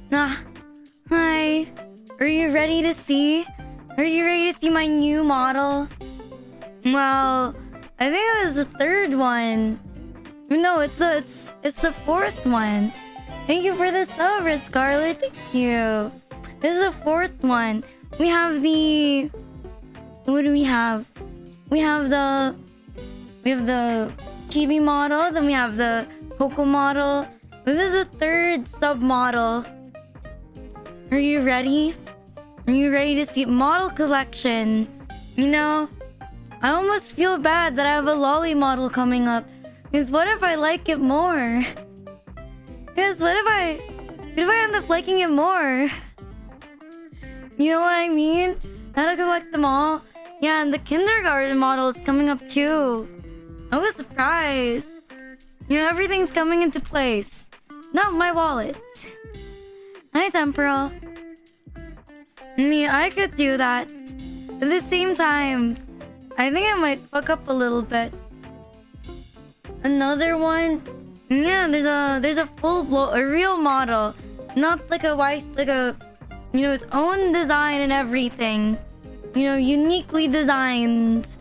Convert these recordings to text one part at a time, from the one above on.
Ah, hi. Are you ready to see? Are you ready to see my new model? Well, I think it was the third one. No, it's the fourth one. Thank you for the sub, Red Scarlet. Thank you. This is the fourth one. We have the... What do we have? We have the chibi model. Then we have the Poco model. This is the third sub model. Are you ready? Are you ready to see model collection? You know, I almost feel bad that I have a lolly model coming up. Because what if I like it more? Because what if I end up liking it more? You know what I mean? I had to collect them all. Yeah, and the kindergarten model is coming up too. I was surprised. You know, everything's coming into place. Not my wallet. Hi, Temporal. I mean, I could do that. At the same time, I think I might fuck up a little bit. Another one? Yeah, there's a a real model. Not like you know, its own design and everything. You know, uniquely designed.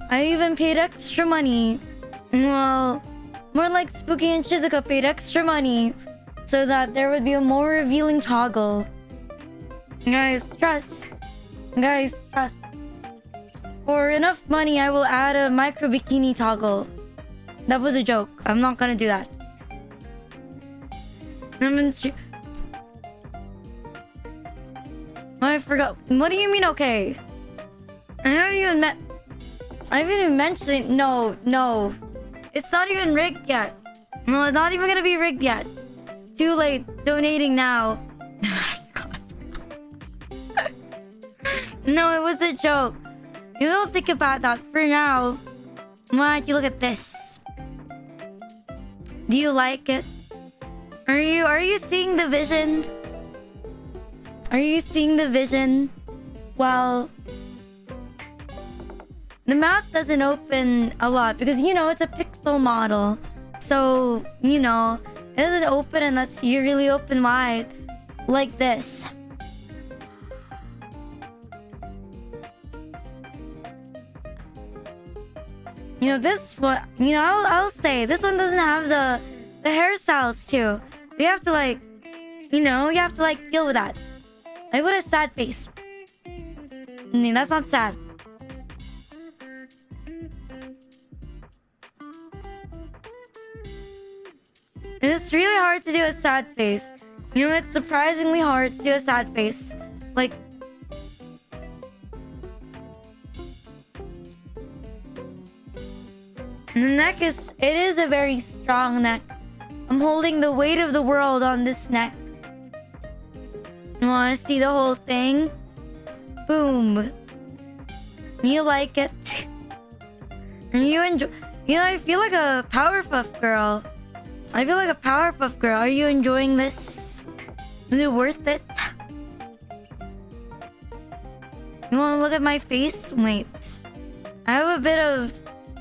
I even paid extra money. Well, more like Spooky and Shizuka paid extra money so that there would be a more revealing toggle. Guys, trust. Guys, trust. For enough money, I will add a micro bikini toggle. That was a joke. I'm not gonna do that. I forgot. What do you mean, okay? I haven't even mentioned it. No. It's not even rigged yet. No, it's not even gonna be rigged yet. Too late. Donating now. No, it was a joke. You don't think about that for now. Why don't you look at this? Do you like it? Are you seeing the vision? Are you seeing the vision? Well, the mouth doesn't open a lot because, you know, it's a pixel model. So, you know, it doesn't open unless you really open wide. Like this. You know, this one, you know, I'll say this one doesn't have the hairstyles too. You have to like, you know, you have to like deal with that. Like, what a sad face. I mean, that's not sad. It's really hard to do a sad face. You know, it's surprisingly hard to do a sad face. Like, the neck is a very strong neck. I'm holding the weight of the world on this neck. You wanna see the whole thing? Boom. You like it? You enjoy? You know, I feel like a Powerpuff Girl. I feel like a Powerpuff Girl. Are you enjoying this? Is it worth it? You wanna look at my face? Wait. I have a bit of...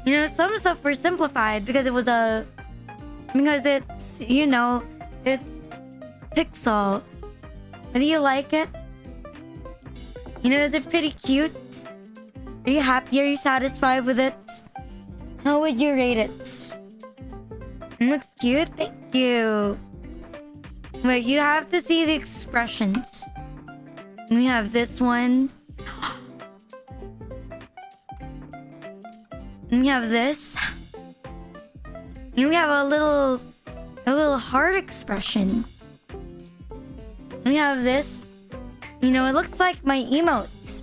You know, some stuff were simplified because it was because it's, you know, it's pixel. Do you like it? You know, is it pretty cute? Are you happy? Are you satisfied with it? How would you rate it? It looks cute? Thank you. Wait, you have to see the expressions. We have this one. And we have this. And we have a little heart expression. And we have this. You know, it looks like my emote.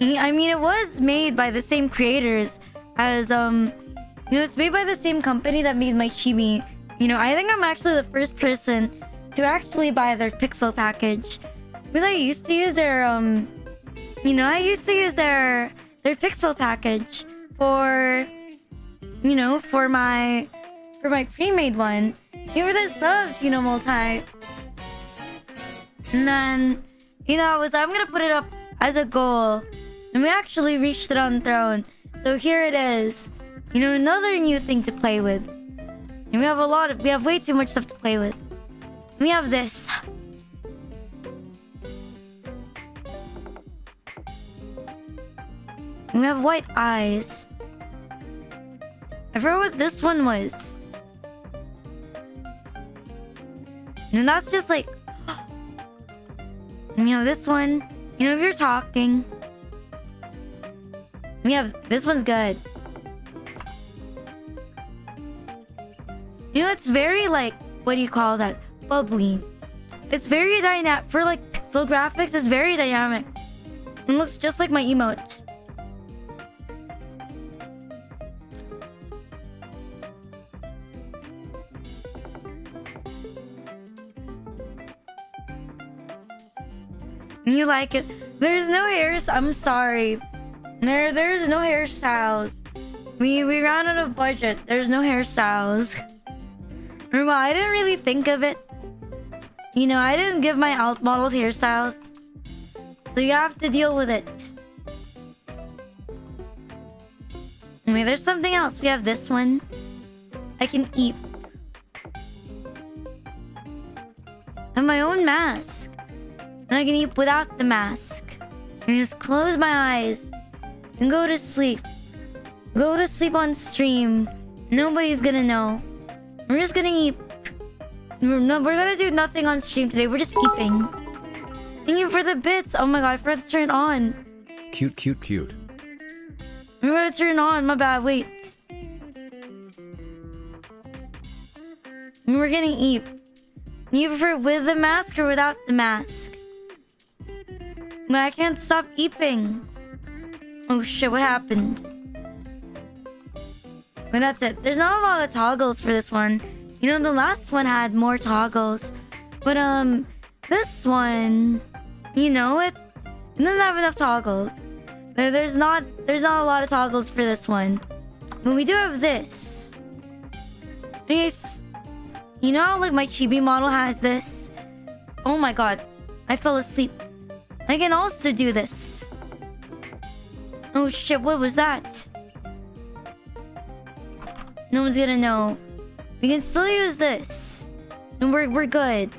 I mean, it was made by the same creators as you know, it's made by the same company that made my chibi. You know, I think I'm actually the first person to actually buy their pixel package because I used to use their you know, I used to use their pixel package for, you know, for my pre-made one. Here were the subs, you know, multi. And then, you know, I'm gonna put it up as a goal. And we actually reached it on Throne. So here it is. You know, another new thing to play with. And we have way too much stuff to play with. We have this. And we have white eyes. I forgot what this one was. And that's just like... You know, this one, you know, if you're talking. We have... This one's good. You know, it's very like... What do you call that? Bubbly. It's very dynamic. For like pixel graphics, it's very dynamic. It looks just like my emote. You like it? There's no hairs. I'm sorry. There's no hairstyles. We ran out of budget. There's no hairstyles. Remember, I didn't really think of it. You know, I didn't give my alt models hairstyles. So you have to deal with it. Anyway, there's something else. We have this one. I can eat. I have my own mask. And I can eat without the mask. And just close my eyes. And go to sleep. Go to sleep on stream. Nobody's gonna know. We're just gonna eat. We're gonna do nothing on stream today. We're just eating. Thank you for the bits. Oh my god, I forgot to turn it on. Cute, cute, cute. We're gonna turn it on. My bad. Wait. We're gonna eat. You prefer with the mask or without the mask? But I can't stop eating. Oh shit, what happened? But that's it. There's not a lot of toggles for this one. You know, the last one had more toggles. But this one, you know, it doesn't have enough toggles. There's not a lot of toggles for this one. But we do have this. Anyways, you know how like my chibi model has this? Oh my god, I fell asleep. I can also do this. Oh shit, what was that? No one's gonna know. We can still use this. And we're good.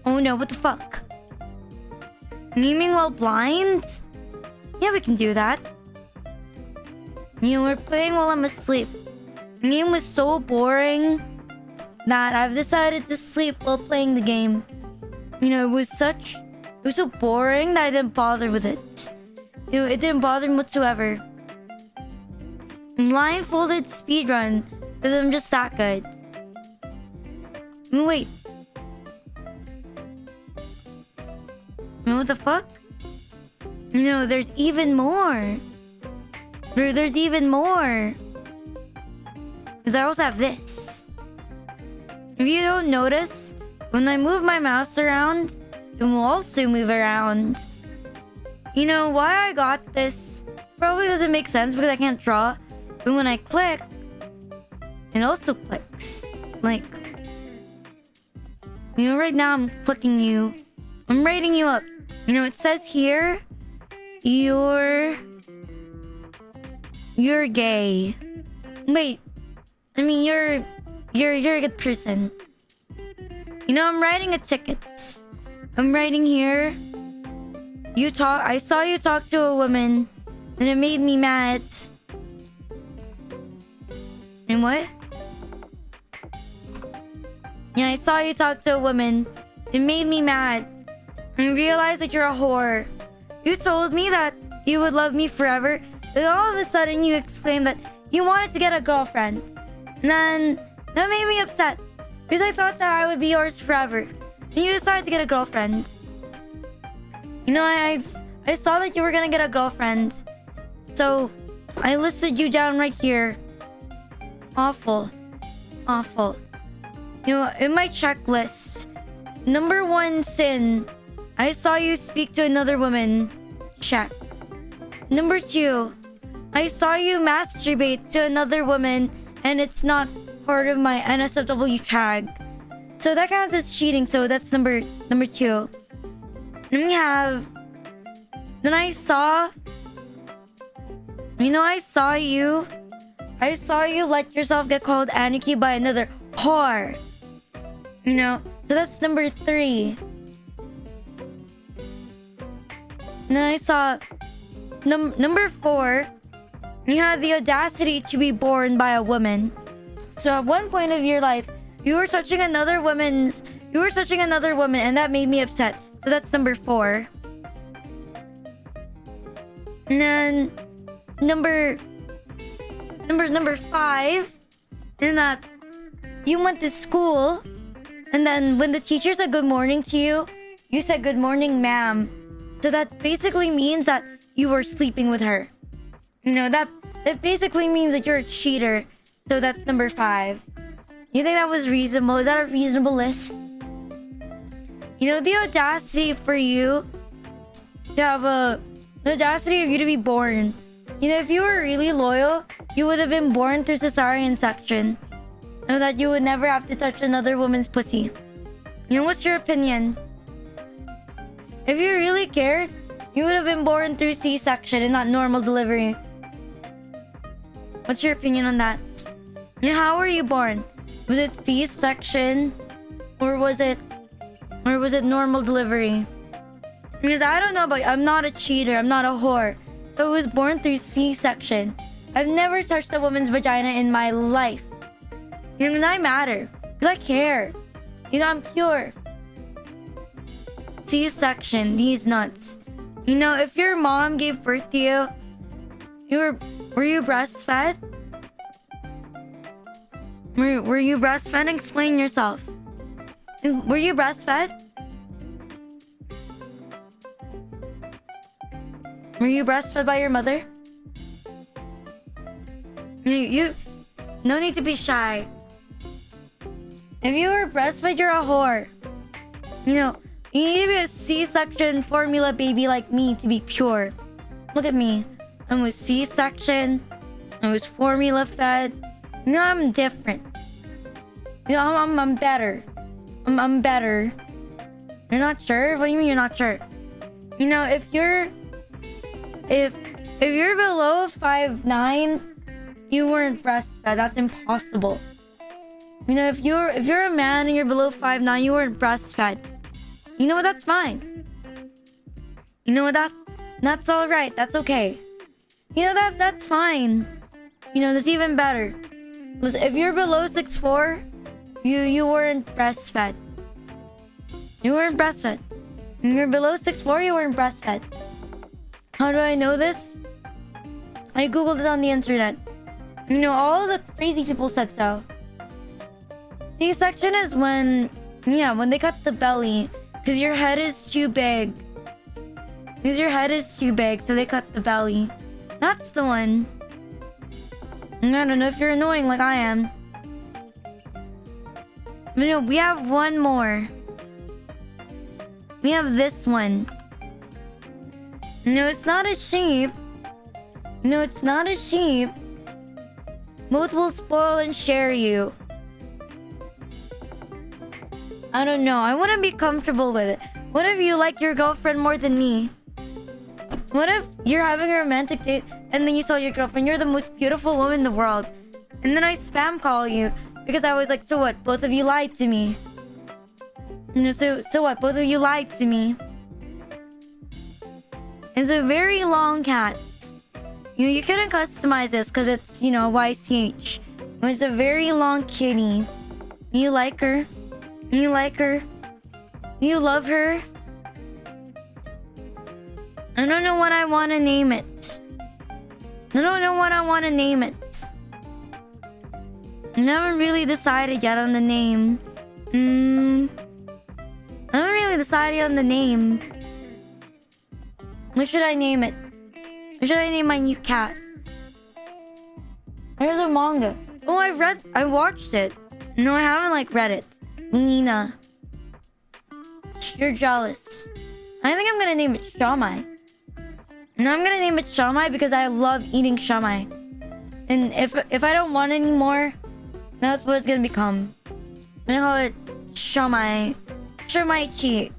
Oh no, what the fuck? Naming while blind? Yeah, we can do that. You know, we're playing while I'm asleep. The game was so boring that I've decided to sleep while playing the game. You know, it was so boring that I didn't bother with it. You know, it didn't bother me whatsoever. Blindfolded speedrun because I'm just that good. Wait. What the fuck? No, there's even more. There's even more. Because I also have this. If you don't notice, when I move my mouse around, it will also move around. You know why I got this? Probably doesn't make sense because I can't draw. But when I click, it also clicks. Like, you know, right now I'm clicking you. I'm rating you up. You know, it says here, you're gay. Wait, I mean, you're a good person. You know, I'm writing a ticket. I'm writing here. I saw you talk to a woman, and it made me mad. And what? Yeah, I saw you talk to a woman. It made me mad. And I realized that you're a whore. You told me that you would love me forever. Then all of a sudden you exclaimed that you wanted to get a girlfriend. And then that made me upset. Because I thought that I would be yours forever. And you decided to get a girlfriend. You know, I saw that you were gonna get a girlfriend. So I listed you down right here. Awful. Awful. You know, in my checklist, number 1 sin, I saw you speak to another woman. Check. Number 2, I saw you masturbate to another woman and it's not part of my NSFW tag. So that counts as cheating, so that's number 2. Then we have... Then I saw... You know, I saw you I saw you let yourself get called Aniki by another whore. You know? So that's number 3. And then I saw number 4. You had the audacity to be born by a woman. So at one point of your life, you were touching another woman, and that made me upset. So that's number 4. And then number 5, in that you went to school, and then when the teacher said good morning to you, you said good morning, ma'am. So that basically means that you were sleeping with her. You know, that basically means that you're a cheater. So that's number 5. You think that was reasonable? Is that a reasonable list? You know, the audacity for you to have the audacity of you to be born. You know, if you were really loyal, you would have been born through cesarean section. So that you would never have to touch another woman's pussy. You know, what's your opinion? If you really cared, you would have been born through C-section and not normal delivery. What's your opinion on that? You know, how were you born? Was it C-section? Or was it normal delivery? Because I don't know about you. I'm not a cheater. I'm not a whore. So I was born through C-section. I've never touched a woman's vagina in my life. You know, and I matter. Because I care. You know, I'm pure. C-section. These nuts. You know, if your mom gave birth to you, were you breastfed? Were you breastfed? Explain yourself. Were you breastfed? Were you breastfed by your mother? You no need to be shy. If you were breastfed, you're a whore. You know, you need to be a C-section formula baby like me to be pure. Look at me. I'm with C-section. I was formula fed. You know, I'm different. You know, I'm better. I'm better. You're not sure? What do you mean you're not sure? You know, if you're below 5'9", you weren't breastfed. That's impossible. You know, if you're a man and you're below 5'9", you weren't breastfed. You know what? That's fine. You know what? That's all right. That's okay. You know, that's fine. You know, that's even better. Listen, if you're below 6'4", you weren't breastfed. You weren't breastfed. When you're below 6'4", you weren't breastfed. How do I know this? I googled it on the internet. You know, all the crazy people said so. C-section is when they cut the belly. Because your head is too big. Because your head is too big, so they cut the belly. That's the one. I don't know if you're annoying like I am. But no, we have one more. We have this one. No, it's not a sheep. No, it's not a sheep. Both will spoil and share you. I don't know. I wouldn't be comfortable with it. What if you like your girlfriend more than me? What if you're having a romantic date and then you tell your girlfriend you're the most beautiful woman in the world, and then I spam call you because I was like, so what? Both of you lied to me. You know, so what? Both of you lied to me. It's a very long cat. You couldn't customize this because it's, you know, YCH. It's a very long kitty. You like her? You like her? You love her? I don't know what I want to name it. I don't know what I want to name it. I haven't really decided yet on the name. I haven't really decided on the name. What should I name it? What should I name my new cat? There's a manga. Oh, I watched it. No, I haven't like read it. Nina. You're jealous. I think I'm gonna name it Shamai. And I'm gonna name it Shamai because I love eating Shamai. And if I don't want any more, that's what it's gonna become. I'm gonna call it Shamai. Shamaichi.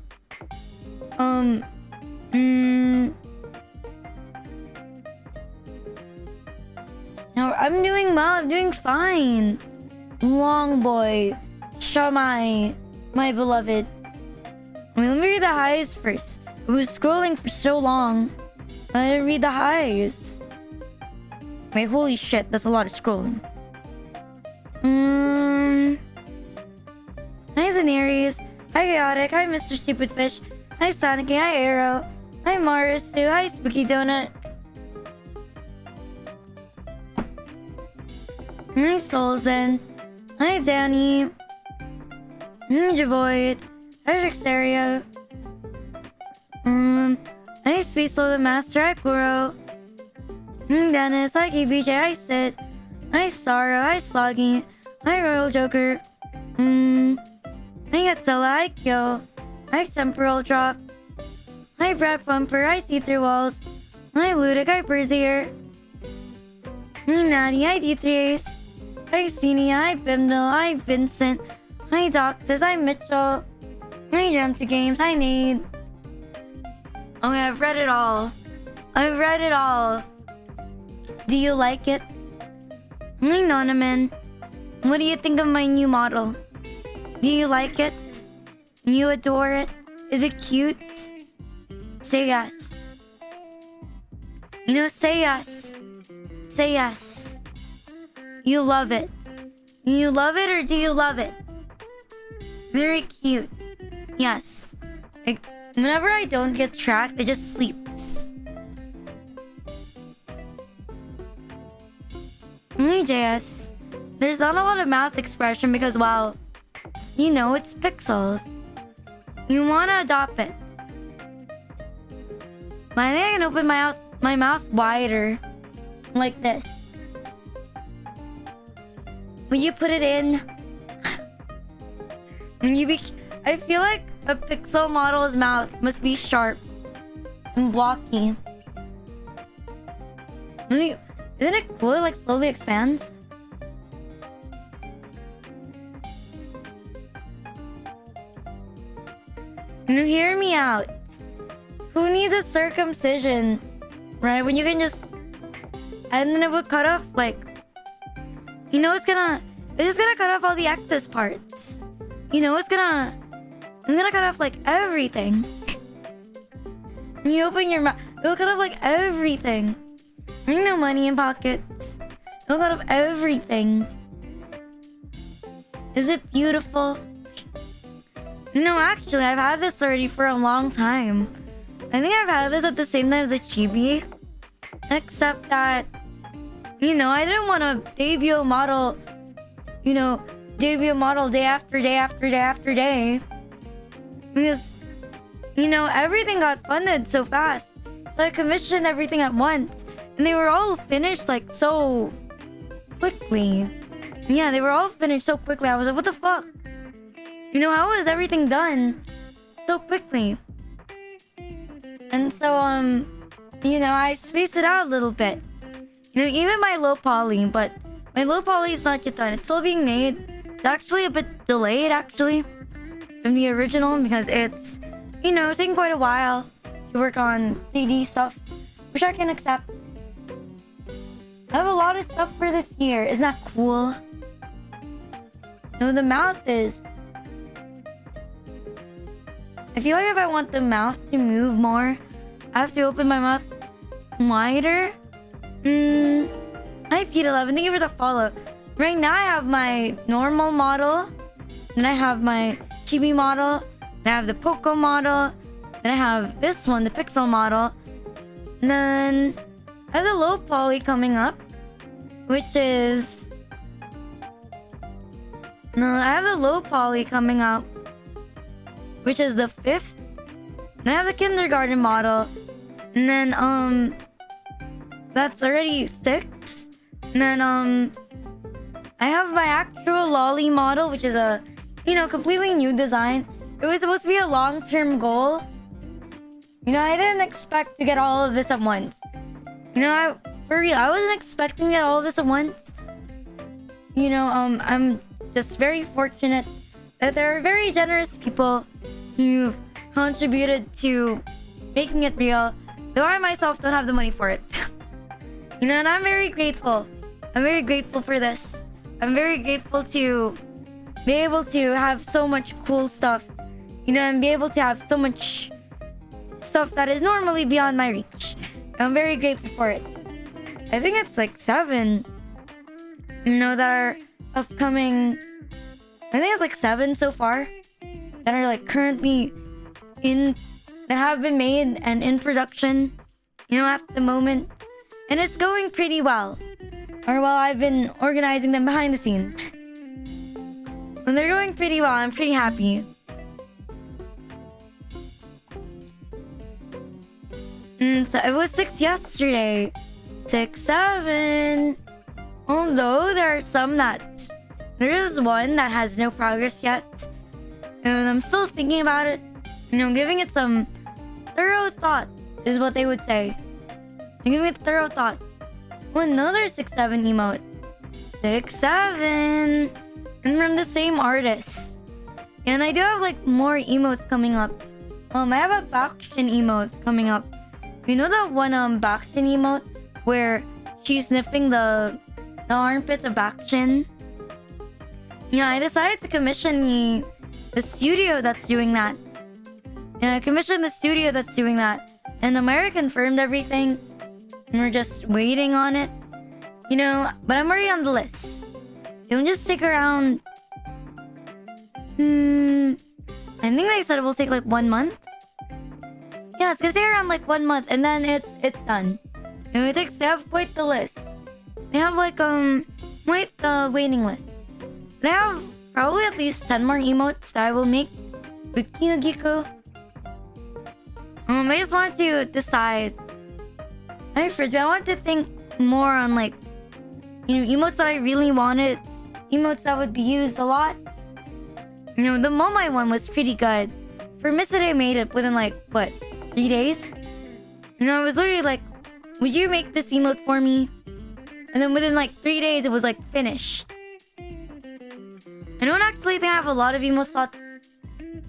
No, I'm doing well. I'm doing fine. Long boy, Shamai, my beloved. Let me read the highs first. I was scrolling for so long. I didn't read the highs. Wait, holy shit, that's a lot of scrolling. Hi Zaneries. Hi Chaotic. Hi Mr. Stupid Fish. Hi Aniki. Hi Arrow. Hi Marisu. Hi Spooky Donut. Hi Soulzen. Hi Danny. Ninja Void. Hi Rixaria. Hi Space the Master. Hi Kuro. Dennis. Hi KBJ. Hi Sid. Hi Sorrow. Hi Sloggy. Hi Royal Joker. Hi Godzilla. Hi Kyo. Hi Temporal Drop. Hi Brad Bumper. Hi See-Through Walls. Hi Ludic. Hi Berzier. Hi Natty. Hi D3 Ace. Hi Xenia. Hi Bimdal. Hi Vincent. Hi Doxus. Hi Mitchell. Hi Jump2 Games. Hi Nade. Okay, I've read it all. I've read it all. Do you like it? Hi Nonaman. What do you think of my new model? Do you like it? You adore it? Is it cute? Say yes. You know, say yes. Say yes. You love it. You love it or do you love it? Very cute. Yes. Like, whenever I don't get tracked, it just sleeps. Hey, JS. There's not a lot of mouth expression because, well, you know, it's pixels. You wanna adopt it. But I think I can open my mouth wider. Like this. When you put it in... I feel like a pixel model's mouth must be sharp and blocky. Isn't it cool? It like slowly expands. You hear me out. Who needs a circumcision? Right? When you can just... And then it would cut off like... You know it's just gonna cut off all the excess parts. You know it's gonna cut off like everything. When you open your mouth, it'll cut off like everything. There's no money in pockets. It'll cut off everything. Is it beautiful? No, actually, I've had this already for a long time. I think I've had this at the same time as a chibi. Except that, you know, I didn't want to debut a model, you know, debut a model day after day after day after day. Because, you know, everything got funded so fast. So I commissioned everything at once. And they were all finished like so quickly. Yeah, they were all finished so quickly. I was like, what the fuck? You know, how is everything done so quickly? And so, you know, I spaced it out a little bit. You know, even my low poly, but my low poly is not yet done. It's still being made. It's actually a bit delayed, actually, from the original because it's, you know, taking quite a while to work on 3D stuff, which I can accept. I have a lot of stuff for this year. Isn't that cool? No, the mouth is... I feel like if I want the mouth to move more, I have to open my mouth wider. Hi, Pete11. Thank you for the follow. Right now, I have my normal model. Then I have my chibi model. Then I have the Poco model. Then I have this one, the Pixel model. And then I have the low poly coming up, which is... No, I have the low poly coming up, which is the 5th. Then I have the kindergarten model. And then, that's already 6. And then, I have my actual lolly model, which is a, you know, completely new design. It was supposed to be a long-term goal. You know, I didn't expect to get all of this at once. You know, for real, I wasn't expecting to get all of this at once. You know, I'm just very fortunate that there are very generous people who've contributed to making it real, though I myself don't have the money for it. You know, and I'm very grateful I'm very grateful for this. I'm very grateful to be able to have so much cool stuff, you know, and be able to have so much stuff that is normally beyond my reach. I'm very grateful for it. I think it's like 7, you know, that are upcoming. I think it's like 7 so far that are like currently that have been made and in production, you know, at the moment. And it's going pretty well. Or well, I've been organizing them behind the scenes. And they're going pretty well. I'm pretty happy. So it was 6 yesterday. 6, 7. Although there are some that... There is one that has no progress yet. And I'm still thinking about it. You know, giving it some thorough thoughts is what they would say. I'm giving it thorough thoughts. Oh, another 6, 7 emote. 6, 7. And from the same artist. And I do have like more emotes coming up. I have a Bakshin emote coming up. You know that one Bakshin emote where she's sniffing the armpits of Bakshin? Yeah, I decided to commission the studio that's doing that. Yeah, I commissioned the studio that's doing that. And America confirmed everything. And we're just waiting on it. You know, but I'm already on the list. It'll just take around... I think they said it will take like 1 month. Yeah, it's gonna take around like 1 month. And then it's done. And it takes... They have quite the list. They have like, quite the waiting list. They have probably at least 10 more emotes that I will make with Kinogiko. I just want to decide. I want to think more on like, you know, emotes that I really wanted. Emotes that would be used a lot. You know, the Momai one was pretty good. For Misade, I made it within like, what, 3 days? You know, I was literally like, would you make this emote for me? And then within like 3 days, it was like finished. I don't actually think I have a lot of emote slots.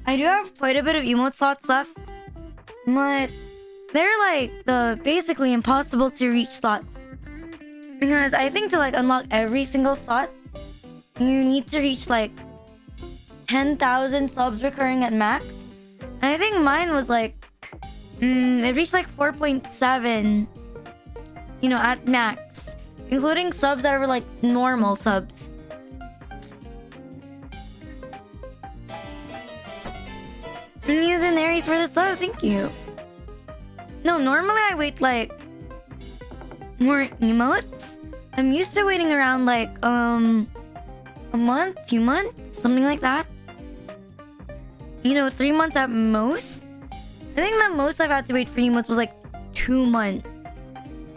I do have quite a bit of emote slots left. But they're like the basically impossible to reach slots. Because I think to like unlock every single slot, you need to reach like 10,000 subs recurring at max. And I think mine was like, it reached like 4.7, you know, at max. Including subs that were like normal subs. Using Aries for the sub, thank you. No, normally I wait like more emotes. I'm used to waiting around like a month, 2 months, something like that. You know, 3 months at most. I think the most I've had to wait for emotes was like 2 months.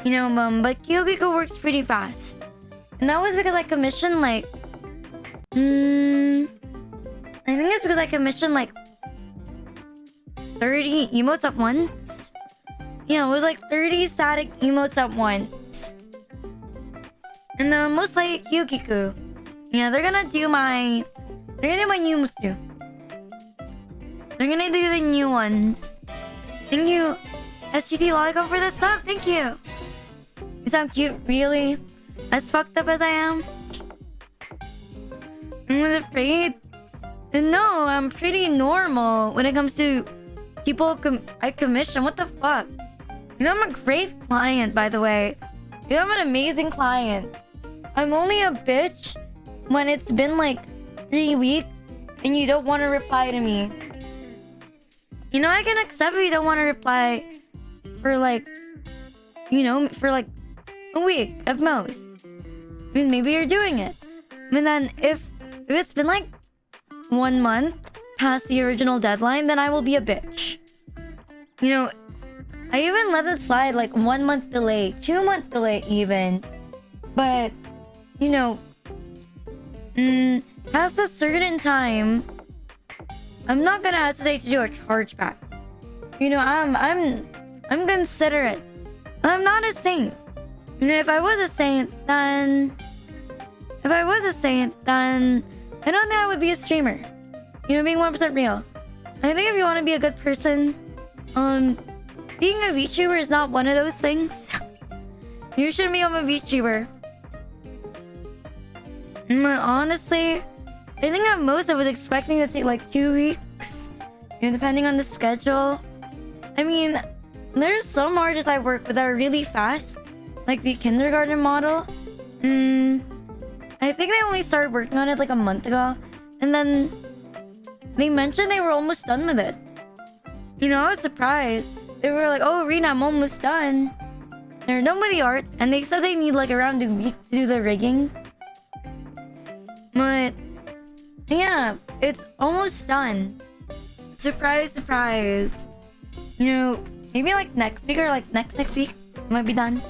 You know, but Kyogiko works pretty fast. And that was because I commissioned like I think it's because I commissioned like 30 emotes at once. Yeah, it was like 30 static emotes at once. And most like Kyogiko. Yeah, they're gonna do my new ones too. They're gonna do the new ones. Thank you, SGT Lollipop, for the sub. Thank you. You sound cute, really? As fucked up as I am? I'm afraid. No, I'm pretty normal when it comes to people I commission. What the fuck? You know, I'm a great client, by the way. You know, I'm an amazing client. I'm only a bitch when it's been like 3 weeks and you don't want to reply to me. You know, I can accept if you don't want to reply for like, you know, for like a week at most. Because maybe you're doing it. And then if it's been like 1 month past the original deadline, then I will be a bitch. You know, I even let it slide like 1 month delay, 2 month delay even. But, you know, past a certain time, I'm not gonna hesitate to do a chargeback. You know, I'm considerate. I'm not a saint. You know, if I was a saint, then I don't think I would be a streamer. You know, being 1% real. I think if you want to be a good person, being a VTuber is not one of those things. You shouldn't become a VTuber. Honestly, I think at most I was expecting to take like 2 weeks, you know, depending on the schedule. I mean, there's some artists I work with that are really fast, like the kindergarten model. I think they only started working on it like a month ago, and then they mentioned they were almost done with it. You know, I was surprised. They were like, "Oh, Rina, I'm almost done." They're done with the art, and they said they need like around a week to do the rigging. But yeah, it's almost done. Surprise, surprise. You know, maybe like next week or like next week it might be done.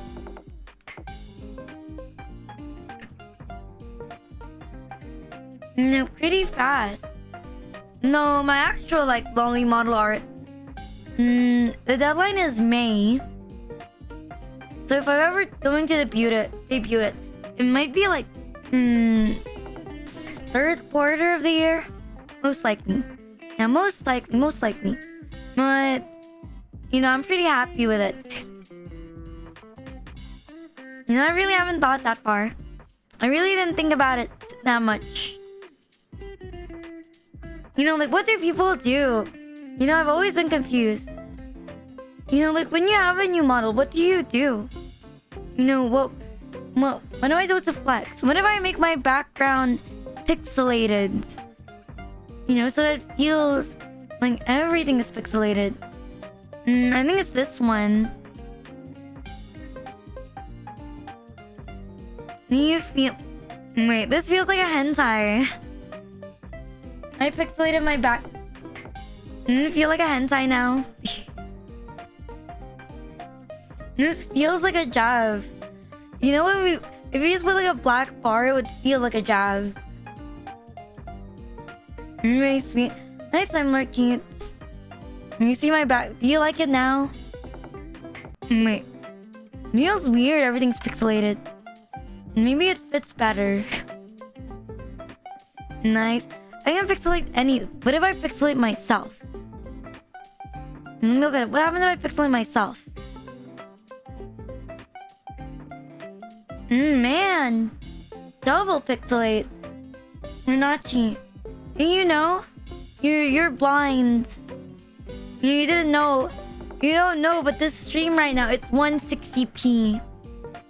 You know, pretty fast. No, my actual like lonely model art. The deadline is May. So if I'm ever going to debut it, it might be like third quarter of the year, most likely. Yeah, most likely. But you know, I'm pretty happy with it. You know, I really haven't thought that far. I really didn't think about it that much. You know, like, what do people do? You know, I've always been confused. You know, like, when you have a new model, what do you do? You know, what am I supposed to flex? What if I make my background pixelated? You know, so that it feels like everything is pixelated. I think it's this one. You feel... Wait, this feels like a hentai. I pixelated my back. I feel like a hentai now. This feels like a jab. You know what? If you just put like a black bar, it would feel like a jab. Very sweet. Nice, I'm lurking it. You see my back? Do you like it now? Wait. It feels weird. Everything's pixelated. Maybe it fits better. Nice. I can pixelate any. What if I pixelate myself? Look at it. What happens if I pixelate myself? Man. Double pixelate. Rinachi. You know? You're blind. You didn't know. You don't know, but this stream right now, it's 160p.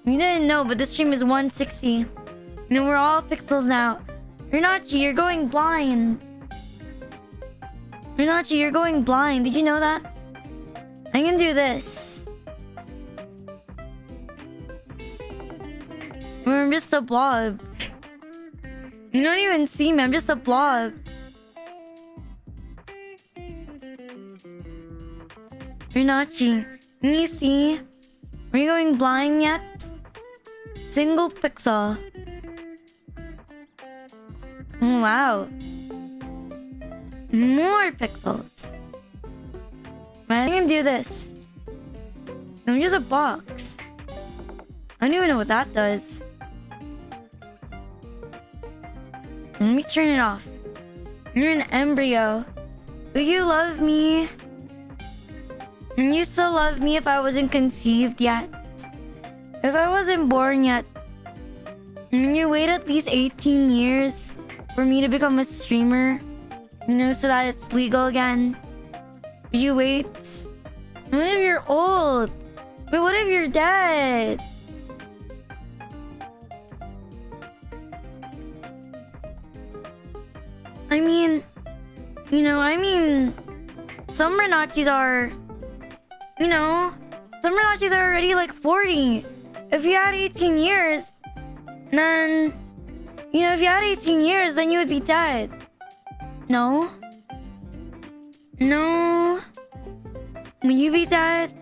You didn't know, but this stream is 160. You know, we're all pixels now. Rinachi, you're going blind. Rinachi, you're going blind. Did you know that? I can do this. I'm just a blob. You don't even see me. I'm just a blob. Rinachi, can you see? Are you going blind yet? Single pixel. Oh, wow. More pixels. I can do this. I'm just a box. I don't even know what that does. Let me turn it off. You're an embryo. Will you love me? And you still love me if I wasn't conceived yet? If I wasn't born yet? And you wait at least 18 years for me to become a streamer? You know, so that it's legal again? Will you wait? What if you're old? Wait, what if you're dead? I mean, you know, some Renachis are, you know, some Renachis are already like 40. If you had 18 years, then, you know, if you had 18 years, then you would be dead. No? No? Will you be dead?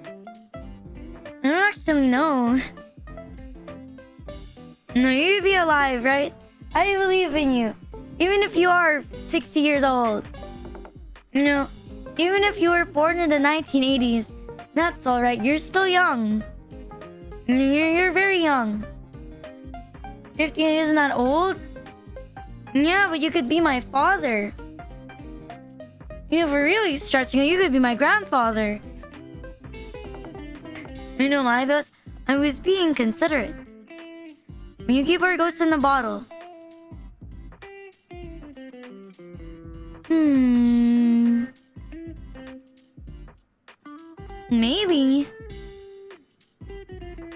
I don't actually know. No, you'd be alive, right? I believe in you. Even if you are 60 years old. You know, even if you were born in the 1980s, that's alright. You're still young. You're very young. 50 isn't that old? Yeah, but you could be my father. You know, for really stretching it, you could be my grandfather. You know why, I was being considerate. When you keep our ghost in the bottle, Maybe.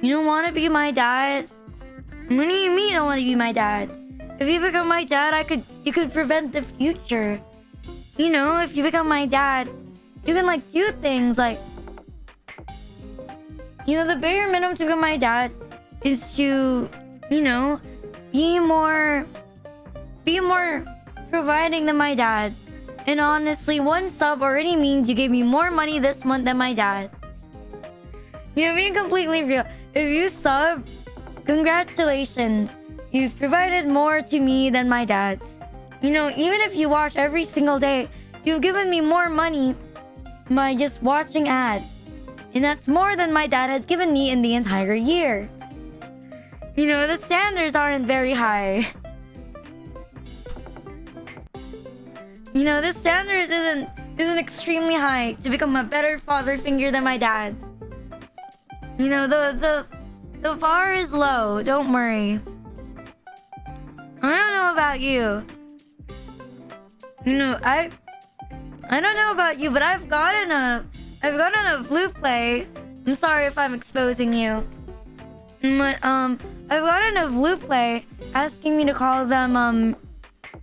You don't want to be my dad? What do you mean you don't want to be my dad? If you become my dad, you could prevent the future. You know, if you become my dad, you can like do things like, you know, the bare minimum to become my dad is to, you know, be more providing than my dad. And honestly, one sub already means you gave me more money this month than my dad. You know, being completely real, if you sub, congratulations. You've provided more to me than my dad. You know, even if you watch every single day, you've given me more money by just watching ads. And that's more than my dad has given me in the entire year. You know, the standards aren't very high. You know, the standards isn't extremely high to become a better father figure than my dad. You know, the bar is low, don't worry. I don't know about you. You know, I don't know about you, but I've gotten a flute play. I'm sorry if I'm exposing you. But I've gotten a flute play asking me to call them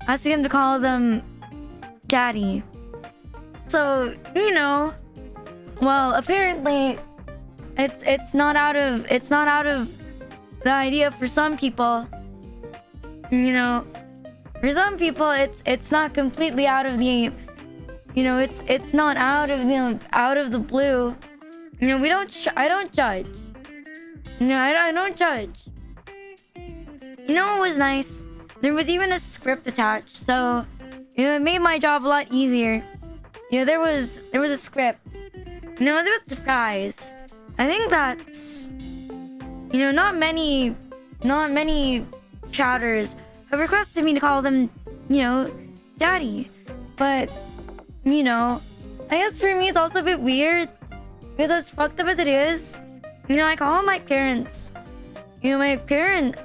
asking him to call them daddy. So, you know, well, apparently it's not out of the idea for some people. You know, for some people it's not completely out of the, you know, it's not out of the blue. You know, I don't judge. You know, I don't judge. You know what was nice? There was even a script attached, so you know, it made my job a lot easier. You know, there was a script. You know, there was a surprise. I think that's, you know, not many chatters have requested me to call them, you know, daddy. But, you know, I guess for me it's also a bit weird, because as fucked up as it is, you know, I call my parents. You know, my parent,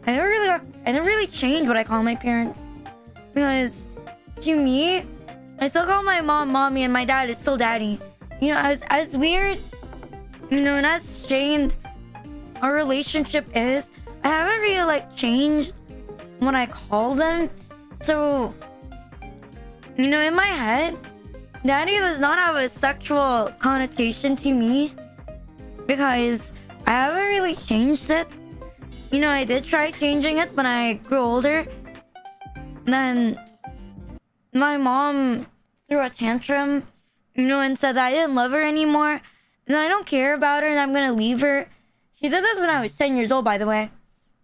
I never really changed what I call my parents, because to me, I still call my mom mommy and my dad is still daddy. You know, as weird, you know, and as strained our relationship is, I haven't really like changed what I call them. So, you know, in my head, daddy does not have a sexual connotation to me, because I haven't really changed it. You know, I did try changing it when I grew older. Then my mom threw a tantrum, you know, and said that I didn't love her anymore, and I don't care about her and I'm gonna leave her. She did this when I was 10 years old, by the way.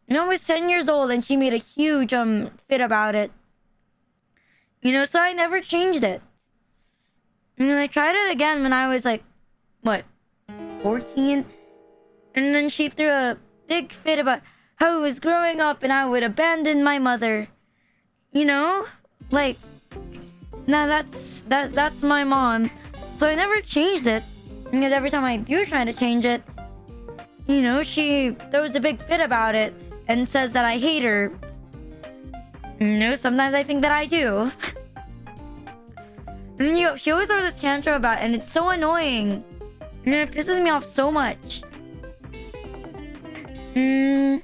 You know, I was 10 years old and she made a huge fit about it. You know, so I never changed it. And then I tried it again when I was like, what, 14? And then she threw a big fit about how I was growing up and I would abandon my mother. You know? Like, now that's my mom. So I never changed it. Because every time I do try to change it, you know, she throws a big fit about it and says that I hate her. You know, sometimes I think that I do. And then she always throws this tantrum about it, and it's so annoying. And it pisses me off so much. It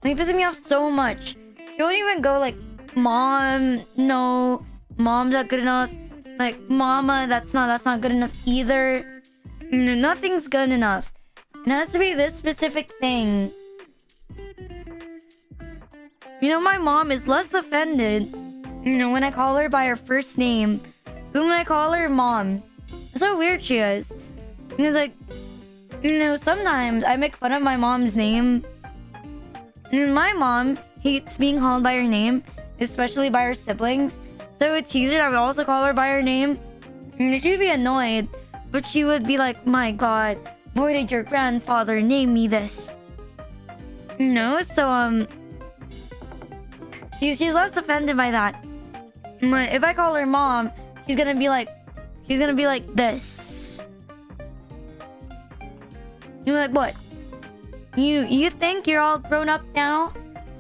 pisses me off so much. She won't even go like, Mom, no, Mom's not good enough. Like, Mama, that's not good enough either. You know, nothing's good enough. It has to be this specific thing. You know, my mom is less offended, you know, when I call her by her first name than when I call her mom. That's how weird she is. Because, like, you know, sometimes I make fun of my mom's name. And my mom hates being called by her name, especially by her siblings. So I would tease her. I would also call her by her name. And she'd be annoyed. But she would be like, my god, why did your grandfather name me this? You know, so, she's less offended by that. But if I call her mom, she's gonna be like this. You're like, what? You think you're all grown up now?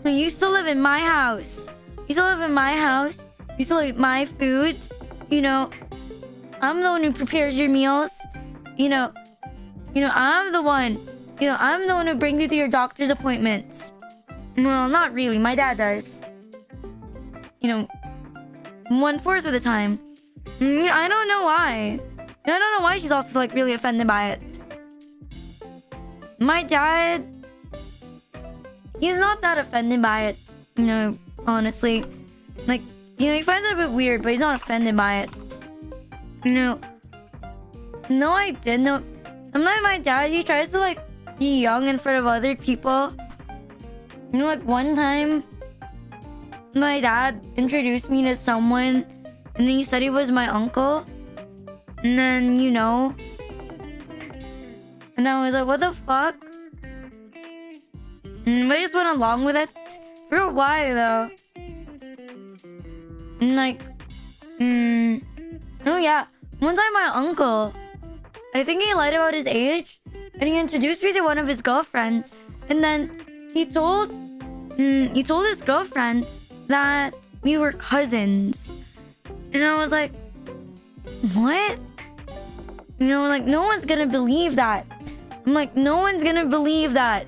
You still live in my house. You still live in my house. You still eat my food. You know, I'm the one who prepares your meals. You know, I'm the one. I'm the one who brings you to your doctor's appointments. Well, not really. My dad does. 1/4 of the time. I don't know why. I don't know why she's also like really offended by it. My dad, he's not that offended by it. Honestly. Like, he finds it a bit weird, but he's not offended by it. No, I did know. Sometimes my dad, he tries to like be young in front of other people. Like one time, my dad introduced me to someone, and then he said he was my uncle. And then, and I was like, what the fuck? But I just went along with it for a while though. And like, oh yeah, one time my uncle, I think he lied about his age, and he introduced me to one of his girlfriends, and then he told his girlfriend that we were cousins. And I was like, what? Like, no one's gonna believe that. I'm like, no one's gonna believe that.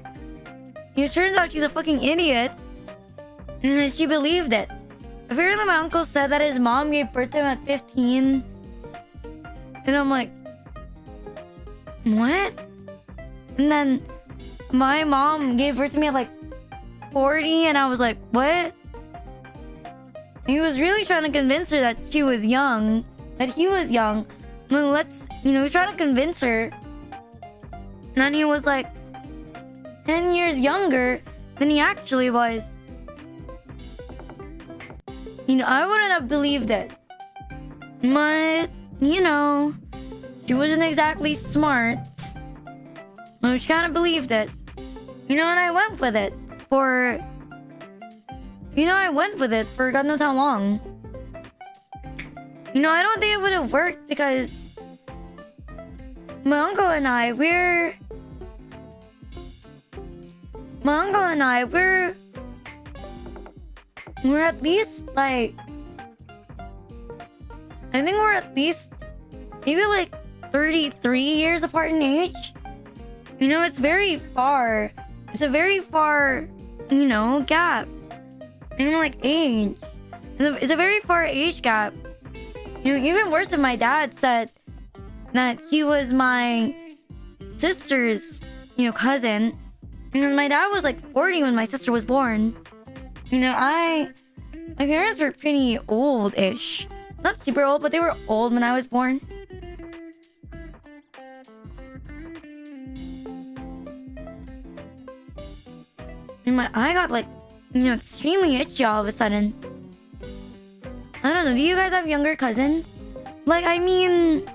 It turns out she's a fucking idiot. And then she believed it. Apparently my uncle said that his mom gave birth to him at 15. And I'm like, what? And then my mom gave birth to me at like 40, and I was like, what? He was really trying to convince her that she was young, that he was young. Well, he was trying to convince her. And then he was like 10 years younger than he actually was. I wouldn't have believed it. But, she wasn't exactly smart. Well, she kind of believed it. And I went with it for... I went with it for God knows how long. I don't think it would have worked because... My uncle and I, we're at least like... I think we're at least maybe like 33 years apart in age. It's very far. It's a very far, gap. Like age. It's a very far age gap. Even worse if my dad said that he was my sister's, cousin. My dad was like 40 when my sister was born. My parents were pretty old-ish. Not super old, but they were old when I was born. And my eye got like, extremely itchy all of a sudden. I don't know, do you guys have younger cousins? Like, I mean,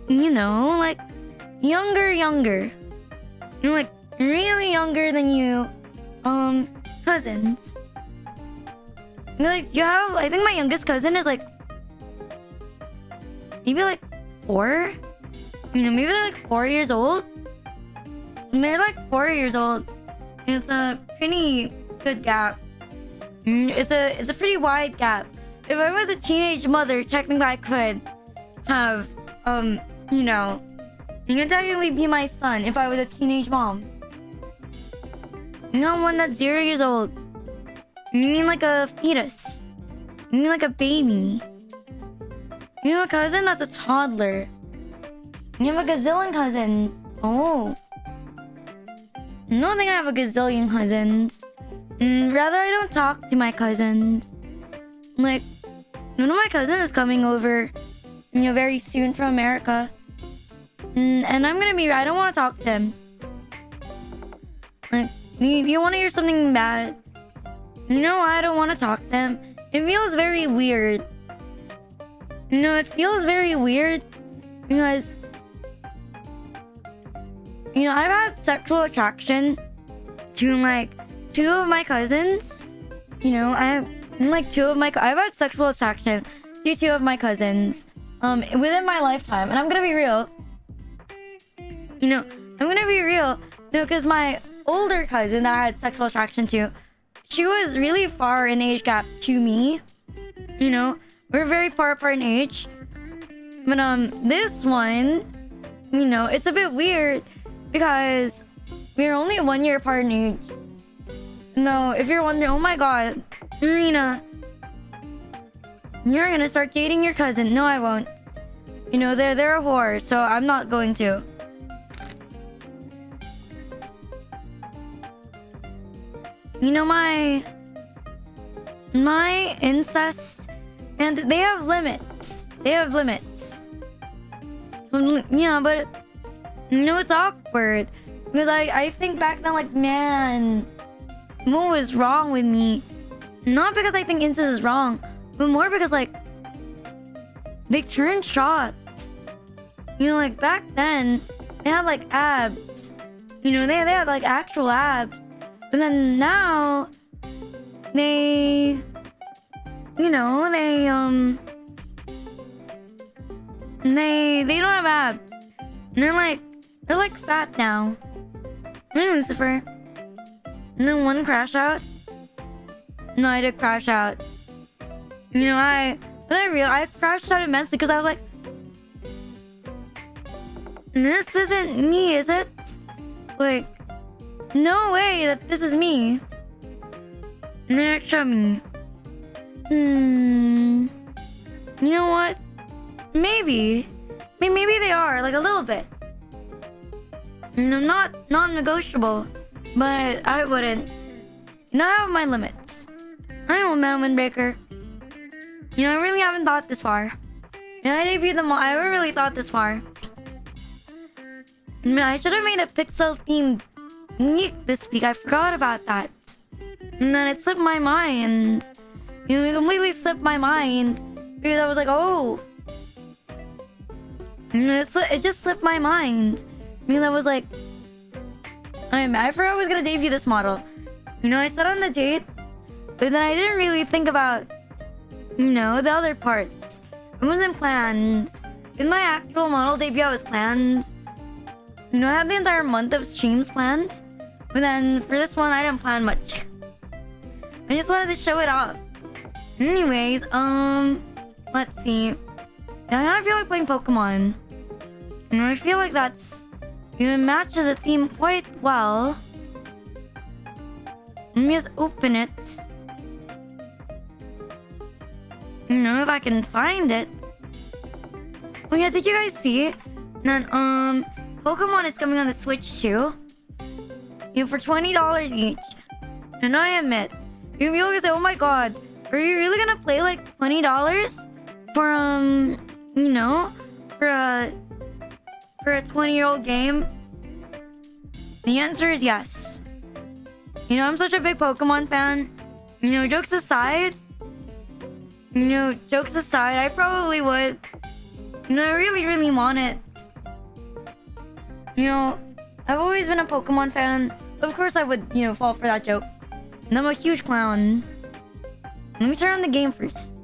like, younger. Like, really younger than you, cousins. Like, I think my youngest cousin is like, maybe like 4? Maybe they're like 4 years old? They're like 4 years old. It's a pretty good gap. It's a pretty wide gap. If I was a teenage mother, technically I could have, you could technically be my son if I was a teenage mom. Not one that's 0 years old. You mean like a fetus? You mean like a baby? You have a cousin that's a toddler. You have a gazillion cousins. Oh. I don't think I have a gazillion cousins. Rather, I don't talk to my cousins. Like, one of my cousins is coming over, very soon from America. And I don't want to talk to him. Like, do you want to hear something bad? I don't want to talk to them. It feels very weird. It feels very weird because, I've had sexual attraction to like 2 of my cousins. I've had sexual attraction to 2 of my cousins within my lifetime, and I'm gonna be real. Because my older cousin that I had sexual attraction to, she was really far in age gap to me. We're very far apart in age. But this one, you know, it's a bit weird because we're only 1 year apart in age. No, if you're wondering, oh my god, Rina, you're gonna start dating your cousin. No, I won't. You know, they're a whore, so I'm not going to. You know, my incest, and they have limits. They have limits. Yeah, but you know, it's awkward because I think back then, like, man, what was wrong with me? Not because I think incest is wrong, but more because, like, they turned shots. You know, like, back then, they had, like, abs. You know, they had, like, actual abs. But then now, they... You know, they don't have abs. And they're like fat now. Lucifer. And then one crash out. No, I did crash out. You know, I crashed out immensely because I was like, this isn't me, is it? Like, no way that this is me. And then it showed me. You know what? Maybe they are, like, a little bit. No, not non-negotiable, but I wouldn't. You know, I have my limits. I am a man windbreaker. You know, I really haven't thought this far. You know, I debuted them all. I haven't really thought this far. I mean, I should have made a pixel-themed week this week. I forgot about that. And then it slipped my mind. You know, it completely slipped my mind. Because I was like, oh. And it just slipped my mind. Because I was like, I forgot I was going to debut this model. You know, I said on the date. But then I didn't really think about, you know, the other parts. It wasn't planned. In my actual model debut, I was planned. You know, I had the entire month of streams planned. But then for this one, I didn't plan much. I just wanted to show it off. Anyways, let's see. I kind of feel like playing Pokemon. You know, I feel like that's, you know, it matches the theme quite well. Let me just open it. You know, if I can find it. Oh yeah, did you guys see that Pokemon is coming on the Switch too? You know, for $20 each. And I admit, you'll be able to say, oh my god, are you really gonna play like $20 for you know, for a 20-year-old game? The answer is yes. You know, I'm such a big Pokemon fan. You know, jokes aside, I probably would. You know, I really, really want it. You know, I've always been a Pokemon fan. Of course I would, you know, fall for that joke. And I'm a huge clown. Let me turn on the game first.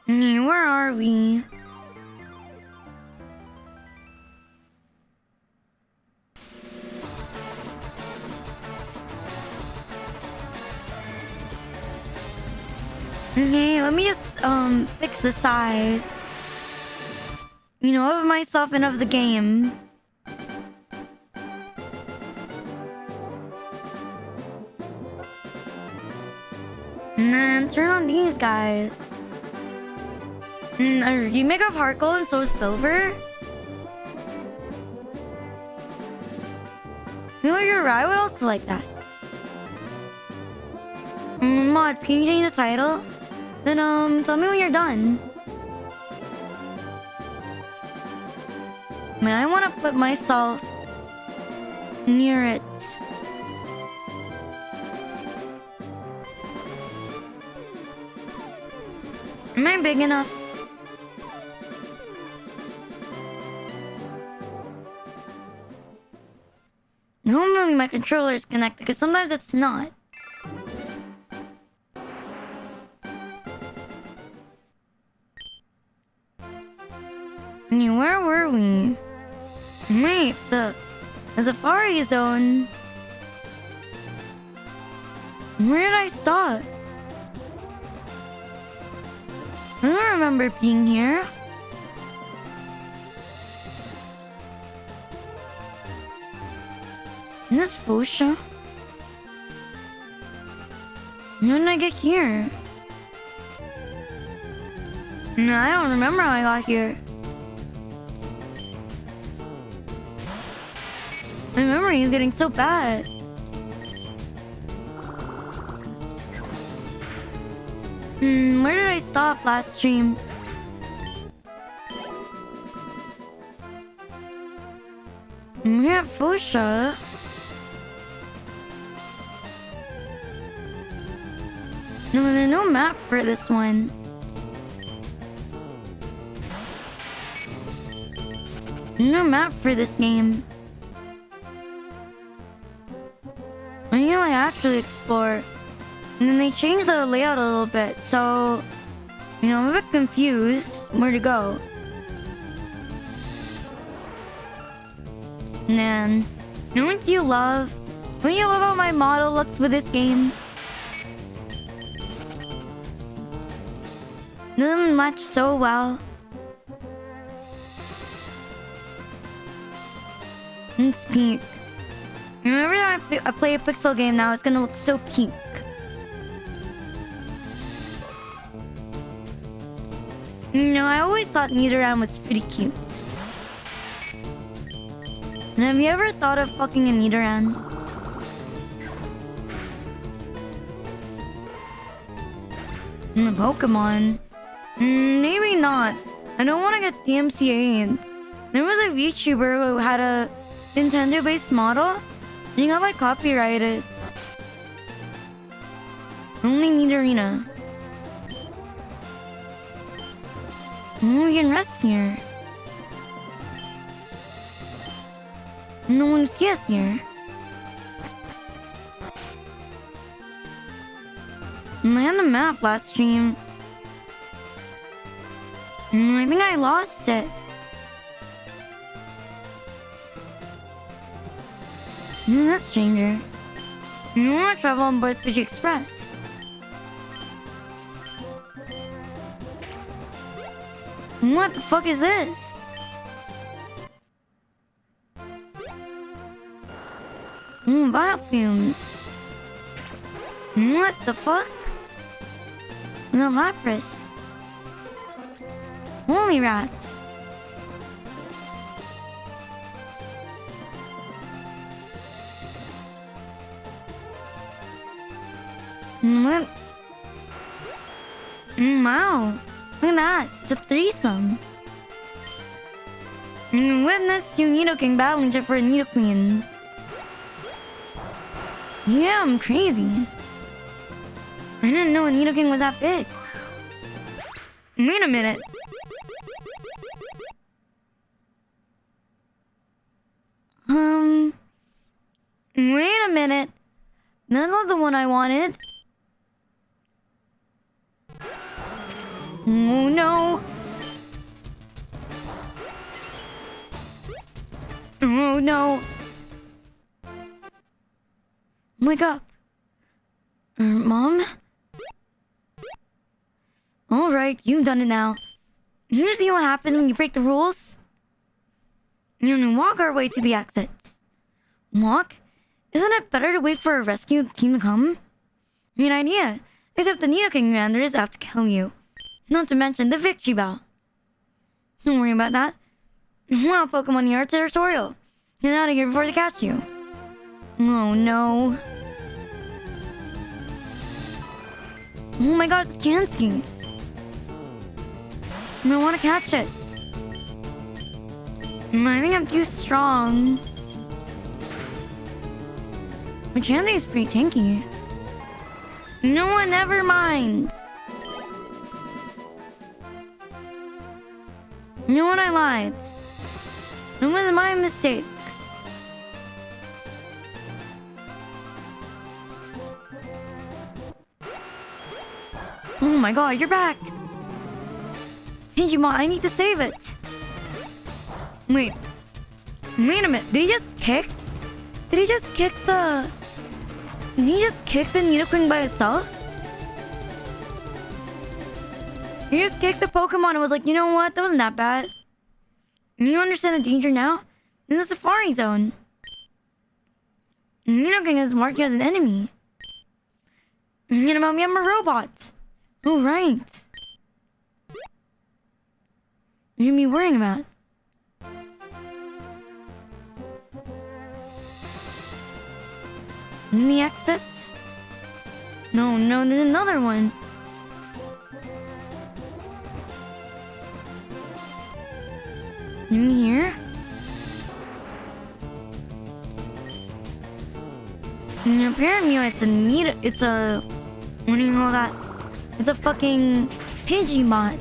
Where are we? Okay, let me just fix the size, you know, of myself and of the game. And then turn on these guys. A remake of Heart Gold and Soul Silver? You know, you're right. I would also like that. Mods, can you change the title? Then tell me when you're done. Man, I want to put myself near it. Am I big enough? Normally my controller is connected, because sometimes it's not. Where were we? Wait, the Safari Zone. Where did I stop? I don't remember being here. Is this Fosha? When did I get here? No, I don't remember how I got here. My memory is getting so bad. Where did I stop last stream? We have Fosha. No, there's no map for this one. No map for this game. I need to like actually explore. And then they changed the layout a little bit, so you know, I'm a bit confused where to go. Man, you know what you love? What you love how my model looks with this game? Doesn't match so well. It's pink. Remember that I play a pixel game now, it's gonna look so pink. You know, I always thought Nidoran was pretty cute. And have you ever thought of fucking a Nidoran? In a Pokemon? Maybe not. I don't want to get DMCA'd. There was a VTuber who had a Nintendo-based model, and he got like copyrighted. Only Nidorina. We can rest here. No one will see us here. I had the map last stream. I think I lost it. That's stranger. You want to travel on board Fiji Express? What the fuck is this? Biofumes. What the fuck? No Lapras. Holy rats. What? Wow. Look at that. It's a threesome. Witness two Nidoking battling for a Nidoqueen. Yeah, I'm crazy. I didn't know a Nidoking was that big. Wait a minute. Wait a minute. That's not the one I wanted. Oh no. Oh no. Wake up. Mom? Alright, you've done it now. You see what happens when you break the rules? You're gonna walk our way to the exits. Walk? Isn't it better to wait for a rescue team to come? Good idea. Except the Nidoking commanders have to kill you. Not to mention the victory bell. Don't worry about that. Wild Pokemon here are territorial. Get out of here before they catch you. Oh no. Oh my god, it's Jansky. I want to catch it. I think I'm too strong. But Chansey is pretty tanky. No one, never mind. You know what, I lied. It was my mistake. Oh my god, you're back! Digimon, I need to save it! Wait. Wait a minute, did he just kick? Did he just kick the... Did he just kick the Nidoking by itself? He just kicked the Pokemon and was like, you know what? That wasn't that bad. You understand the danger now? This is a Safari Zone. Nidoking is marked as an enemy. You know about me, I'm a robot. Oh, right. You're gonna be worrying about. In the exit? No, there's another one. In here? And apparently it's a... What do you call that? It's a fucking Pidgeymot.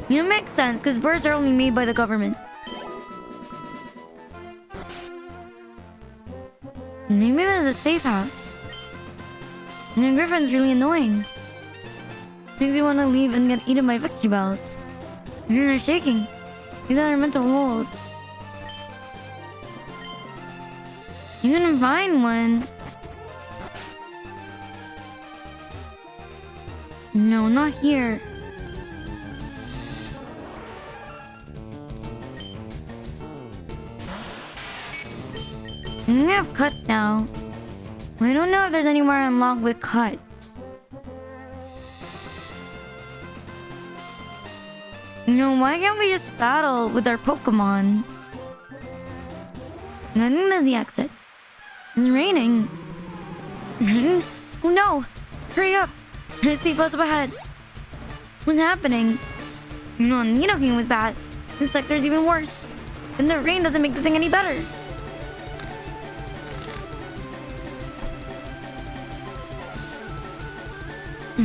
You know, it makes sense, because birds are only made by the government. Maybe there's a safe house. And Griffin's really annoying. Makes me want to leave and get eaten by victory bells. And they're shaking. He's under mental hold. You're gonna find one. No, not here. I'm gonna have cut now. I don't know if there's anywhere unlocked with cut. No, why can't we just battle with our Pokemon? I think there's the exit. It's raining. Oh no! Hurry up! I see what's up ahead. What's happening? No, Nidoking was bad. This sector's even worse. And the rain doesn't make the thing any better.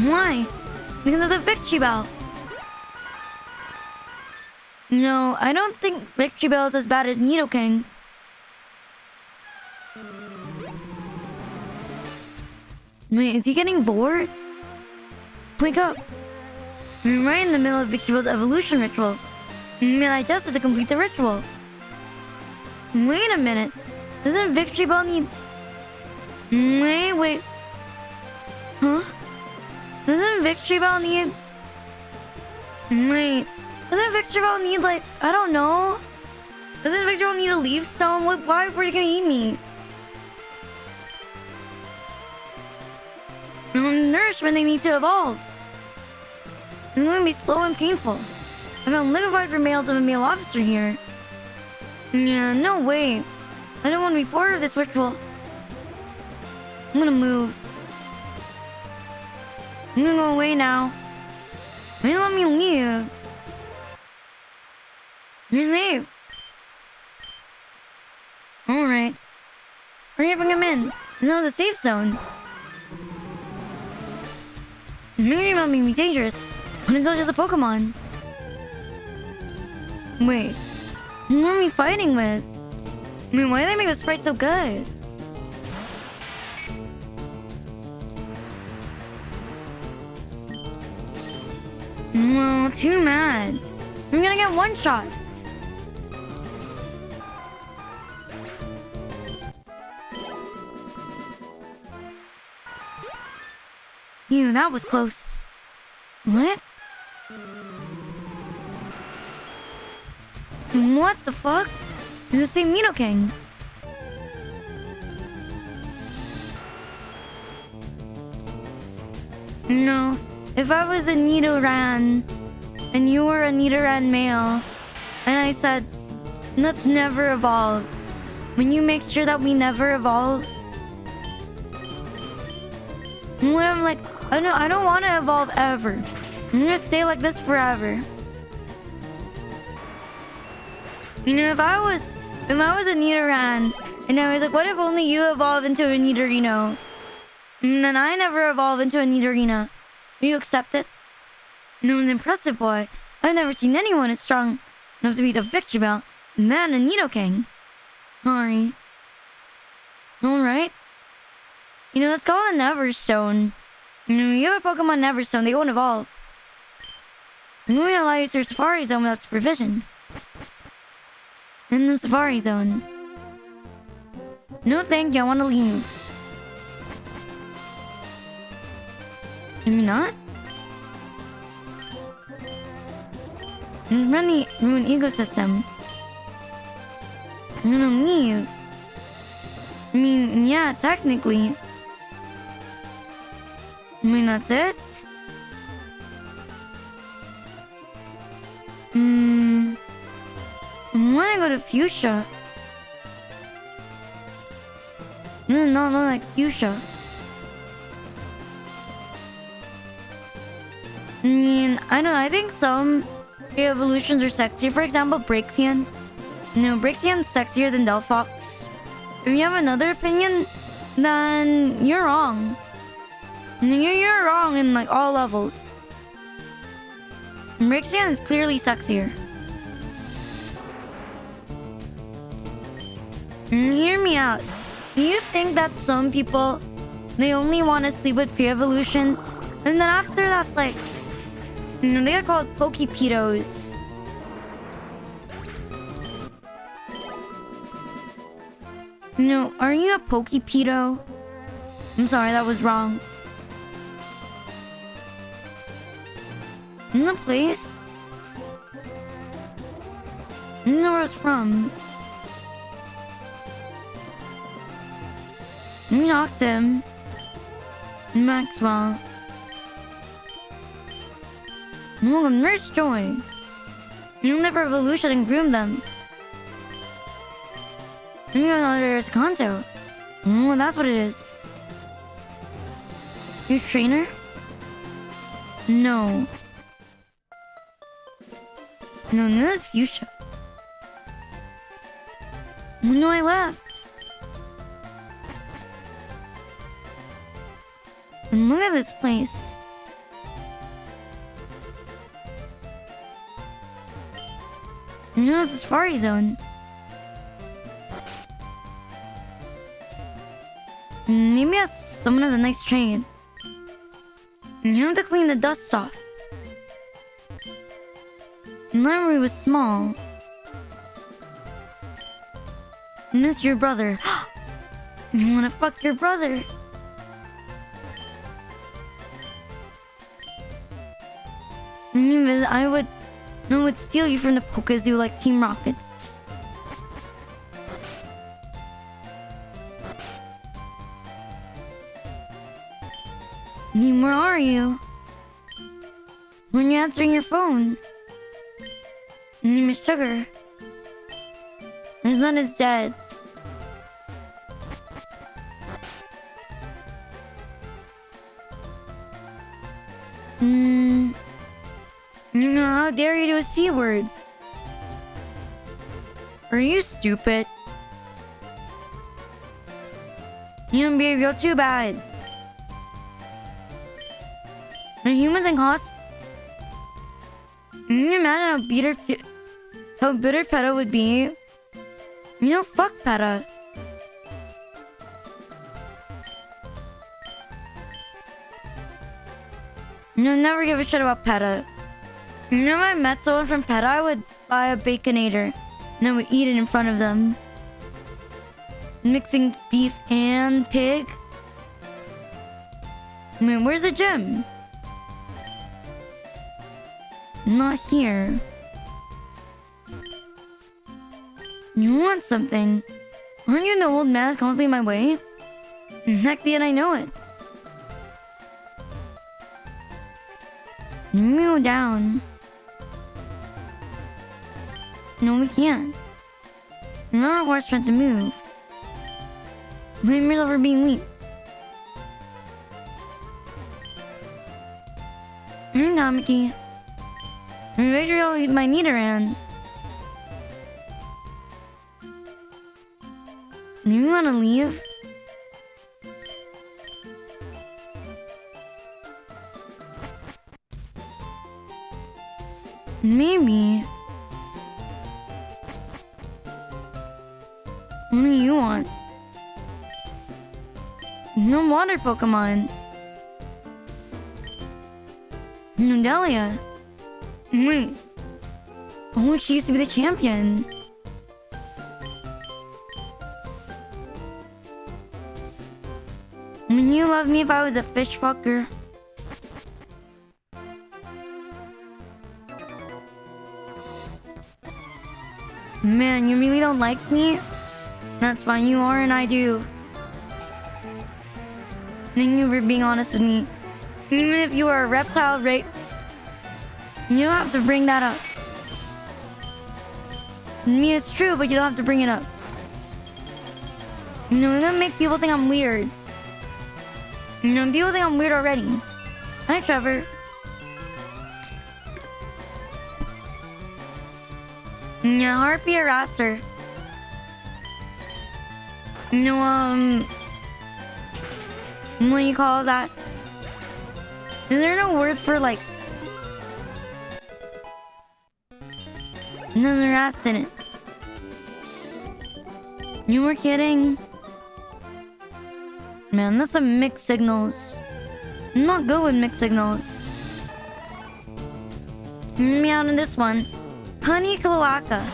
Why? Because of the Victory Bell. No, I don't think Victory Bell is as bad as Nidoking. Wait, is he getting bored? Wake up. We're right in the middle of Victory Bell's evolution ritual. And I just have to complete the ritual. Wait a minute. Doesn't Victory Bell need... Wait. Huh? Doesn't Victory Bell need... Wait. Doesn't Victory Bell need, like... I don't know. Doesn't Victory Bell need a leaf stone? Why were you gonna eat me? Nourishment, they need to evolve. It's going to be slow and painful. I found liquefied remains of a male officer here. Yeah, no way. I don't want to be part of this ritual. I'm gonna move. I'm gonna go away now. Why don't let me leave? Just leave. Alright. Hurry up and come in. This is a safe zone. Maybe might be dangerous, but it's not just a Pokemon. Wait, who are we fighting with? I mean, why do they make the sprite so good? No, too mad. I'm gonna get one shot. Ew, that was close. What? What the fuck? It's the same Nidoking. No, if I was a Nidoran and you were a Nidoran male and I said, let's never evolve, when you make sure that we never evolve, when I'm like, I don't want to evolve ever. I'm gonna stay like this forever. You know, if I was a Nidoran and I was like, what if only you evolve into a Nidorino? And then I never evolve into a Nidorina. Will you accept it? No, an impressive boy. I've never seen anyone as strong enough to beat the Victory Bell and then a Nidoking. Sorry. Alright. You know, it's called a Neverstone. You know, you have a Pokemon Neverstone, they won't evolve. I'm going to allow you to Safari Zone without supervision. In the Safari Zone. No thank you, I want to leave. Maybe not? Run the ruin ecosystem. I'm gonna leave. I mean, yeah, technically. I mean, that's it? I wanna go to Fuchsia. No, not like Fuchsia. I mean, I don't know, I think some evolutions are sexier. For example, Braxian. No, Braxian's sexier than Delphox. If you have another opinion, then you're wrong. You're wrong in like all levels. Braxian is clearly sexier. Hear me out. Do you think that some people, they only want to sleep with pre-evolutions, and then after that, like, they get called Pokepedos? No, are you a Pokepedo? I'm sorry, that was wrong. In the place? I don't know where it's from. We knocked him. Maxwell. Welcome, Nurse Joy. You'll never evolution and groom them. Maybe there's Kanto. Oh, that's what it is. Your trainer? No. No, this is Fuchsia. Oh, no, I left. And look at this place. You know, it's a Safari Zone. Maybe someone has a nice train. And you have to clean the dust off. The library was small. And this is your brother. You wanna fuck your brother? I would steal you from the Pokezoo like Team Rocket. Where are you? When you're answering your phone? Miss Sugar. His son is dead. How dare you do a C word? Are you stupid? You don't behave, you're too bad. The humans and cost. Can you imagine how bitter PETA would be? You know, fuck PETA. No, never give a shit about PETA. You know, if I met someone from PETA, I would buy a Baconator and I would eat it in front of them. Mixing beef and pig. I mean, where's the gym? Not here. You want something? Aren't you the old man that's constantly in my way? Heck, yet I know it. Let me go down. No, we can't. We're not a horse trying to move. Blame yourself for being weak. Aniki. Make sure you'll eat my Nidoran. You wanna leave? Maybe. What do you want? No water Pokemon. No Delia. Wait. Oh, she used to be the champion. Wouldn't you love me if I was a fish fucker? Man, you really don't like me? That's fine, you are and I do. Thank you for being honest with me. Even if you are a reptile rape, you don't have to bring that up. I mean, it's true, but you don't have to bring it up. You know, it's gonna make people think I'm weird. You know, people think I'm weird already. Hi, Trevor. Yeah, harpy harasser. You know, what do you call that? Is there no word for like another ass in it? You were kidding. Man, that's some mixed signals. I'm not good with mixed signals. Me out on this one. Honey Cloaca.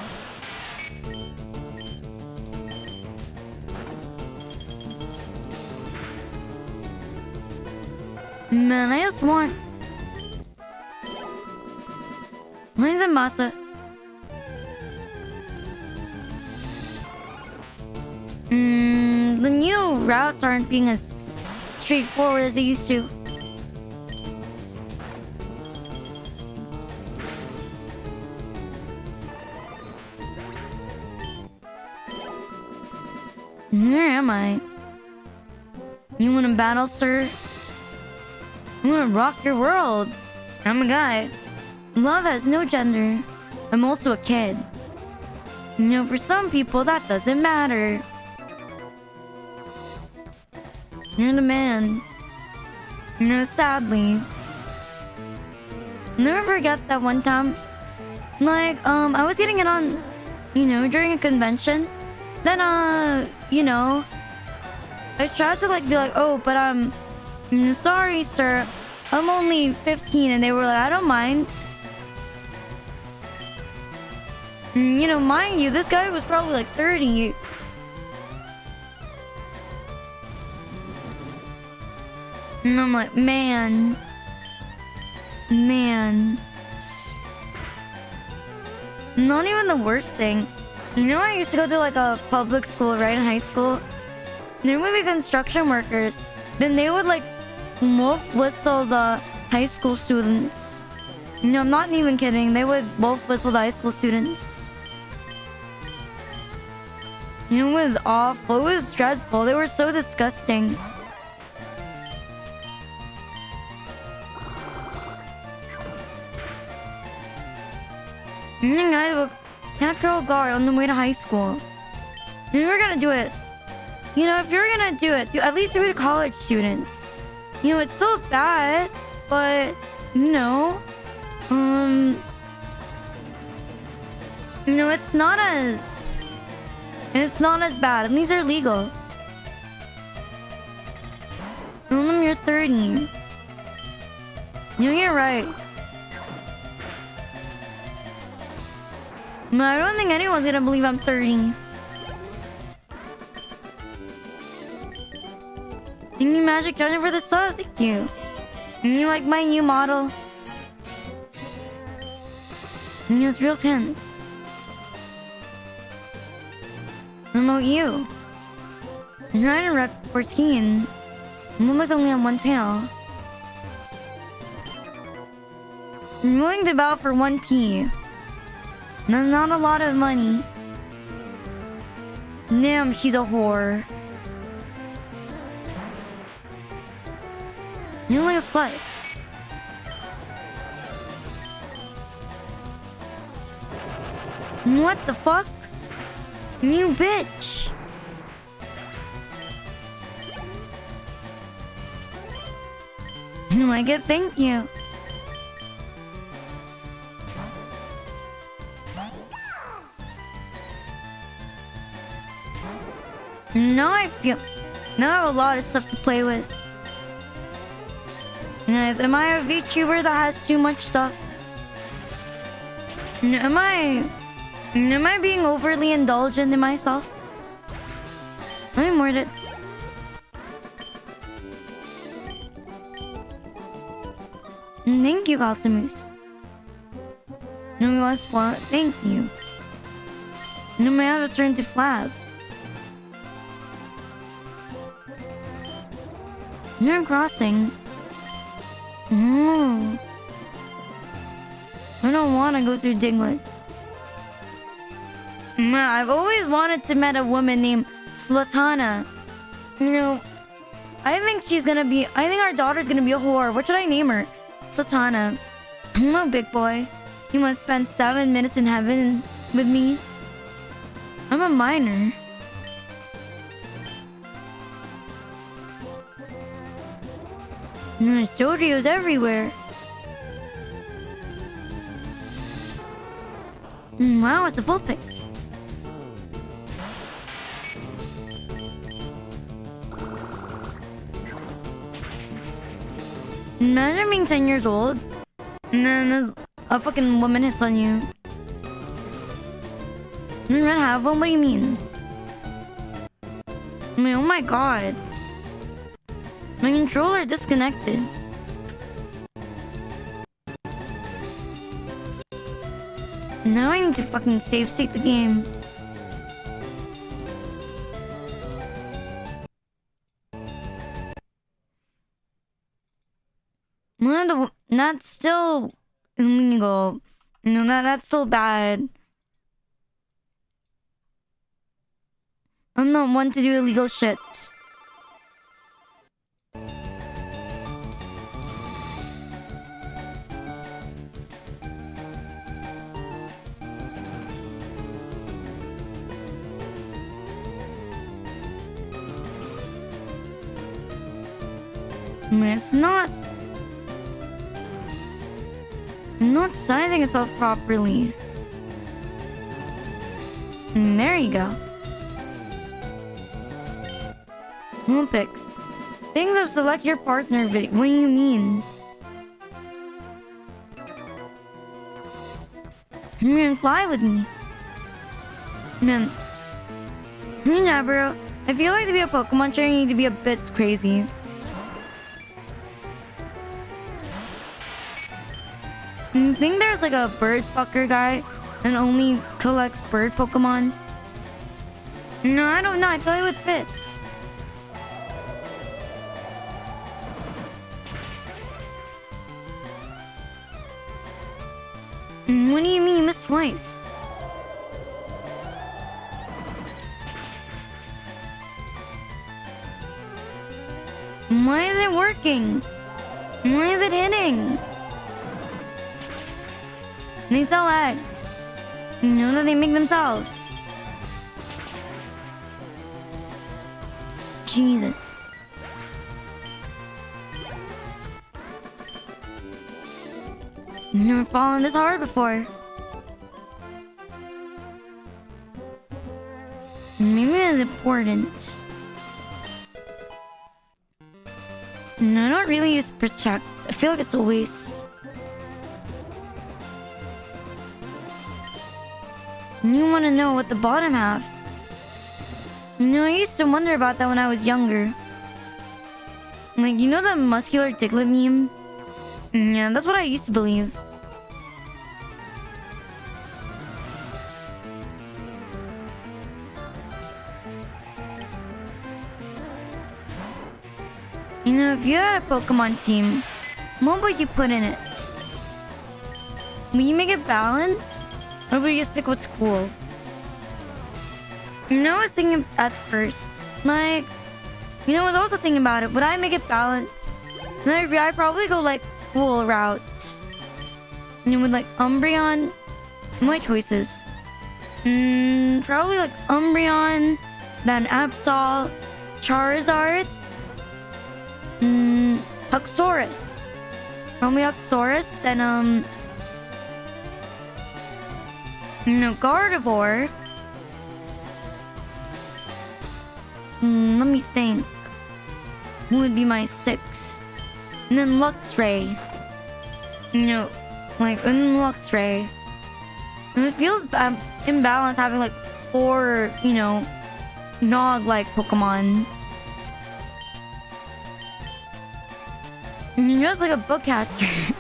Man, I just want... Mine's a masa. The new routes aren't being as straightforward as they used to. Where am I? You wanna battle, sir? I'm gonna rock your world. I'm a guy. Love has no gender. I'm also a kid. You know, for some people, that doesn't matter. You're the man. You know, sadly. Never forget that one time. Like, I was getting it on, you know, during a convention. Then, you know, I tried to, like, be like, oh, but, sorry, sir. I'm only 15. And they were like, I don't mind. You know, mind you, this guy was probably, like, 30. And I'm like, man. Not even the worst thing. You know, I used to go to like a public school, right, in high school. There would be construction workers. Then they would like wolf whistle the high school students. You know, I'm not even kidding. They would wolf whistle the high school students. You know, it was awful. It was dreadful. They were so disgusting. And then I would natural guard on the way to high school. And we were gonna do it. You know, if you're gonna do it, at least do it to college students. You know, it's so bad, but you know, it's not as bad, and these are legal. Tell them you're 30. You know, you're right. No, I don't think anyone's gonna believe I'm 30. Thank you, Magic Johnny, for the sub. Thank you. And you like my new model? And it was real tense. What about you? I'm trying to rep 14. I'm almost only on one tail. I'm willing to bow for 1p. That's not a lot of money. Damn, she's a whore. You look like a slut. What the fuck? You bitch. You like it? Thank you. Now I have a lot of stuff to play with. Guys, am I a VTuber that has too much stuff? Am I being overly indulgent in myself? I'm worth it. Thank you, Galtamus. No, we want spoil it. Thank you. No, may have returned to Flab. You're crossing. I don't want to go through Diglett. I've always wanted to meet a woman named Slatana. You know, I think she's gonna be... I think our daughter's gonna be a whore. What should I name her? Slatana. Hello, big boy. You want to spend 7 minutes in heaven with me? I'm a minor. There's Dodrios everywhere. Wow, it's a full pix. Imagine being 10 years old and then there's a fucking woman hits on you. You don't have one? What do you mean? I mean, oh my god. My controller disconnected. Now I need to fucking save state the game. That's still illegal. You know, that's still bad. I'm not one to do illegal shit. It's not sizing itself properly. There you go. Olympics. Things of select your partner video. What do you mean? You can fly with me. Man. Yeah, bro. I feel like to be a Pokemon trainer, you need to be a bit crazy. You think there's like a bird fucker guy and only collects bird Pokemon? No, I don't know. I feel like it would fit. What do you mean you missed twice? Why is it working? Why is it hitting? They sell eggs. You know that they make themselves. Jesus. Never fallen this hard before. Maybe it's important. No, I don't really use protect. I feel like it's a waste. You want to know what the bottom half? You know, I used to wonder about that when I was younger. Like, you know the muscular Diglett meme? Yeah, that's what I used to believe. You know, if you had a Pokemon team, what would you put in it? Will you make it balanced? Or will you just pick what's cool? You know, I was thinking at first, like, you know, I was also thinking about it. Would I make it balanced? Then I'd probably go like cool route. You know, with like Umbreon. My choices. Probably like Umbreon, then Absol, Charizard, Huxorus. Probably Huxorus, then no, Gardevoir. Let me think. Who would be my 6th? And then Luxray. You know, like, Luxray. And it feels imbalanced having like 4, you know, Nog-like Pokemon. You're just like a book catcher.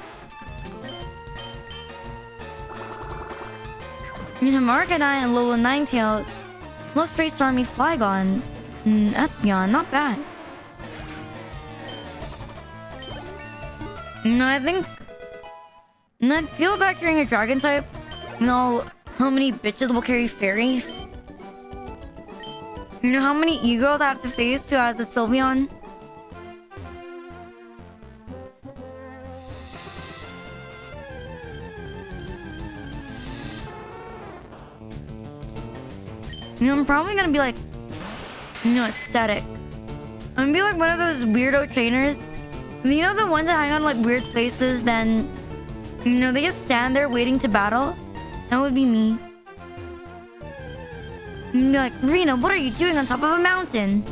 You know, Market 9 and level 9 Tails. Looks pretty stormy. Flygon. Espeon, not bad. No, I think... No, I feel bad carrying a dragon type. You know, how many bitches will carry fairy? You know how many e-girls I have to face who has a Sylveon? You know, I'm probably gonna be like, you know, aesthetic. I'm gonna be like one of those weirdo trainers. You know, the ones that hang out in like weird places, then, you know, they just stand there waiting to battle? That would be me. You'd be like, Rina, what are you doing on top of a mountain?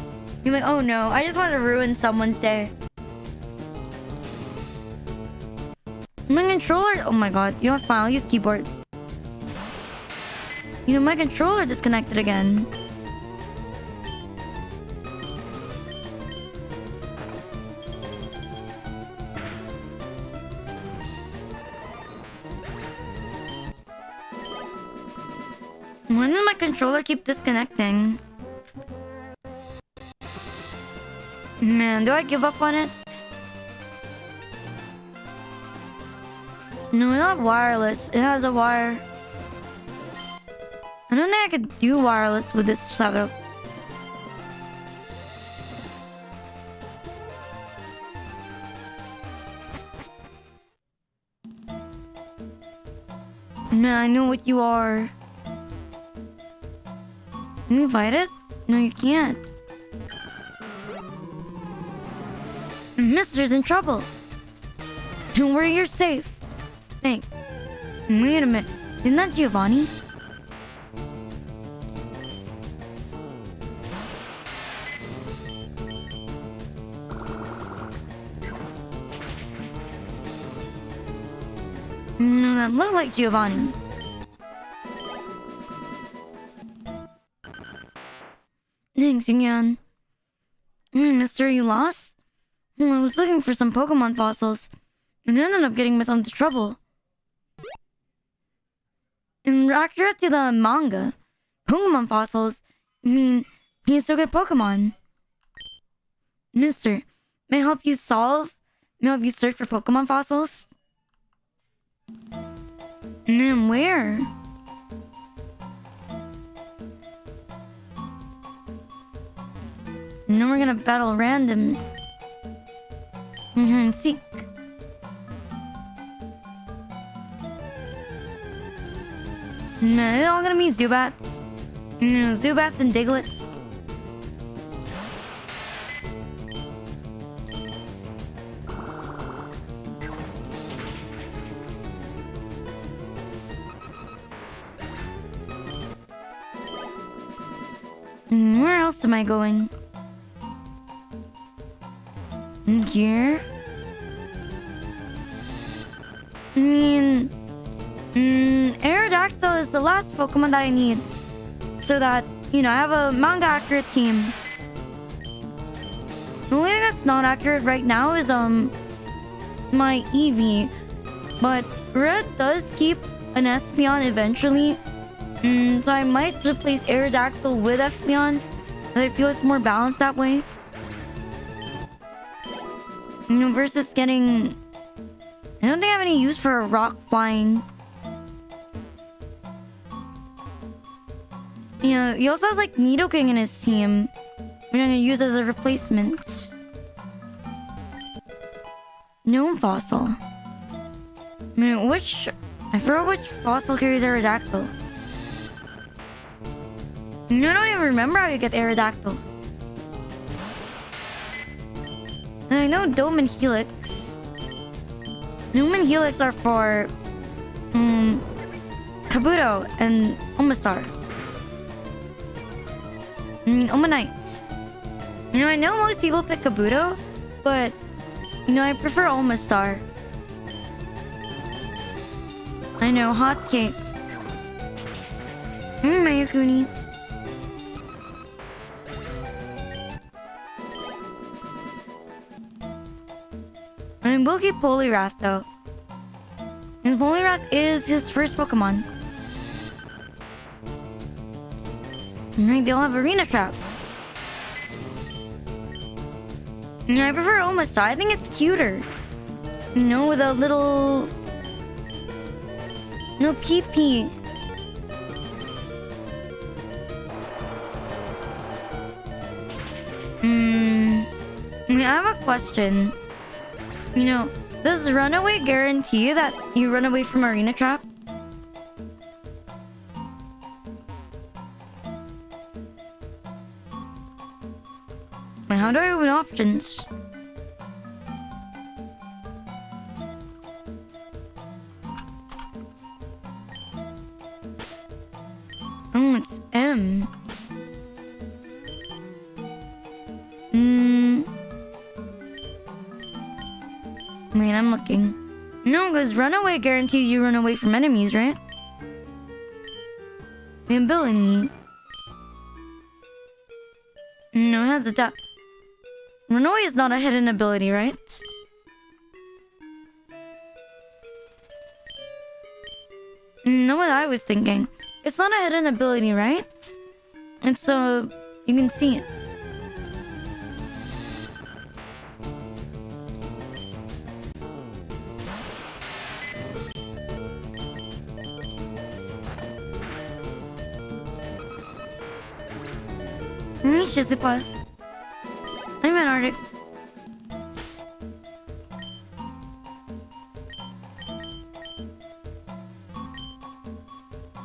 You're like, oh no, I just want to ruin someone's day. My controller... Oh my god, you know what? Fine, I'll use keyboard. You know, my controller disconnected again. When did my controller keep disconnecting? Man, do I give up on it? No, it's not wireless. It has a wire. I don't think I could do wireless with this setup. Man, I know what you are. Can you fight it? No, you can't. Mister's in trouble. Don't worry, you're safe. Thanks. Wait a minute. Isn't that Giovanni? No, that looked like Giovanni. Thanks again. Mister, you lost? I was looking for some Pokemon fossils and ended up getting myself into trouble. And accurate to the manga, Pokemon fossils mean he's so good at Pokemon. Mister, may I help you search for Pokemon fossils? And where? And then we're gonna battle randoms. Seek. No, they're all gonna be Zubats. Zubats and Diglets. Where else am I going? Here? I mean... Aerodactyl is the last Pokemon that I need. So that, you know, I have a manga accurate team. The only thing that's not accurate right now is, my Eevee. But Red does keep an Espeon eventually. So I might replace Aerodactyl with Espeon. I feel it's more balanced that way. You know, versus getting... I don't think I have any use for a rock flying. You know, he also has like Nidoking in his team, which I'm gonna use as a replacement. Gnome fossil. I mean, I forgot which fossil carries Aerodactyl. I don't even remember how you get Aerodactyl. And I know Dome and Helix. Dome and Helix are for Kabuto and Omastar. I mean, Omanite. You know, I know most people pick Kabuto, but you know, I prefer Omastar. I know, hot cake. Mayakuni. I mean, we'll keep Poliwrath though. And Poliwrath is his first Pokemon. Alright, they'll have Arena Trap. I prefer Omastar. I think it's cuter. You know, with a little... No PP. I have a question. You know, does Runaway guarantee that you run away from Arena Trap? How do I open options? Oh, it's M. Wait, I'm looking. No, because Runaway guarantees you run away from enemies, right? The ability. No, it has a tap. Runaway is not a hidden ability, right? No, what I was thinking. It's not a hidden ability, right? And so you can see it. I'm an Arctic.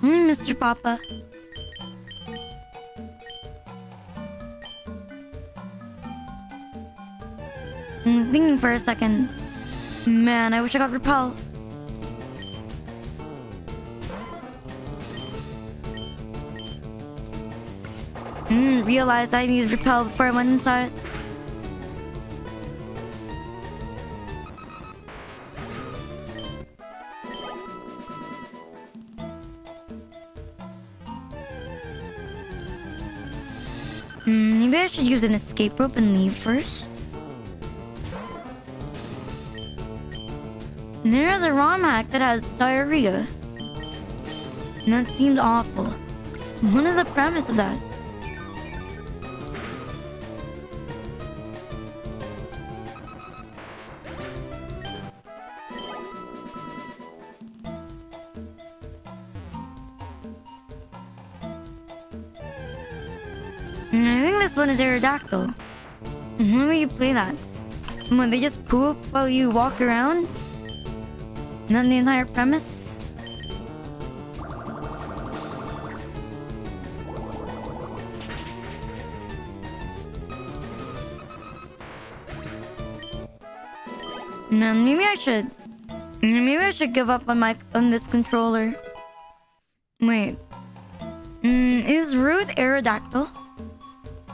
Mr. Papa. I'm thinking for a second. Man, I wish I got Repel. Realized I needed Repel before I went inside. Maybe I should use an escape rope and leave first. And there's a ROM hack that has diarrhea. And that seemed awful. What is the premise of that? I think this one is Aerodactyl. When will you play that? When they just poop while you walk around? Not the entire premise? No, maybe I should. Maybe I should give up on this controller. Wait. Is Root Aerodactyl?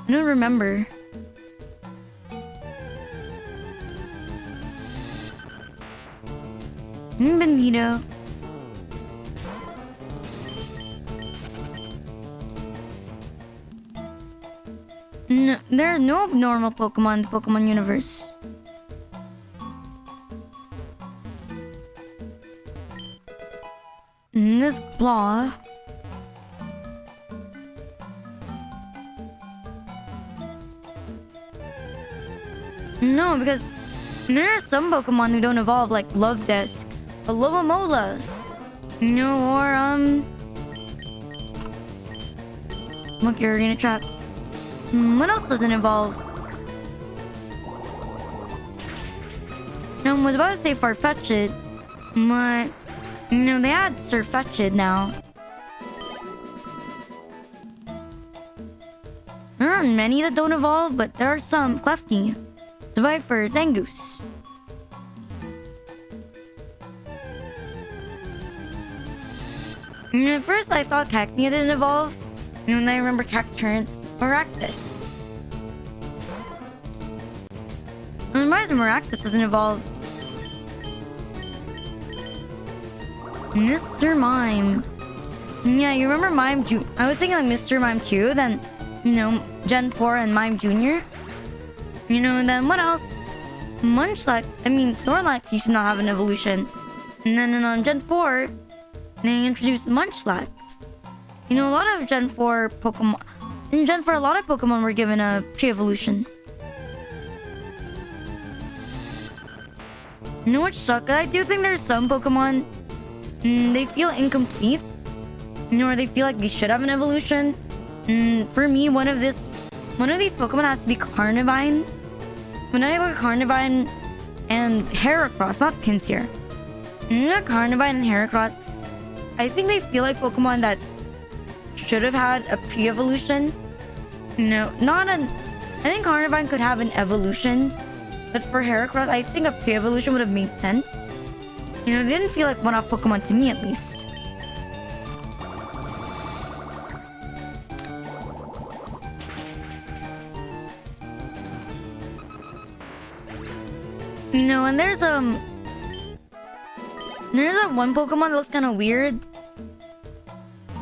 I don't remember. Bandito. No, there are no normal Pokemon in the Pokemon universe. This Claw. No, because there are some Pokemon who don't evolve, like Love Disc, a Lobomola, you know, or look, your Arena Trap. What else doesn't evolve? No, I was about to say Farfetch'd, but no, they add Surfetch'd now. There aren't many that don't evolve, but there are some. Klefki, Viper, Zangoose. At first I thought Cacnea didn't evolve, and then I remember Cacturne, Maractus. I'm surprised Maractus doesn't evolve. Mr. Mime. Yeah, you remember Mime I was thinking like Mr. Mime 2, then, you know, Gen 4 and Mime Jr. You know, and then what else? Snorlax used to not have an evolution. And then on Gen 4, they introduced Munchlax. You know, a lot of Gen 4 Pokemon... In Gen 4, a lot of Pokemon were given a pre-evolution. You know what sucks? I do think there's some Pokemon... they feel incomplete. You know, or they feel like they should have an evolution. For me, one of these Pokemon has to be Carnivine. When I look at Carnivine and Heracross, not Pinsir. You know, Carnivine and Heracross, I think they feel like Pokemon that should have had a pre-evolution. No, I think Carnivine could have an evolution, but for Heracross, I think a pre-evolution would have made sense. You know, they didn't feel like one-off Pokemon to me, at least. You know, and there's that one Pokemon that looks kind of weird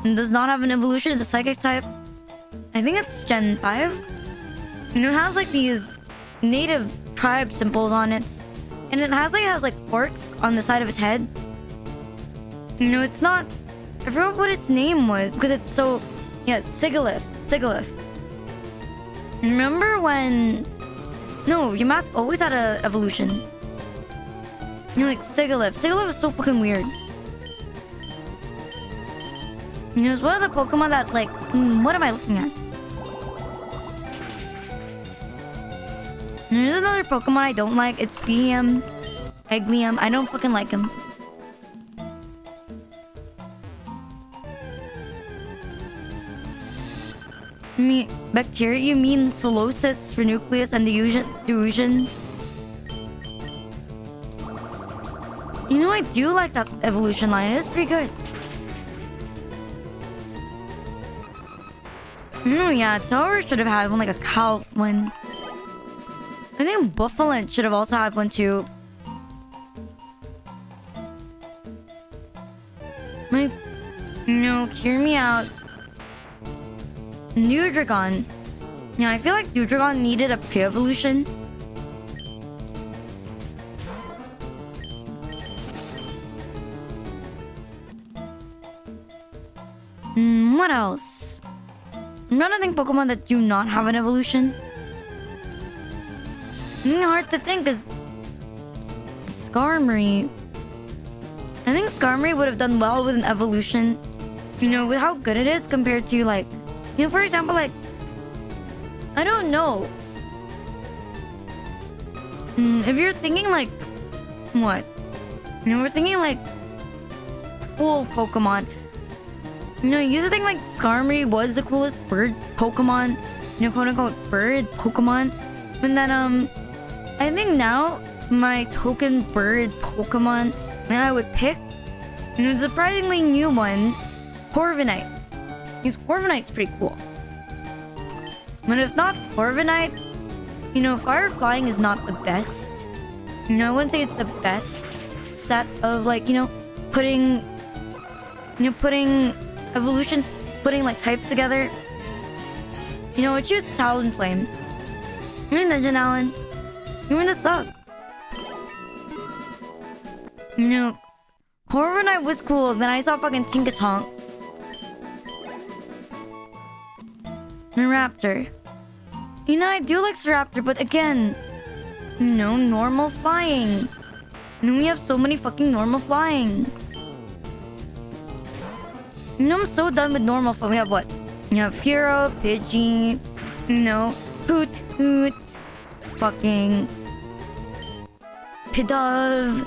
and does not have an evolution. It's a Psychic type. I think it's Gen 5. You know, it has like these native tribe symbols on it, and it has like forks on the side of its head. You know, it's not... I forgot what its name was because it's so... Yeah, Sigilyph. Remember when... No, Yamask always had a evolution. You know, like Sigilyph. Sigilyph is so fucking weird. You know, it's one of the Pokemon that, like... what am I looking at? There's another Pokemon I don't like. It's Beam. Eglium. I don't fucking like him. Bacteria? You mean Solosis, Renucleus, and Delusion? You know, I do like that evolution line. It is pretty good. Oh yeah, Tower should have had one, like a Calf one. I think Buffalint should have also had one too. Like, no, hear me out. Nudragon. Yeah, I feel like Nudragon needed a pre-evolution. What else? I'm trying to think Pokemon that do not have an evolution. Hard to think because Skarmory. I think Skarmory would have done well with an evolution. You know, with how good it is compared to, like, you know, for example, like, I don't know. If you're thinking like, what? You know, we're thinking like cool Pokemon. You know, you used to think like Skarmory was the coolest bird Pokemon. You know, quote unquote bird Pokemon. And then I think now my token bird Pokemon that I would pick, you know, a surprisingly new one, Corviknight. Because Corviknight's pretty cool. But if not Corviknight, you know, Fire Flying is not the best. You know, I wouldn't say it's the best set of, like, you know, putting evolutions, putting like types together. You know, I choose Talonflame. You're in Legend, Alan. You're in the sub. You know, Corviknight was cool. Then I saw fucking Tinkatonk. And Raptor. You know, I do like Raptor, but again, you know, normal flying. You know, we have so many fucking normal flying. You know, I'm so done with normal flying. We have what? You have Hero, Pidgey, you know, Hoot, fucking Pidove.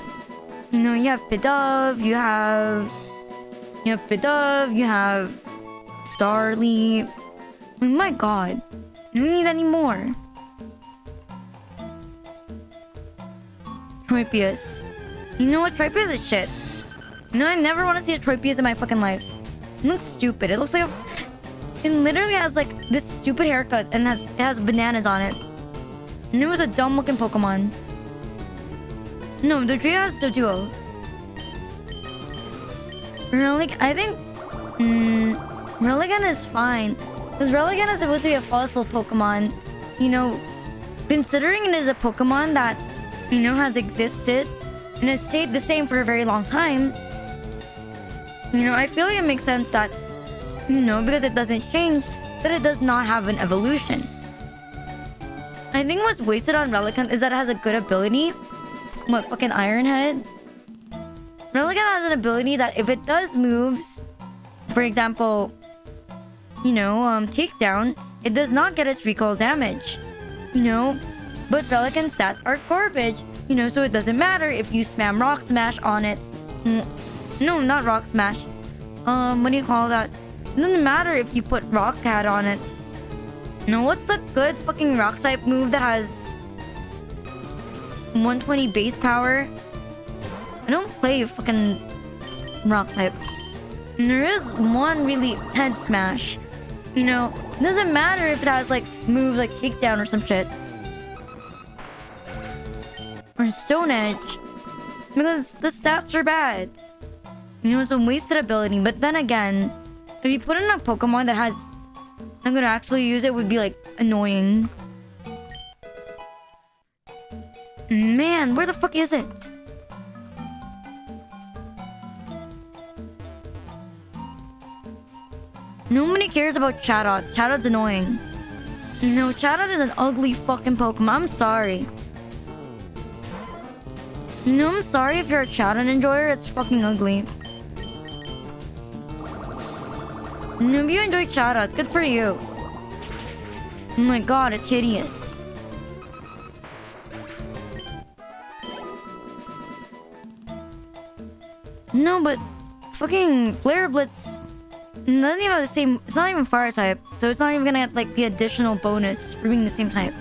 You know, you have Pidove, you have Starly. Oh my god. I don't need any more. Tropius. You know what? Tropius is shit. You know, I never want to see a Tropius in my fucking life. It looks stupid. It looks like it literally has like this stupid haircut and it has bananas on it. And it was a dumb looking Pokemon. No, the trio has the duo. I think Religan is fine. Because Religan is supposed to be a fossil Pokemon. You know, considering it is a Pokemon that has existed and has stayed the same for a very long time, I feel like it makes sense that, because it doesn't change, that it does not have an evolution. I think what's wasted on Relicanth is that it has a good ability. What, fucking Iron Head? Relicanth has an ability that if it does moves, for example, takedown, it does not get its recoil damage. But Relicanth stats are garbage. So it doesn't matter if you spam Rock Smash on it. No, not Rock Smash. What do you call that? It doesn't matter if you put Rock Cat on it. No, what's the good fucking Rock type move that has 120 base power? I don't play fucking Rock type. And there is one really head smash. It doesn't matter if it has like moves like Takedown or some shit. Or Stone Edge. Because the stats are bad. It's a wasted ability. But then again, if you put in a Pokemon that has... I'm gonna actually use it would be like annoying. Man, where the fuck is it? Nobody cares about Chatot. Chatot's annoying. Chatot is an ugly fucking Pokemon. I'm sorry. I'm sorry if you're a Chatot enjoyer. It's fucking ugly. If you enjoy Chatot, good for you. Oh my god, it's hideous. No, but fucking Flare Blitz doesn't even have the same... It's not even fire type, so it's not even gonna get like the additional bonus for being the same type.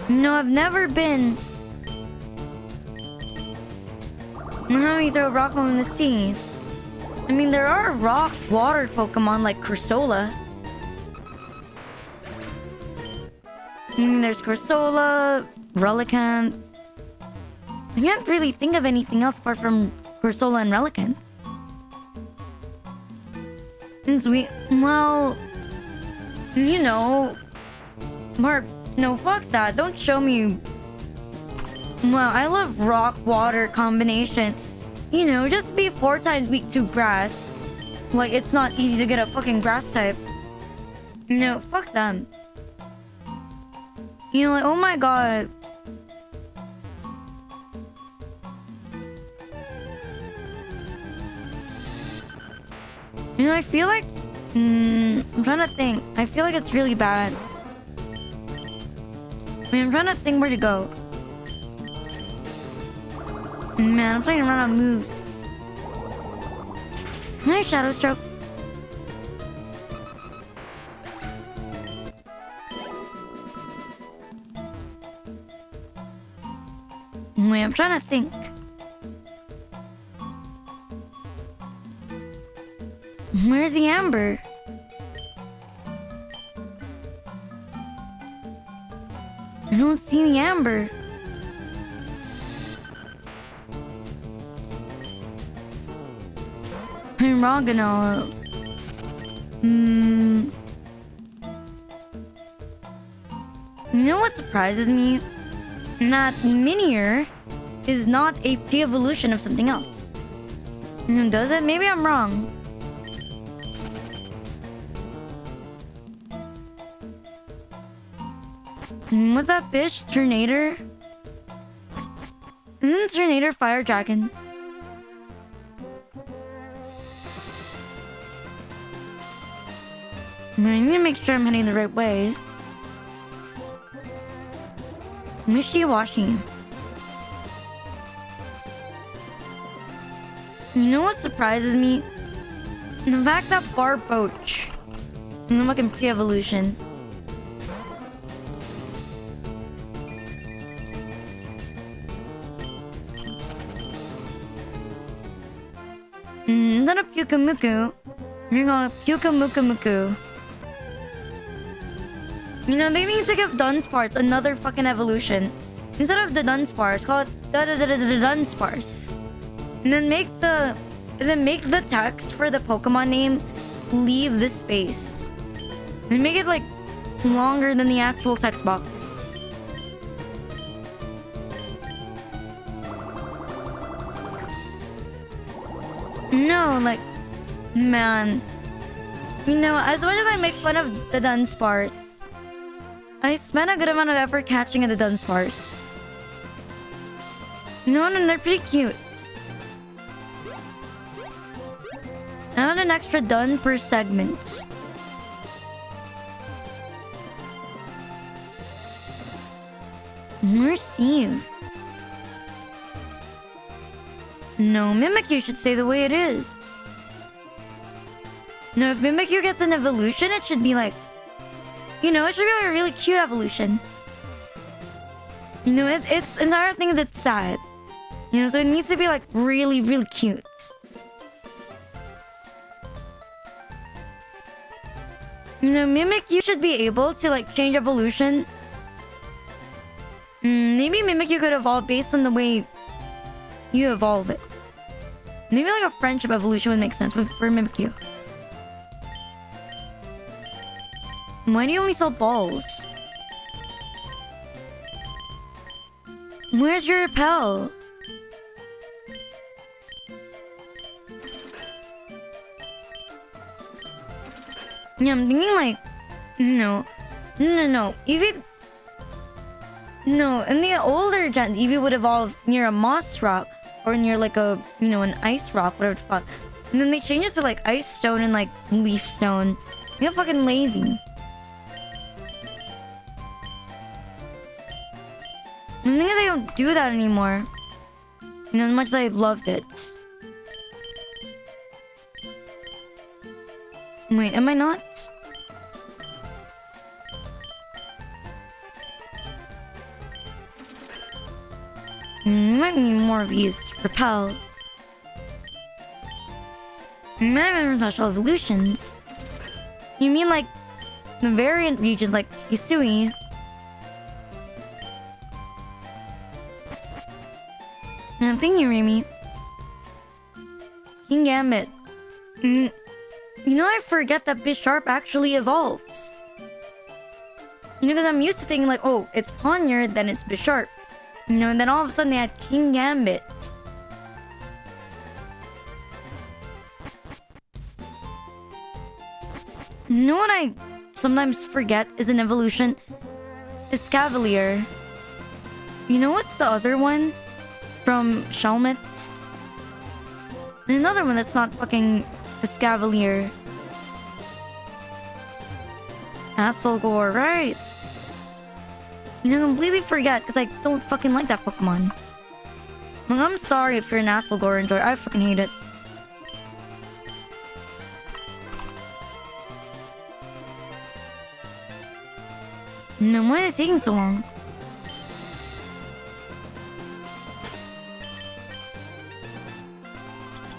I've never been... How do you throw rock bomb in the sea? I mean, there are rock water Pokemon like Cursola. There's Cursola, Relicanth. I can't really think of anything else apart from Cursola and Relicanth. Mark, no, fuck that. Don't show me. Well, I love rock-water combination. Just be 4 times weak to grass. Like, it's not easy to get a fucking grass type. No, fuck them. Like, oh my god. I feel like... I'm trying to think. I feel like it's really bad. I'm trying to think where to go. Man, I'm playing around on moves. Nice Shadow Stroke. Wait, I'm trying to think. Where's the Amber? I don't see the Amber. Roggenol. What surprises me? That Minior is not a pre-evolution of something else. Does it? Maybe I'm wrong. What's that fish? Tornador? Isn't Tornador Fire Dragon? I need to make sure I'm heading the right way. Wishy-washy. What surprises me? The fact that Barboach is a fucking pre-evolution. Instead of Pyukamuku, you're gonna Pyukamukamuku. They need to give Dunsparce another fucking evolution. Instead of the Dunsparce, call it the Dunsparce. And then make the text for the Pokemon name leave the space. And make it like longer than the actual text box. No, like, man. You know, as much as I make fun of the Dunsparce, I spent a good amount of effort catching the Dunsparce. No, they're pretty cute. I want an extra dun per segment. Receive. No, Mimikyu should stay the way it is. No, if Mimikyu gets an evolution, it should be like... You know, it should be like a really cute evolution. You know, it's entire thing is it's sad. You know, so it needs to be like really, really cute. You know, Mimikyu should be able to like change evolution. Maybe Mimikyu could evolve based on the way you evolve it. Maybe like a friendship evolution would make sense for Mimikyu. Why do you only sell balls? Where's your repel? Yeah, I'm thinking like... No. Eevee... No, in the older gens, Eevee would evolve near a moss rock. Or near like a, you know, an ice rock, whatever the fuck. And then they change it to like ice stone and like leaf stone. You're fucking lazy. The thing is, they don't do that anymore. You know, as much as I loved it. Wait, am I not? Might need more of these repel. Might have special evolutions. You mean like the variant regions like Hisui? Thank you, Remy. King Gambit. You know, I forget that Bisharp actually evolves. You know, because I'm used to thinking like, oh, it's Ponyard, then it's Bisharp. You know, and then all of a sudden they had King Gambit. You know what I sometimes forget is an evolution? Is Cavalier. You know what's the other one? From Shelmet? And another one that's not fucking Escavalier. Asshole, right? You know, completely forget because I don't fucking like that Pokemon. Like, I'm sorry if you're an Asshole enjoyer. I fucking hate it. No, why is it taking so long?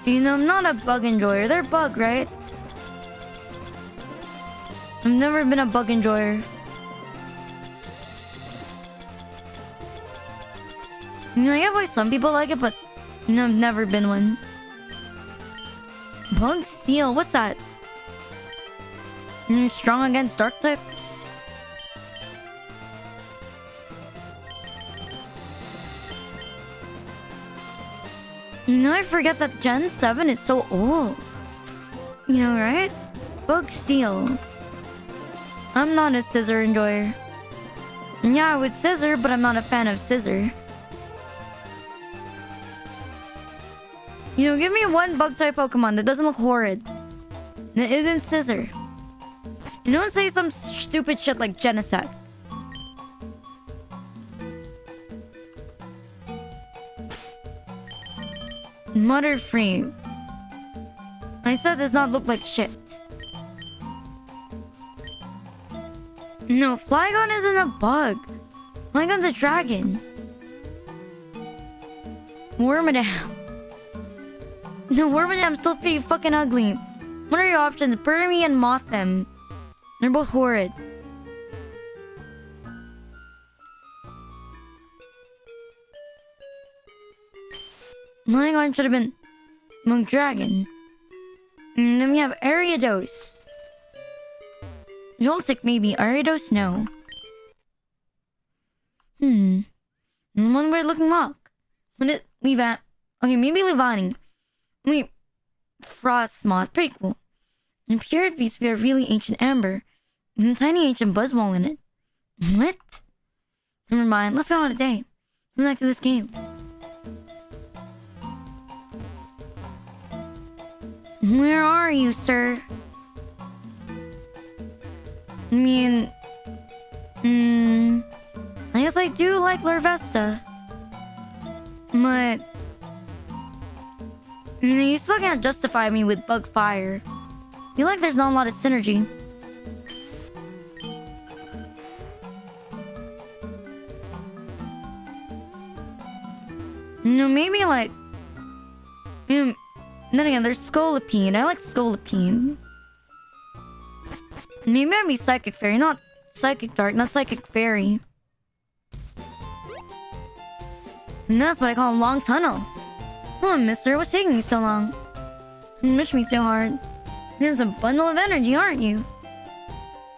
You know, I'm not a bug enjoyer. They're bug, right? I've never been a bug enjoyer. You know, I get why some people like it, but you know, I've never been one. Bug Steel, what's that? You're strong against dark types. You know, I forget that Gen 7 is so old. You know, right? Bug Steel. I'm not a scissor enjoyer. Yeah, I would scissor, but I'm not a fan of scissor. You know, give me one bug type Pokemon that doesn't look horrid. That isn't scissor. You don't say some stupid shit like Genesect. Mutter-free. I said does not look like shit. No, Flygon isn't a bug. Flygon's a dragon. Wormadam. No, Wormadam's still pretty fucking ugly. What are your options? Burmy and Mothim. They're both horrid. Flygon should have been Monk Dragon. And then we have Ariados. Joltik maybe. Aridos no. One weird looking rock. Would it leave at? Okay, maybe Livani. Wait, Frost Moth. Pretty cool. And pure it used to be a really ancient amber. With a tiny ancient buzzwall in it. What? Never mind. Let's call it a day. Let's back to this game. Where are you, sir? I mean... I guess I do like Larvesta. But... you still can't justify me with Bug Fire. I feel like there's not a lot of synergy. Maybe like... then again, there's Scolipede. I like Scolipede. Maybe I'd be Psychic Fairy, not Psychic Dark, not Psychic Fairy. And that's what I call a long tunnel. Come on, mister, what's taking you so long? You miss me so hard. You're just a bundle of energy, aren't you?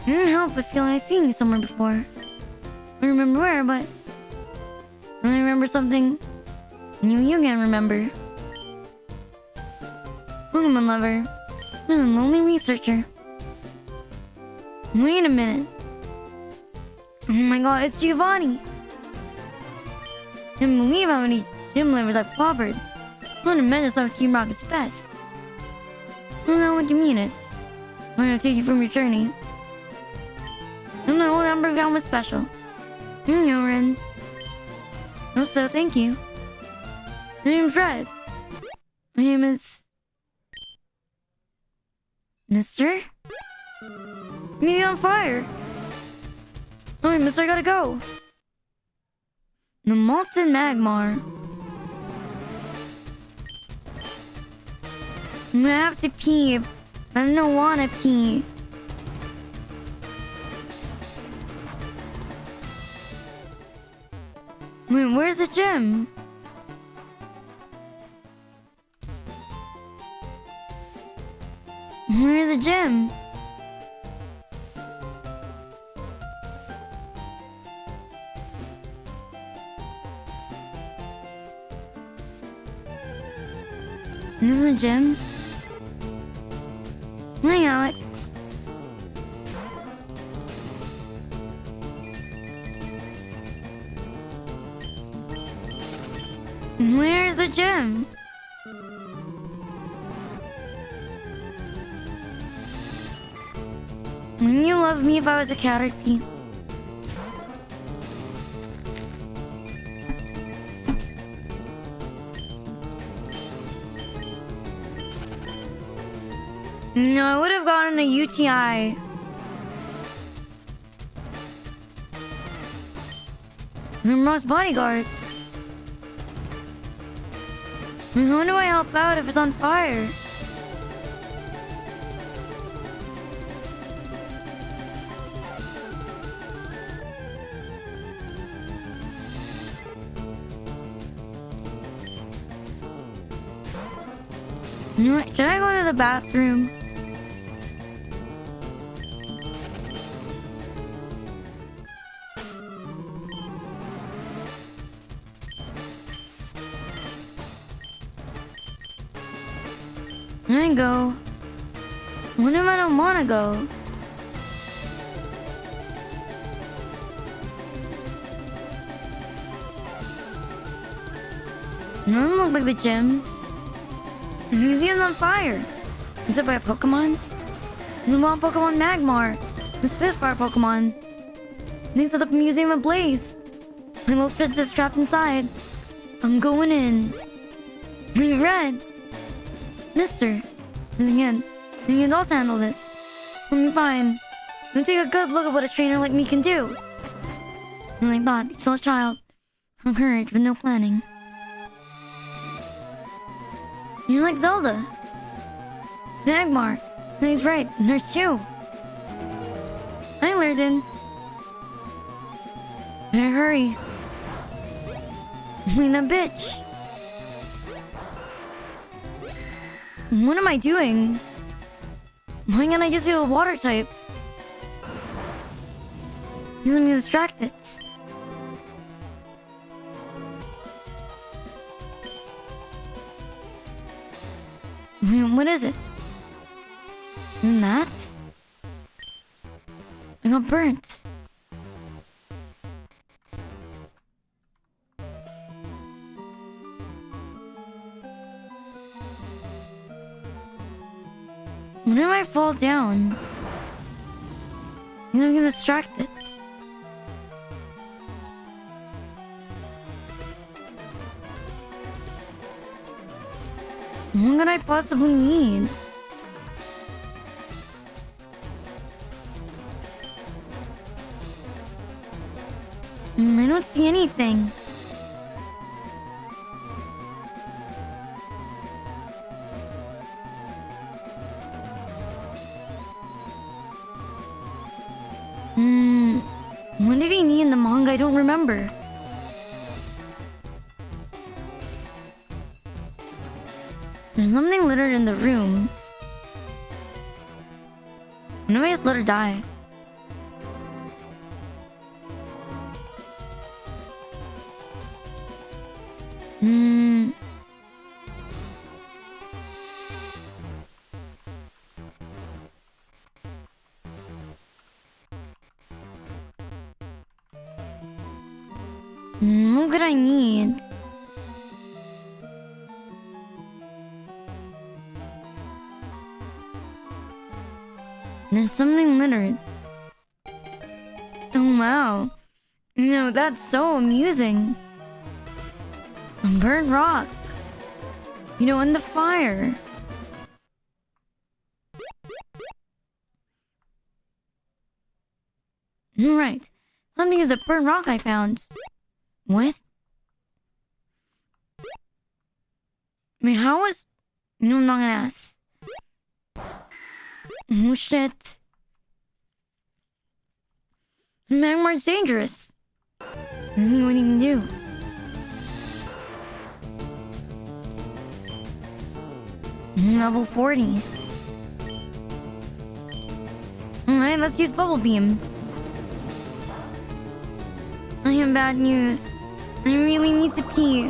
I can't help but feel like I've seen you somewhere before. I don't remember where, but... I remember something... you can't remember. Pokemon lover. I'm a lonely researcher. Wait a minute. Oh my god, it's Giovanni. I can't believe how many gym livers I've clobbered. I want to measure some of Team Rocket's best. I don't know what you mean it. I'm gonna take you from your journey. I'm the old Amber found was special. You, Ren. Oh, so thank you. My name's Red. My name is... Mister? He's on fire. Oh, mister, I gotta go. The Molten Magmar. I have to pee. I don't wanna pee. Wait, where's the gym? Where's the gym? This is a gym? Hi, Alex. Where's the gym? Wouldn't you love me if I was a Caterpie? No, I would have gotten a UTI. From most bodyguards. How do I help out if it's on fire? You know what? Should I go to the bathroom? I go. What if I don't want to go? Doesn't look like the gym. The museum's on fire. Is it by a Pokemon? The wild Pokemon Magmar. The Spitfire Pokemon. They set up a museum ablaze. My little princess trapped inside. I'm going in. Ring Red. Mister. Again, you can also handle this. Let me fine. Let me take a good look at what a trainer like me can do. And I thought, he's still a child. From courage with no planning. You're like Zelda. Magmar. No, he's right. And there's two. I lured in. Better hurry. Lean that bitch. What am I doing? Why can't I just do a water type? He's gonna be distracted. What is it? Isn't that? I got burnt. When did I fall down? He's gonna get distracted. What could I possibly need? I don't see anything. What did he need in the manga? I don't remember. There's something littered in the room. When did I just let her die? What could I need? There's something littered. Oh wow. That's so amusing. A burnt rock. In the fire. Right. Something is a burnt rock I found. What? How was... I'm not gonna ask. Oh shit. Magmar's dangerous. What do you can do? Level 40. Alright, let's use Bubble Beam. I have bad news. I really need to pee.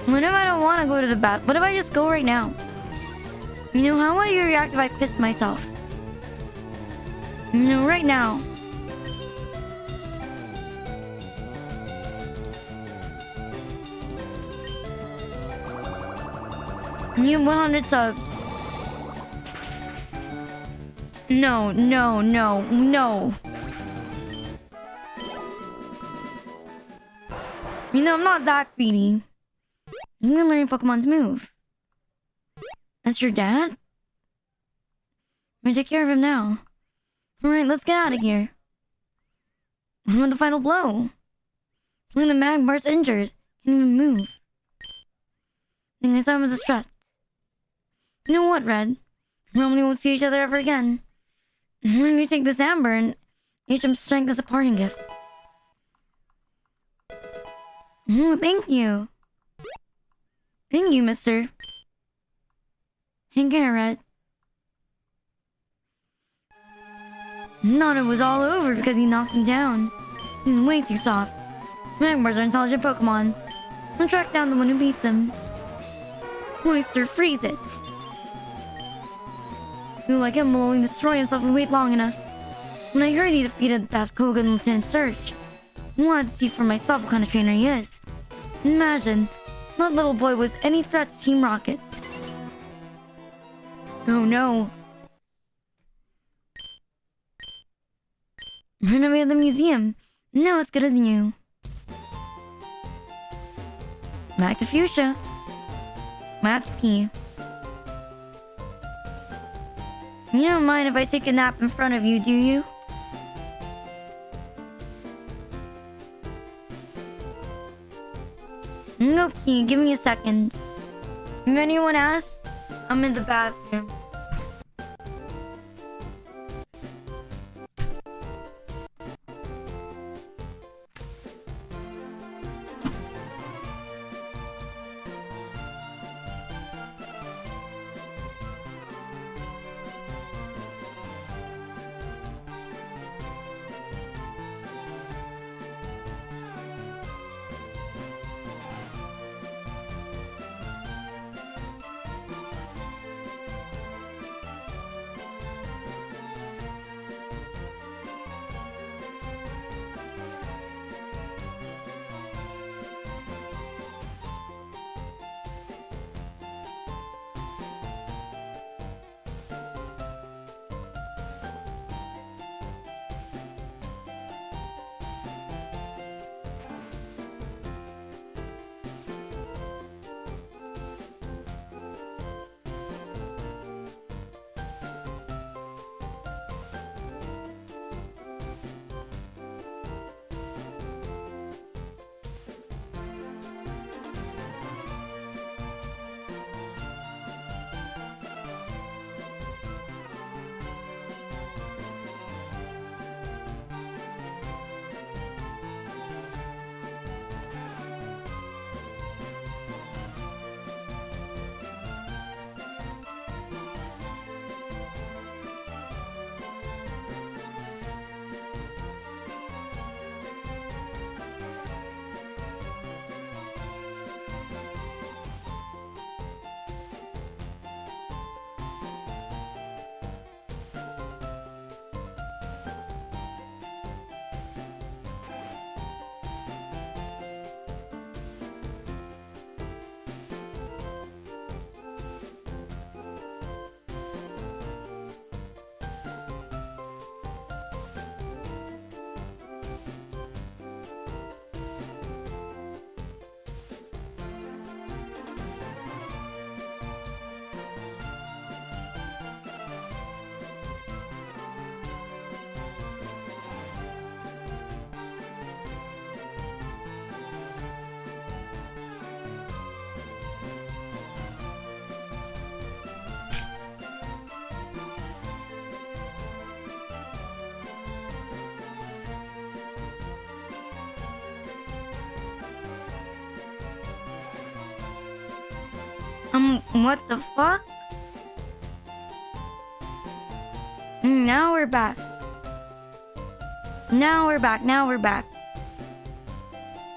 What if I don't want to go to the bath? What if I just go right now? How would you react if I pissed myself? Right now. You have 100 subs. No. I'm not that greedy. I'm gonna learn Pokemon's move. That's your dad? I'm gonna take care of him now. Alright, let's get out of here. I want the final blow. When the Magmar's injured, can't even move. I think I saw him as a threat. You know what, Red? We probably won't see each other ever again. I'm gonna take this amber and age him strength as a parting gift. Oh, thank you. Thank you, mister. Take care, Red. Thought it was all over because he knocked him down. He's way too soft. Magmars are intelligent Pokemon. I'll track down the one who beats him. Oyster, freeze it. Who like him will only destroy himself if we wait long enough. When I heard he defeated Bath Koga and Lieutenant Surge, I wanted to see for myself what kind of trainer he is. Imagine, that little boy was any threat to Team Rocket. Oh no. Renovated the museum. Now it's good as new. Back to Fuchsia. I have to pee. You don't mind if I take a nap in front of you, do you? Okay, give me a second. If anyone asks, I'm in the bathroom. What the fuck? Now we're back. Now we're back.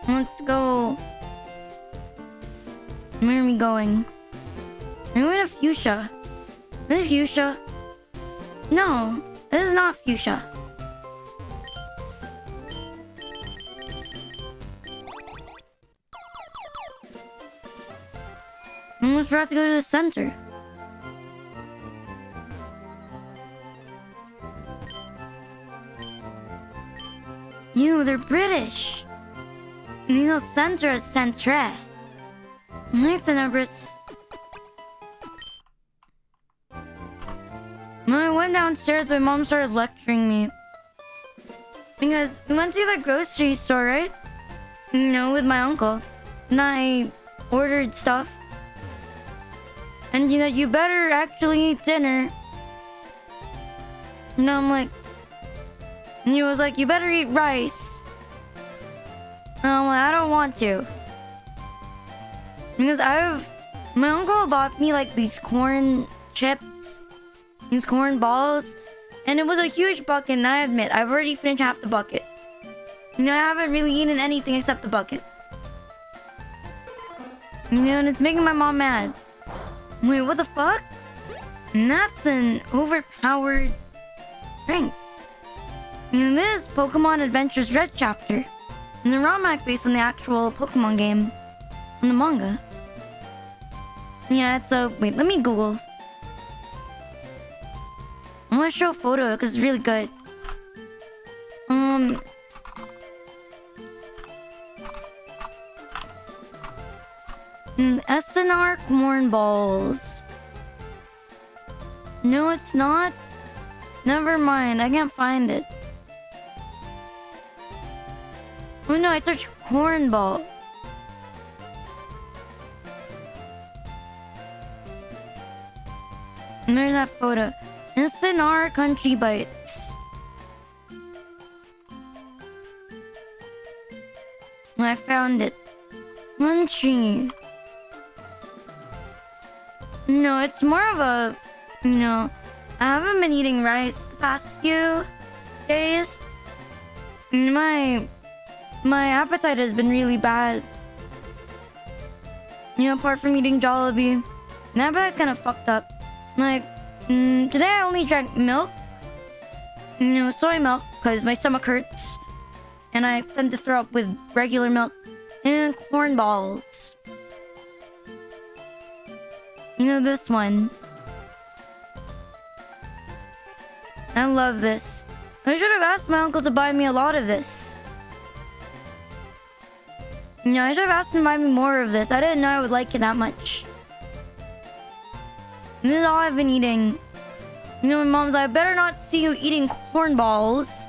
Let's go. Where are we going? Are we going to fuchsia? Is this fuchsia? No, this is not fuchsia. I almost forgot to go to the center. They're British. No center, centre. Nice, Tenebris. When I went downstairs, my mom started lecturing me. Because we went to the grocery store, right? With my uncle. And I ordered stuff. And you better actually eat dinner. And I'm like... And he was like, you better eat rice. And I'm like, I don't want to. Because my uncle bought me like these corn chips. These corn balls. And it was a huge bucket, and I admit, I've already finished half the bucket. I haven't really eaten anything except the bucket. And it's making my mom mad. Wait, what the fuck? And that's an overpowered drink. This is Pokemon Adventures Red Chapter. And the ROM hack based on the actual Pokemon game. On the manga. Yeah, it's a... Wait, let me Google. I want to show a photo because it's really good. SNR corn balls. No, it's not. Never mind, I can't find it. Oh no, I searched corn ball. And there's that photo. SNR Country Bites. I found it. Country. No, it's more of a... I haven't been eating rice the past few days. My appetite has been really bad. Apart from eating Jollibee. My appetite's kind of fucked up. Like, today I only drank milk. Soy milk, because my stomach hurts. And I tend to throw up with regular milk. And corn balls. This one. I love this. I should have asked my uncle to buy me a lot of this. I should have asked him to buy me more of this. I didn't know I would like it that much. And this is all I've been eating. My mom's like, I better not see you eating corn balls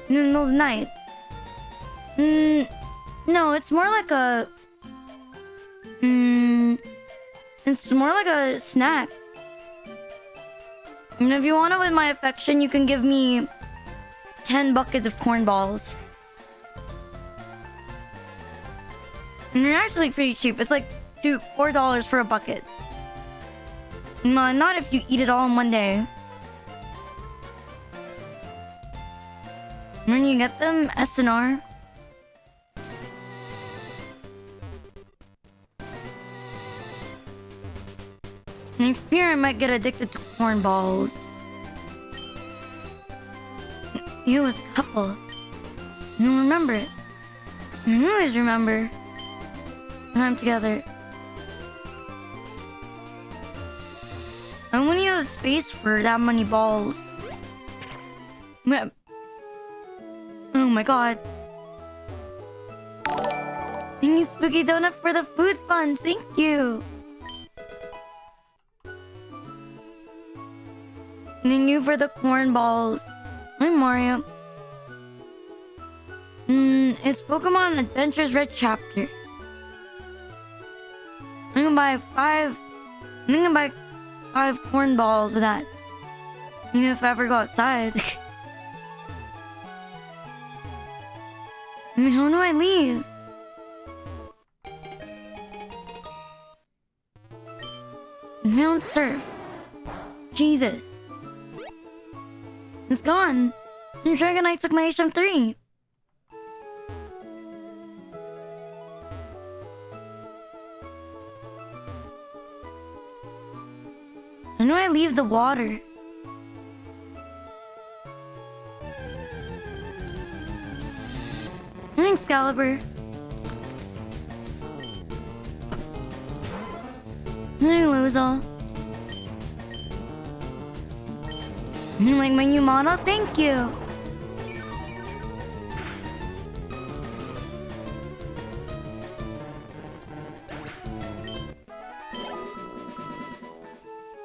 in the middle of the night. No, it's more like a... It's more like a snack. And if you want it with my affection, you can give me 10 buckets of corn balls. And they're actually pretty cheap. It's like $4 for a bucket. No, not if you eat it all in one day. When you get them, SNR. And I fear I might get addicted to corn balls. You as a couple. You'll remember it. You always remember. Time together. I wouldn't have space for that many balls. Oh my god. Thank you, Spooky Donut, for the food funds. Thank you. Thank you for the corn balls. Hi, Mario. It's Pokemon Adventures Red Chapter. I'm gonna buy 5 corn balls with that. If I ever go outside. How do I leave? don't surf. Jesus. It's gone. Dragonite took my HM3. I know I leave the water. Thanks, Excalibur. Hey, Lozal. You like my new model? Thank you.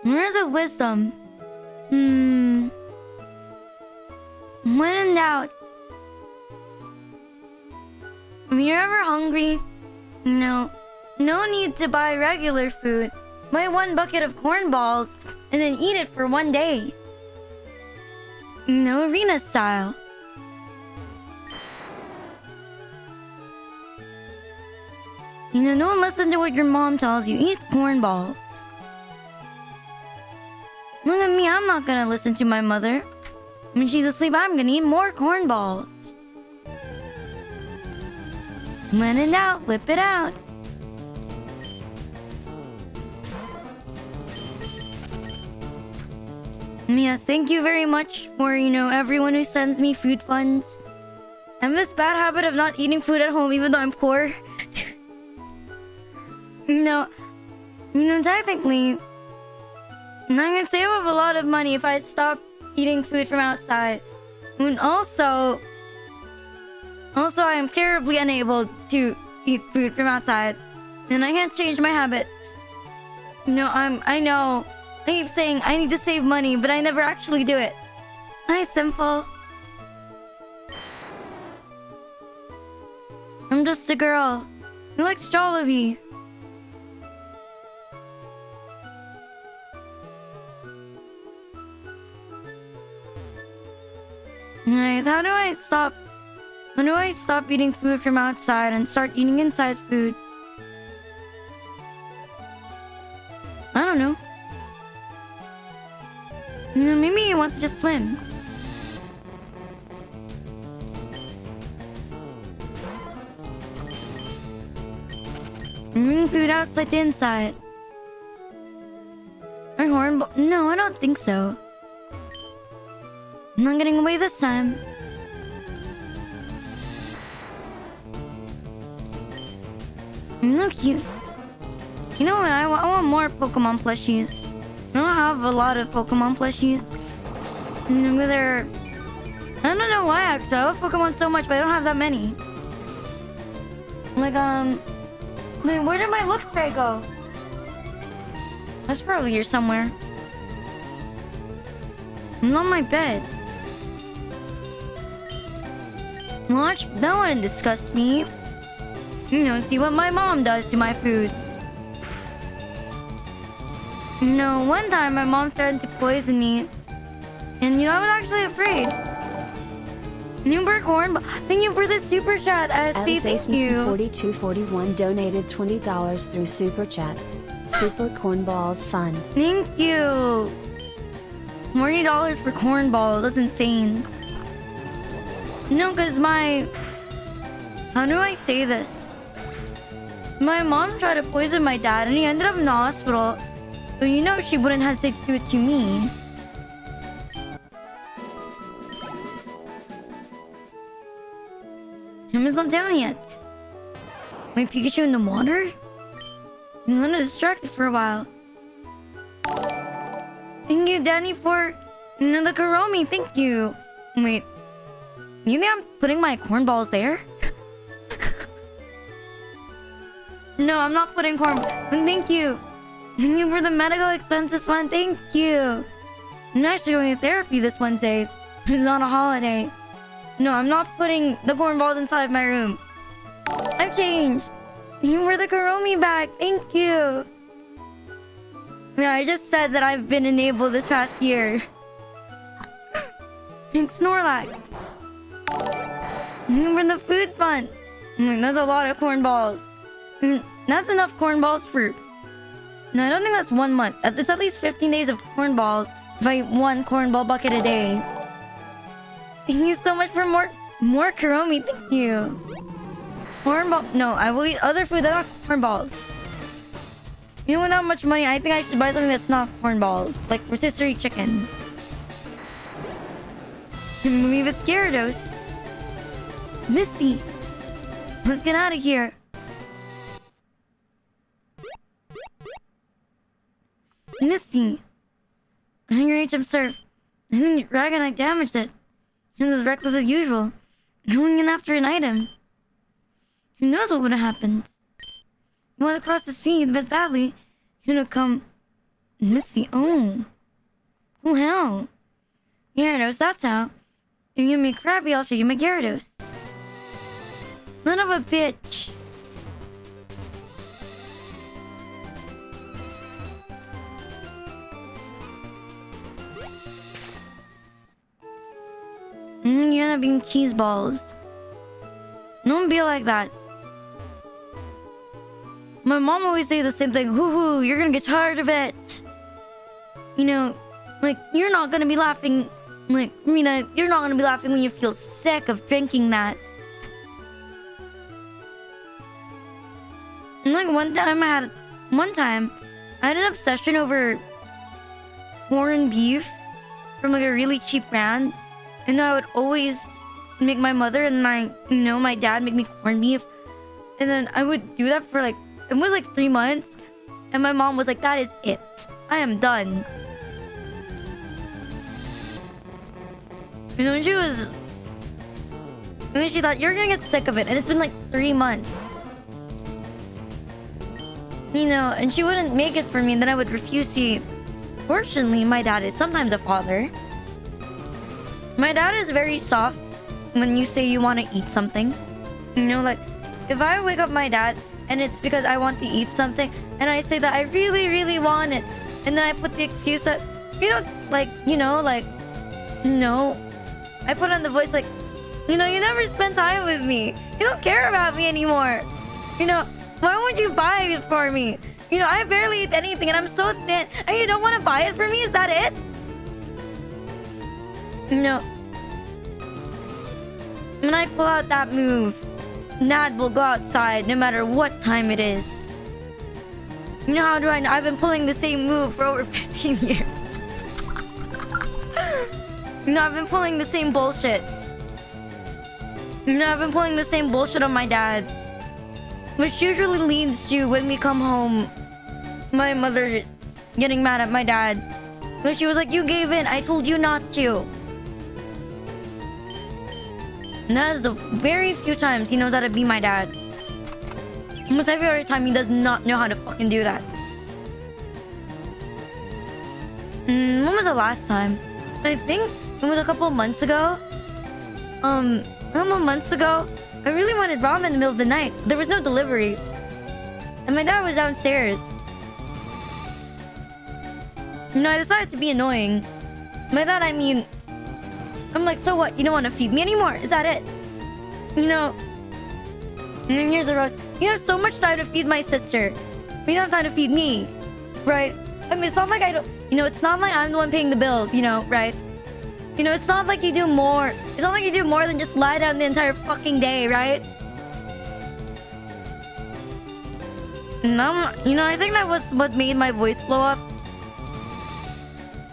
Where's the wisdom? When in doubt. If you're ever hungry, no need to buy regular food. Buy 1 bucket of corn balls and then eat it for 1 day. Arena style. Don't listen to what your mom tells you. Eat corn balls. Look at me, I'm not gonna listen to my mother. When she's asleep, I'm gonna eat more corn balls. When in doubt, whip it out. Yes, thank you very much for, everyone who sends me food funds. I have this bad habit of not eating food at home even though I'm poor. Technically, I'm gonna save up a lot of money if I stop eating food from outside. And also I am terribly unable to eat food from outside. And I can't change my habits. I know. I keep saying I need to save money, but I never actually do it. Hi, Simple. I'm just a girl who likes Jollibee. Nice. How do I stop eating food from outside and start eating inside food? I don't know. Maybe he wants to just swim. Bring food outside to inside. Our horn no, I don't think so. I'm not getting away this time. No cute. You know what? I want more Pokemon plushies. I don't have a lot of Pokemon plushies. I don't know why actually. I love Pokemon so much, but I don't have that many. Where did my Lucsper go? That's probably here somewhere. I'm on my bed. Watch, that wouldn't disgust me. See what my mom does to my food. One time my mom threatened to poison me. And I was actually afraid. Newberg Horn, thank you for the super chat. Thank you. 4241 donated $20 through super chat. Super Cornballs Fund. Thank you. $40 for cornball. That's insane. Because how do I say this? My mom tried to poison my dad and he ended up in the hospital. So she wouldn't hesitate to do it to me. Him's not down yet. Wait, Pikachu in the water? I'm gonna distract it for a while. Thank you, Danny, for the Kuromi. Thank you. Wait, you think I'm putting my cornballs there? No, I'm not putting corn. Thank you. Thank you for the medical expenses fund. Thank you. I'm actually going to therapy this Wednesday. It's on a holiday. No, I'm not putting the cornballs inside my room. I've changed. Thank you for the Kuromi bag. Thank you. Yeah, I just said that I've been enabled this past year. And Snorlax. Thank you for the food fund. That's a lot of cornballs. That's enough cornballs for No, I don't think that's 1 month. It's at least 15 days of cornballs if I eat 1 cornball bucket a day. Thank you so much for more Kuromi. Thank you. Cornball. No, I will eat other food that are not cornballs. You know, with not much money, I think I should buy something that's not cornballs, like rotisserie chicken. I believe it's Gyarados. Misty, let's get out of here. Misty, I think your HM surf. I think Dragonite damaged it. It was as reckless as usual, going in after an item. Who knows what would have happened? You want to cross the sea the best badly. You're gonna come. Misty, oh. Oh, how? Gyarados, that's how. If you give me a Krabby, I'll show you my Gyarados. Son of a bitch. You end up being cheese balls. Don't be like that. My mom always say the same thing. Hoo hoo, you're gonna get tired of it. You know, like, you're not gonna be laughing. Like, Rina, you're not gonna be laughing when you feel sick of drinking that. And like one time I had an obsession over corned beef from like a really cheap brand. And I would always make my mother and my dad make me corned beef. And then I would do that for like, it was like 3 months. And my mom was like, that is it. I am done. You know, and then she thought, you're gonna get sick of it. And it's been like 3 months. You know, and she wouldn't make it for me, and then I would refuse to eat. Fortunately, my dad is sometimes a father. My dad is very soft when you say you want to eat something. You know, like, if I wake up my dad and it's because I want to eat something, and I say that I really, really want it, and then I put the excuse that, you know, it's like, you know, like, no. I put on the voice like, you know, you never spend time with me. You don't care about me anymore. You know, why won't you buy it for me? You know, I barely eat anything and I'm so thin, and you don't want to buy it for me? Is that it? No. When I pull out that move, Dad will go outside no matter what time it is. You know, how do I know? I've been pulling the same move for over 15 years. You know, I've been pulling the same bullshit. You know, I've been pulling the same bullshit on my dad. Which usually leads to, when we come home, my mother getting mad at my dad. But she was like, you gave in. I told you not to. And that is the very few times he knows how to be my dad. Almost every other time he does not know how to fucking do that. When was the last time? I think it was a couple months ago. A couple months ago, I really wanted ramen in the middle of the night. There was no delivery. And my dad was downstairs. You know, I decided to be annoying. By that I mean, I'm like, so what? You don't want to feed me anymore? Is that it? You know? And then here's the roast. You have so much time to feed my sister, but you don't have time to feed me. Right? I mean, it's not like I don't... You know, it's not like I'm the one paying the bills, you know, right? You know, it's not like you do more. It's not like you do more than just lie down the entire fucking day, right? And you know, I think that was what made my voice blow up.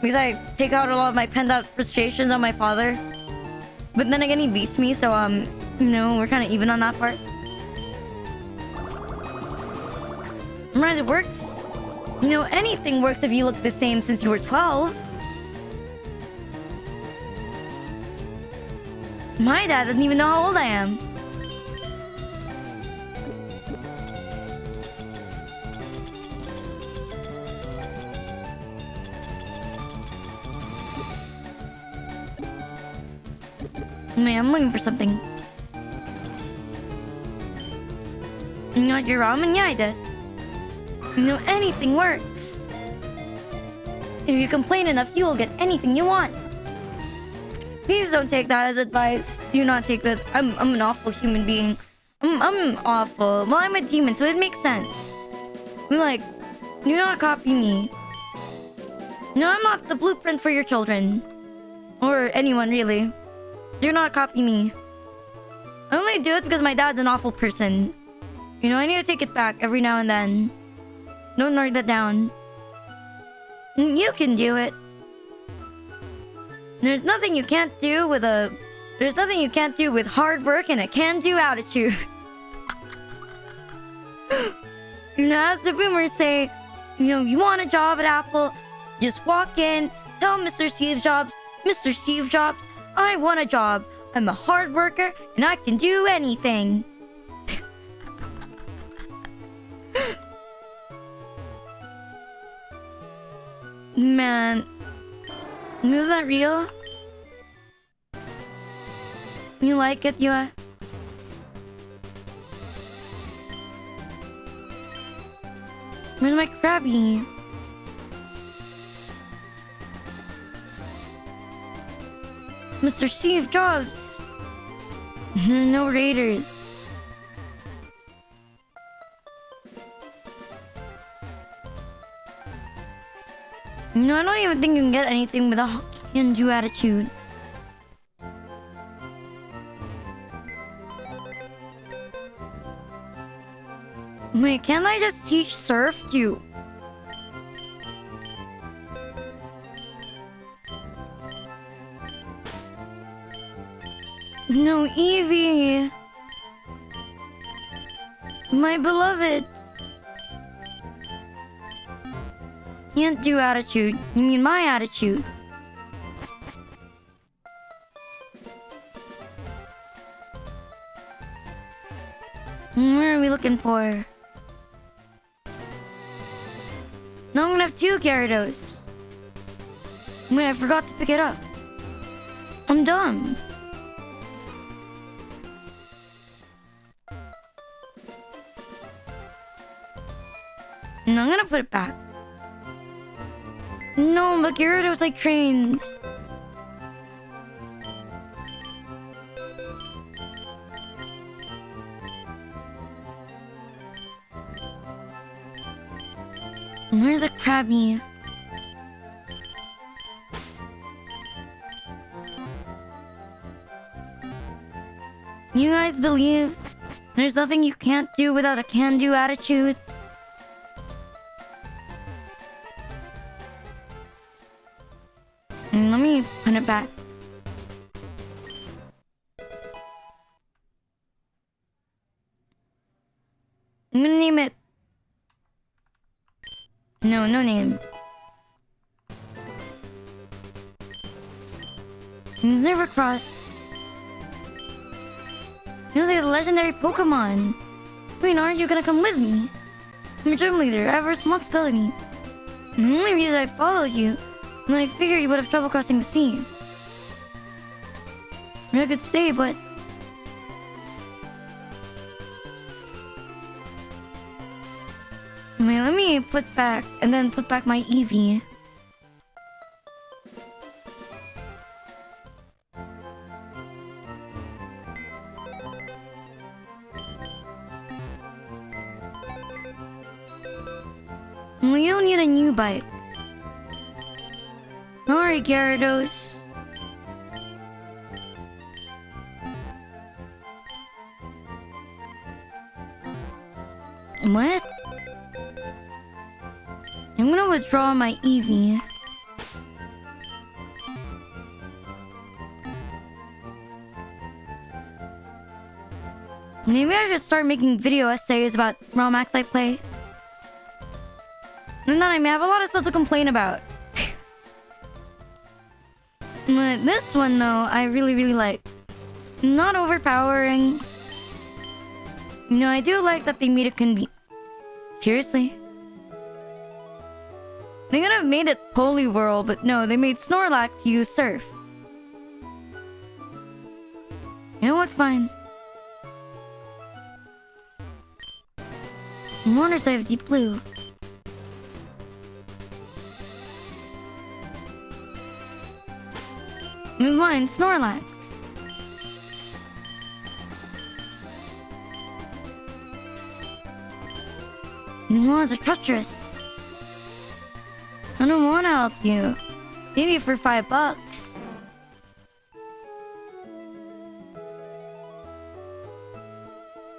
Because I take out a lot of my pent up frustrations on my father. But then again, he beats me, so, you know, we're kind of even on that part. Right, it works. You know, anything works if you look the same since you were 12. My dad doesn't even know how old I am. Man, I'm looking for something. You got your ramen? Yeah, I did. You know, anything works. If you complain enough, you will get anything you want. Please don't take that as advice. Do not take that. I'm an awful human being. I'm awful. Well, I'm a demon, so it makes sense. Like, Do not copy me. No, I'm not the blueprint for your children. Or anyone, really. Do not copy me. I only do it because my dad's an awful person. You know, I need to take it back every now and then. Don't write that down. You can do it. There's nothing you can't do with a... There's nothing you can't do with hard work and a can-do attitude. You know, as the boomers say, you know, you want a job at Apple, just walk in, tell Mr. Steve Jobs, Mr. Steve Jobs, I want a job. I'm a hard worker and I can do anything. Man, is that real? You like it, Yua? Where's my Krabby? Mr. Steve Jobs! No raiders. No, I don't even think you can get anything with a can-do attitude. Wait, can't I just teach Surf too? No, Evie! My beloved! Can't do attitude. You mean my attitude? Where are we looking for? Now I'm gonna have 2 Gyarados. Wait, I forgot to pick it up. I'm dumb. No, I'm gonna put it back. No, but Gyarados like trained. Where's the Krabby? You guys believe there's nothing you can't do without a can-do attitude? Let me put it back. I'm gonna name it... No, no name. Silvercross. Feels like a legendary Pokemon. Wait, aren't you gonna come with me? I'm a gym leader. I have a responsibility. The only reason I followed you, and I figured you would have trouble crossing the sea. I could stay, but... Wait, let me put back, and then put back my Eevee. Well, you don't need a new bike. Sorry, Gyarados. What? I'm gonna withdraw my Eevee. Maybe I should start making video essays about ROM acts I play. And then I may have a lot of stuff to complain about. But this one, though, I really, really like. Not overpowering. You know, I do like that they made it convenient. Seriously? They could have made it Poliwhirl, but no, they made Snorlax use Surf. You know what? Fine. Water type Deep Blue. Mine, Snorlax. These walls are treacherous. I don't want to help you. Maybe for $5.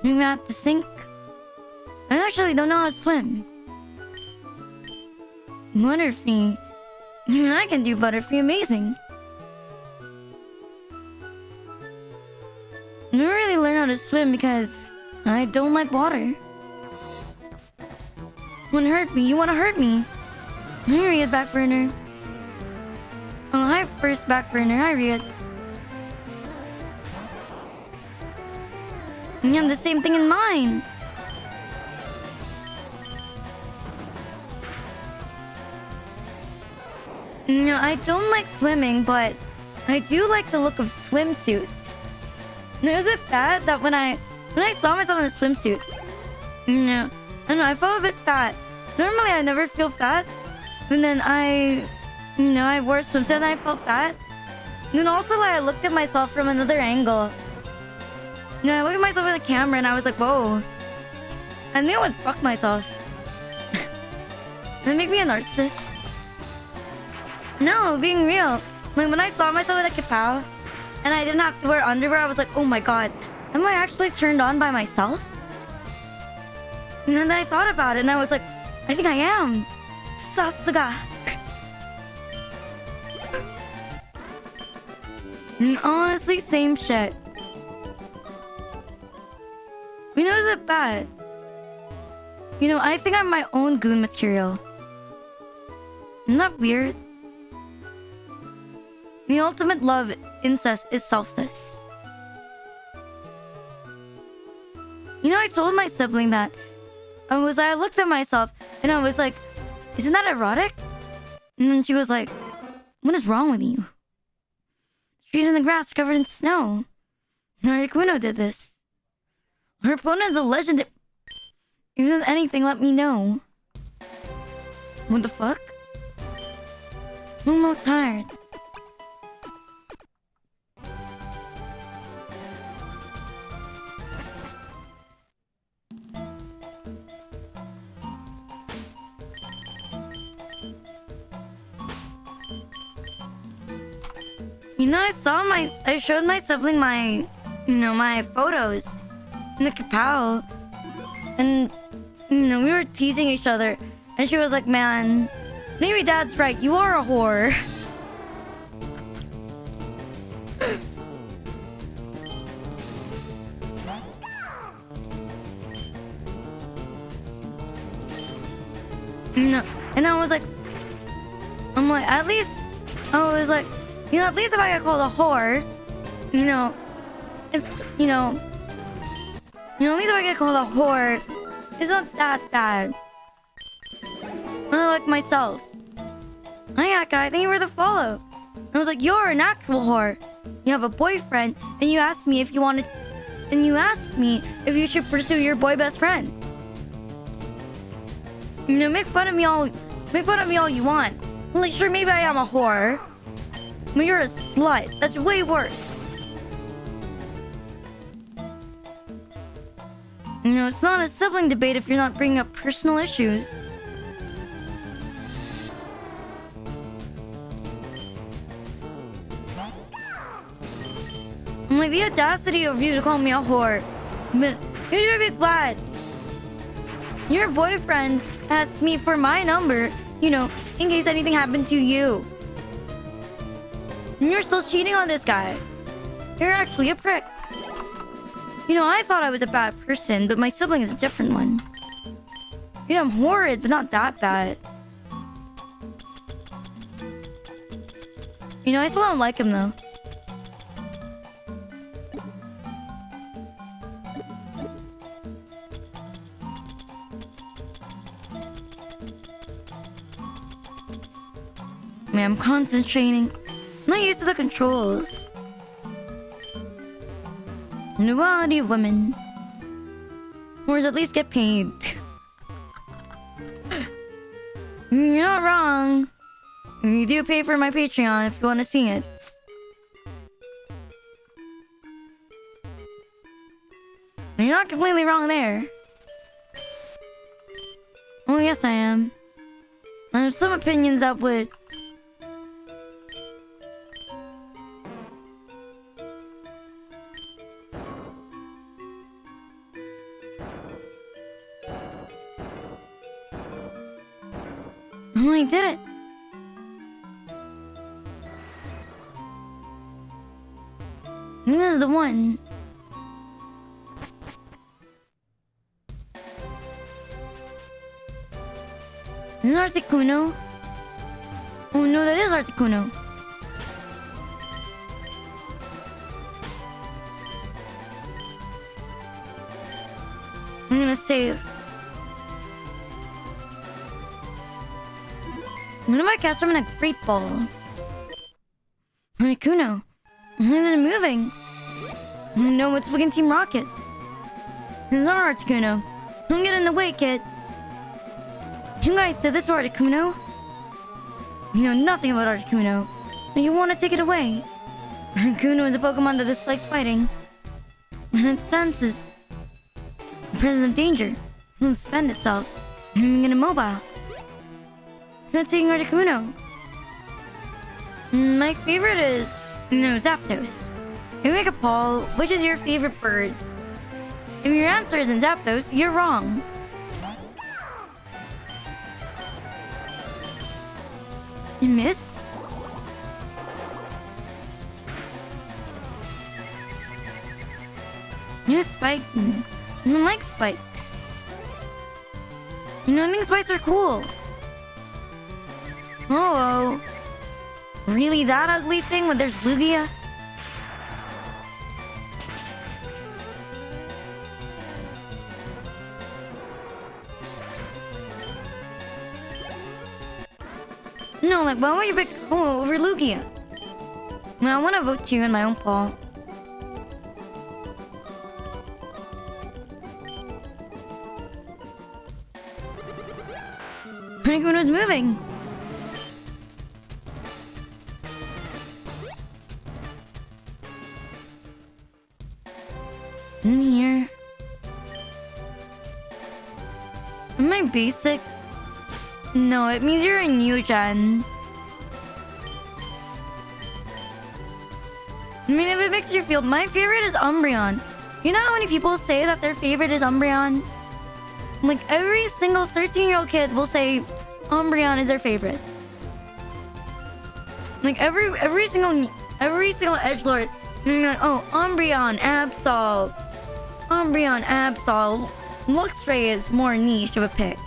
Maybe at the sink. I actually don't know how to swim. Butterfree. I can do Butterfree amazing. I didn't really learn how to swim because I don't like water. You wanna hurt me? You wanna hurt me? Hi, Riot Backburner. Oh, hi, first Backburner. Hi, Riot. You have the same thing in mind. No, I don't like swimming, but I do like the look of swimsuits. Now, is it bad that when I saw myself in a swimsuit, no, I don't know, I felt a bit fat. Normally, I never feel fat, and then I wore a swimsuit and I felt fat. And then also, like, I looked at myself from another angle. I looked at myself in the camera and I was like, whoa. I think I would fuck myself. That make me a narcissist. No, being real. Like, when I saw myself in a kapow and I didn't have to wear underwear, I was like, oh my god, am I actually turned on by myself? And then I thought about it and I was like, I think I am. Sasuga. And honestly, same shit. You know, is it bad? You know, I think I'm my own goon material. Isn't that weird? The ultimate love incest is selfless. You know, I told my sibling that. I looked at myself and I was like, isn't that erotic? And then she was like, what is wrong with you? Trees in the grass covered in snow. Narikuno did this. Her opponent is a legendary. If there's anything, let me know. What the fuck? I'm not tired. You know, I showed my sibling my photos in the kapow. And, we were teasing each other. And she was like, man, maybe dad's right. You are a whore. No. And I was like, at least, at least if I get called a whore, it's, at least if I get called a whore, it's not that bad. I like myself. Hi, Aka, thank you for the follow. And I was like, you're an actual whore. You have a boyfriend, and you asked me if you should pursue your boy best friend. Make fun of me all you want. Like, sure, maybe I am a whore. But you're a slut. That's way worse. It's not a sibling debate if you're not bringing up personal issues. I'm like, the audacity of you to call me a whore. But you should be glad. Your boyfriend asked me for my number, in case anything happened to you. And you're still cheating on this guy. You're actually a prick. I thought I was a bad person, but my sibling is a different one. I'm horrid, but not that bad. I still don't like him, though. Man, I'm concentrating. I'm not used to the controls. Inequality of women. Or at least get paid. You're not wrong. You do pay for my Patreon if you want to see it. You're not completely wrong there. Oh, yes, I am. I have some opinions that would... Oh, I did it. This is the one. This is Articuno. Oh no, that is Articuno. I'm gonna save. What if I catch him in a great ball? Articuno. They're moving. No, it's fucking Team Rocket. This is our Articuno. Don't get in the way, kid. You guys did this for Articuno. You know nothing about Articuno. And you want to take it away. Articuno is a Pokemon that dislikes fighting. And it senses the presence of danger. It will spend itself in immobile. Not taking Articuno. My favorite is, Zapdos. If you make a poll, which is your favorite bird? If your answer isn't Zapdos, you're wrong. You missed? You spike. I don't like spikes. I think spikes are cool. Oh, really that ugly thing when there's Lugia? No, like, why would you pick over Lugia? Well, I want to vote you in my own poll. Articuno's moving. In here. Am I basic? No, it means you're a new gen. I mean, if it makes you feel... My favorite is Umbreon. You know how many people say that their favorite is Umbreon? Like, every single 13-year-old kid will say Umbreon is their favorite. Like, every single edgelord... Oh, Umbreon, Absol. Umbreon, Absol. Luxray is more niche of a pick.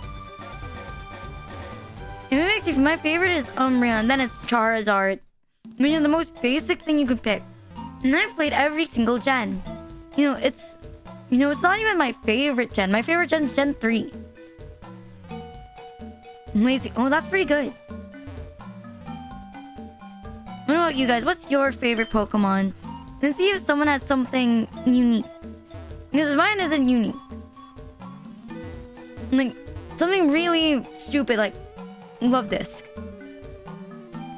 If it makes you... My favorite is Umbreon, then it's Charizard. I mean, the most basic thing you could pick. And I've played every single gen. It's not even my favorite gen. My favorite gen is Gen 3. Lazy. Oh, that's pretty good. What about you guys? What's your favorite Pokemon? Let's see if someone has something unique. Because mine isn't unique. Like, something really stupid, like Love Disc.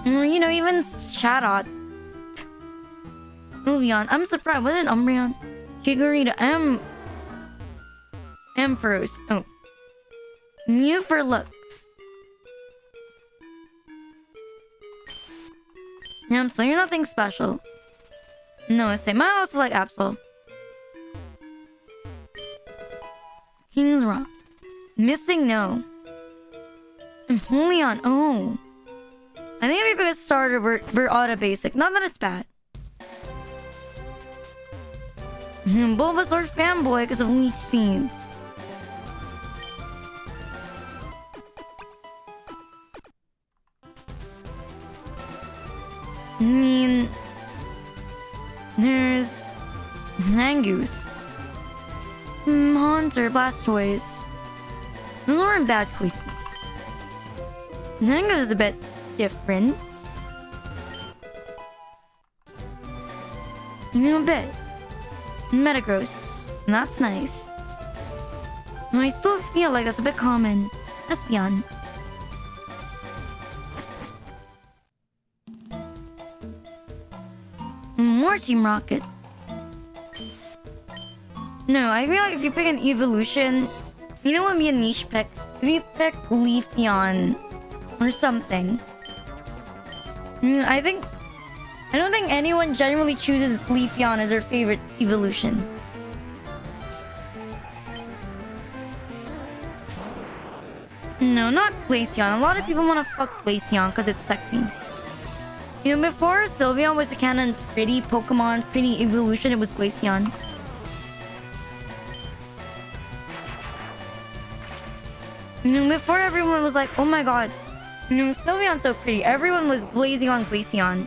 Or, even Chatot. Uvion. I'm surprised. What did Umbreon? Chikorita. Ampharos. Oh. Mew for looks. So you're nothing special. No, same. I also like Absol. King's Rock. Missing no. Leon. Oh. I think if we pick a starter, we're auto basic. Not that it's bad. Bulbasaur fanboy because of leech scenes. I mean, there's Zangoose, Haunter, Blastoise. Those aren't bad choices. Zangoose is a bit different. A bit. Metagross. That's nice. And I still feel like that's a bit common. Espeon. More Team Rocket. No, I feel like if you pick an evolution, what would be a niche pick? If you pick Leafeon or something. I don't think anyone generally chooses Leafeon as their favorite evolution. No, not Glaceon. A lot of people want to fuck Glaceon because it's sexy. You know, before Sylveon was a canon pretty Pokemon, pretty evolution, it was Glaceon. You know, before everyone was like, oh my god, you know, Sylveon's so pretty. Everyone was glazing on Glaceon.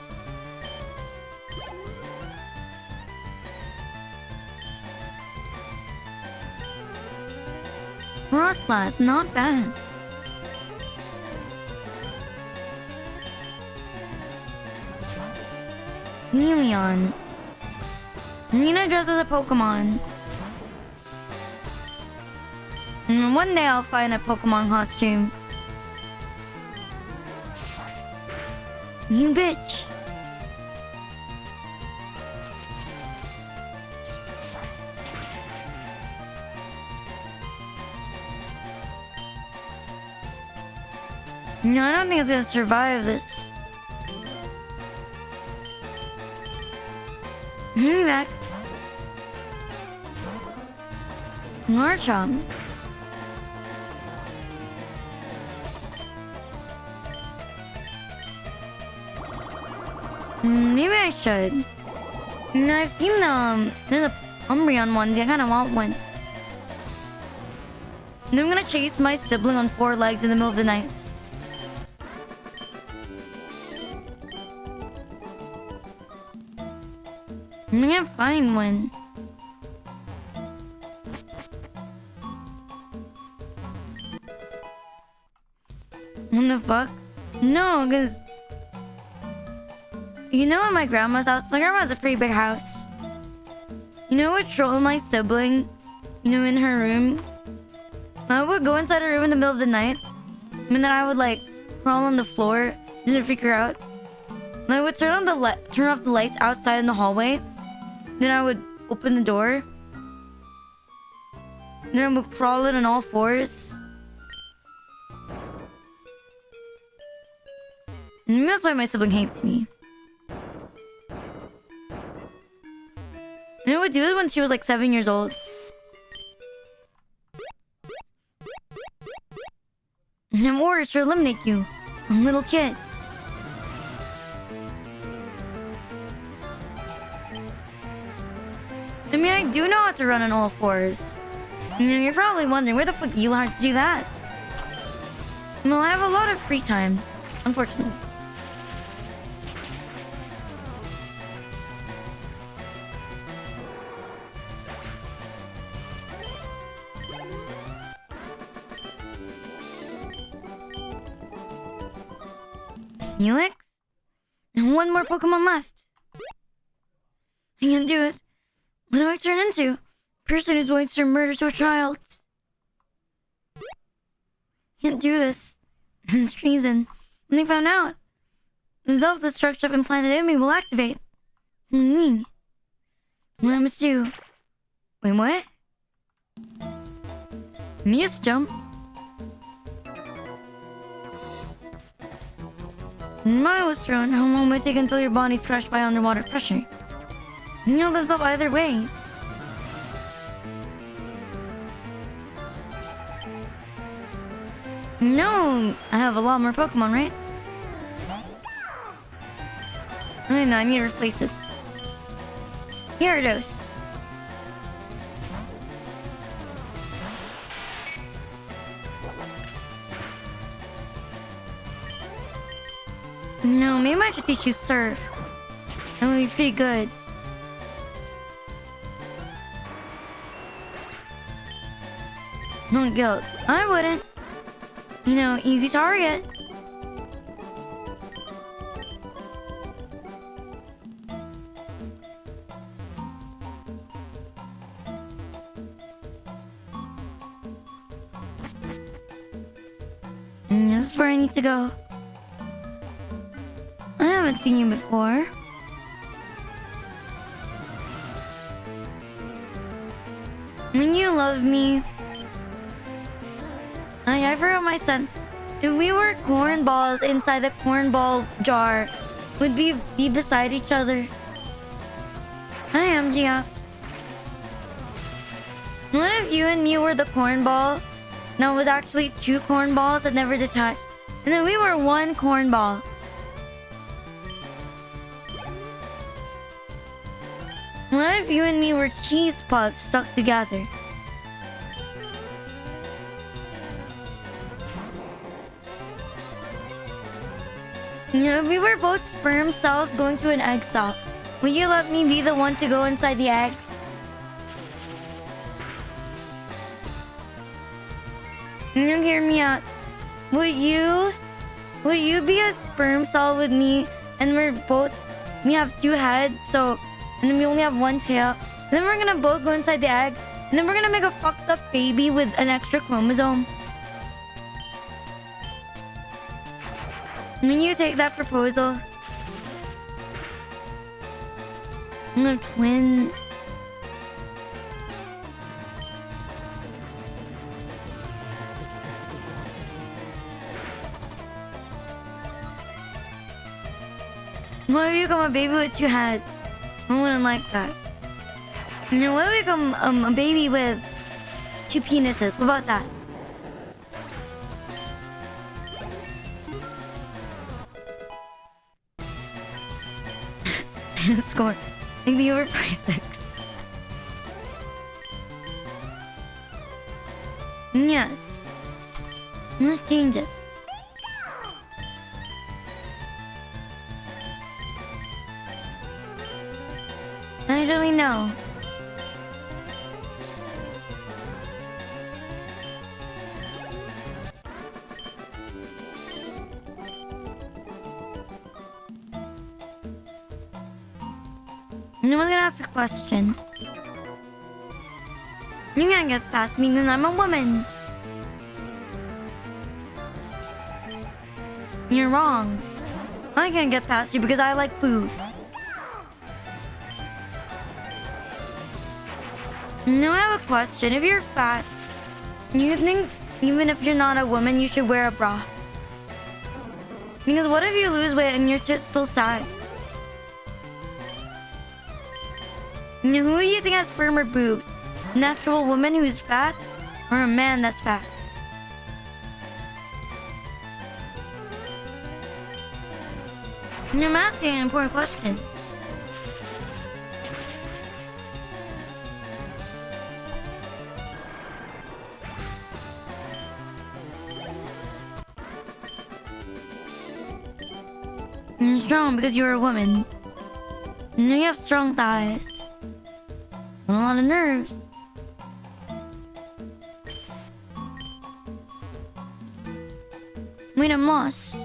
Roslas, not bad. Helion. Rina dresses a Pokemon. And one day I'll find a Pokemon costume. You bitch. No, I don't think it's gonna survive this. Max. Marchom. Maybe I should. No, I've seen there's a Umbreon ones. I kind of want one. And I'm gonna chase my sibling on 4 legs in the middle of the night. I'm gonna find one. What the fuck? No, because... You know, at my grandma's house, my grandma has a pretty big house. You know, I would troll my sibling, you know, in her room. I would go inside her room in the middle of the night. And then I would, like, crawl on the floor just to freak her out. And I would turn off the lights outside in the hallway. Then I would open the door. Then I would crawl in on all 4s. And that's why my sibling hates me. And I would do it when she was like 7 years old. And I have orders to eliminate you, a little kid. I mean, I do know how to run on all 4s. You know, you're probably wondering, where the fuck you learned to do that? Well, I have a lot of free time, unfortunately. Helix? And 1 more Pokemon left. I can't do it. What do I turn into? Person who's going to murder to a child. Can't do this. It's treason. When they found out, the self-destruct implanted in me will activate. What I must do? Wait, what? Can you just jump? Mine was thrown. How long will it take until your body's crushed by underwater pressure? You heal themselves either way. No, I have a lot more Pokemon, right? I know, I need to replace it. Gyarados. No, maybe I should teach you Surf. That would be pretty good. No guilt. I wouldn't. You know, easy target. This is where I need to go. I haven't seen you before. When you love me. I forgot my son. If we were cornballs inside the cornball jar, would we be beside each other? I am, Gia. What if you and me were the cornball? That was actually two cornballs that never detached. And then we were one cornball. What if you and me were cheese puffs stuck together? You know, if we were both sperm cells going to an egg cell, would you let me be the one to go inside the egg? You hear me out. Would you be a sperm cell with me and we have two heads, so, and then we only have one tail. And then we're gonna both go inside the egg, and then we're gonna make a fucked up baby with an extra chromosome. When you take that proposal, we're twins. What if you become a baby with two heads? I wouldn't like that. You know, what if we become a baby with two penises? What about that? Score. I think the overpriced 6. Yes. Let's change it. Actually, no. No one's gonna ask a question. You can't guess past me because I'm a woman. You're wrong. I can't get past you because I like food. No, I have a question. If you're fat, you think even if you're not a woman, you should wear a bra? Because what if you lose weight and your tits still sag? Who do you think has firmer boobs? An actual woman who's fat? Or a man that's fat? I'm asking an important question. You're strong because you're a woman. And you have strong thighs. And a lot of nerves. Wait, I'm lost.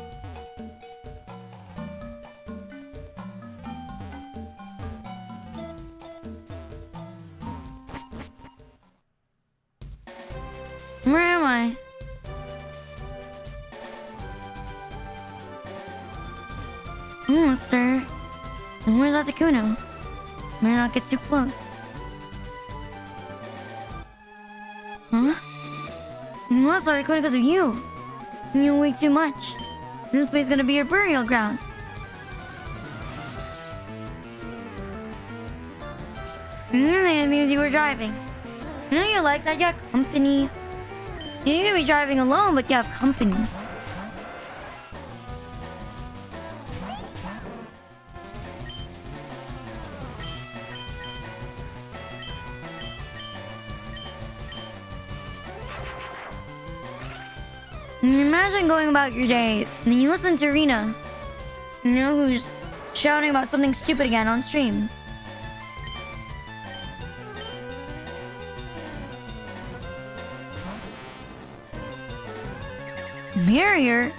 Where am I? Oh, sir. And where's Atakuno? Better not get too close. Huh? Well, sorry, Atakuno, because of you. You weigh too much. This place is gonna be your burial ground. The things you were driving. You know you like that? You have company. You're gonna be driving alone, but you have company. Imagine going about your day, and then you listen to Rina. You know, who's shouting about something stupid again on stream. Barrier?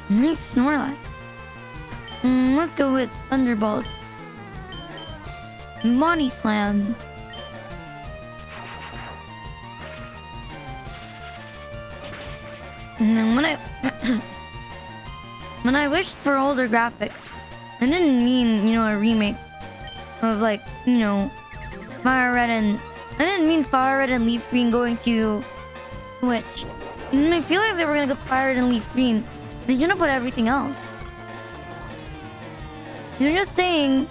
Nice Snorlax. Let's go with Thunderbolt. Body Slam. And then when I wished for older graphics, I didn't mean, you know, a remake. of like, you know, fire red and I didn't mean fire red and leaf green going to switch. I feel like they were gonna go fire red and leaf green. They shouldn't put everything else. You're just saying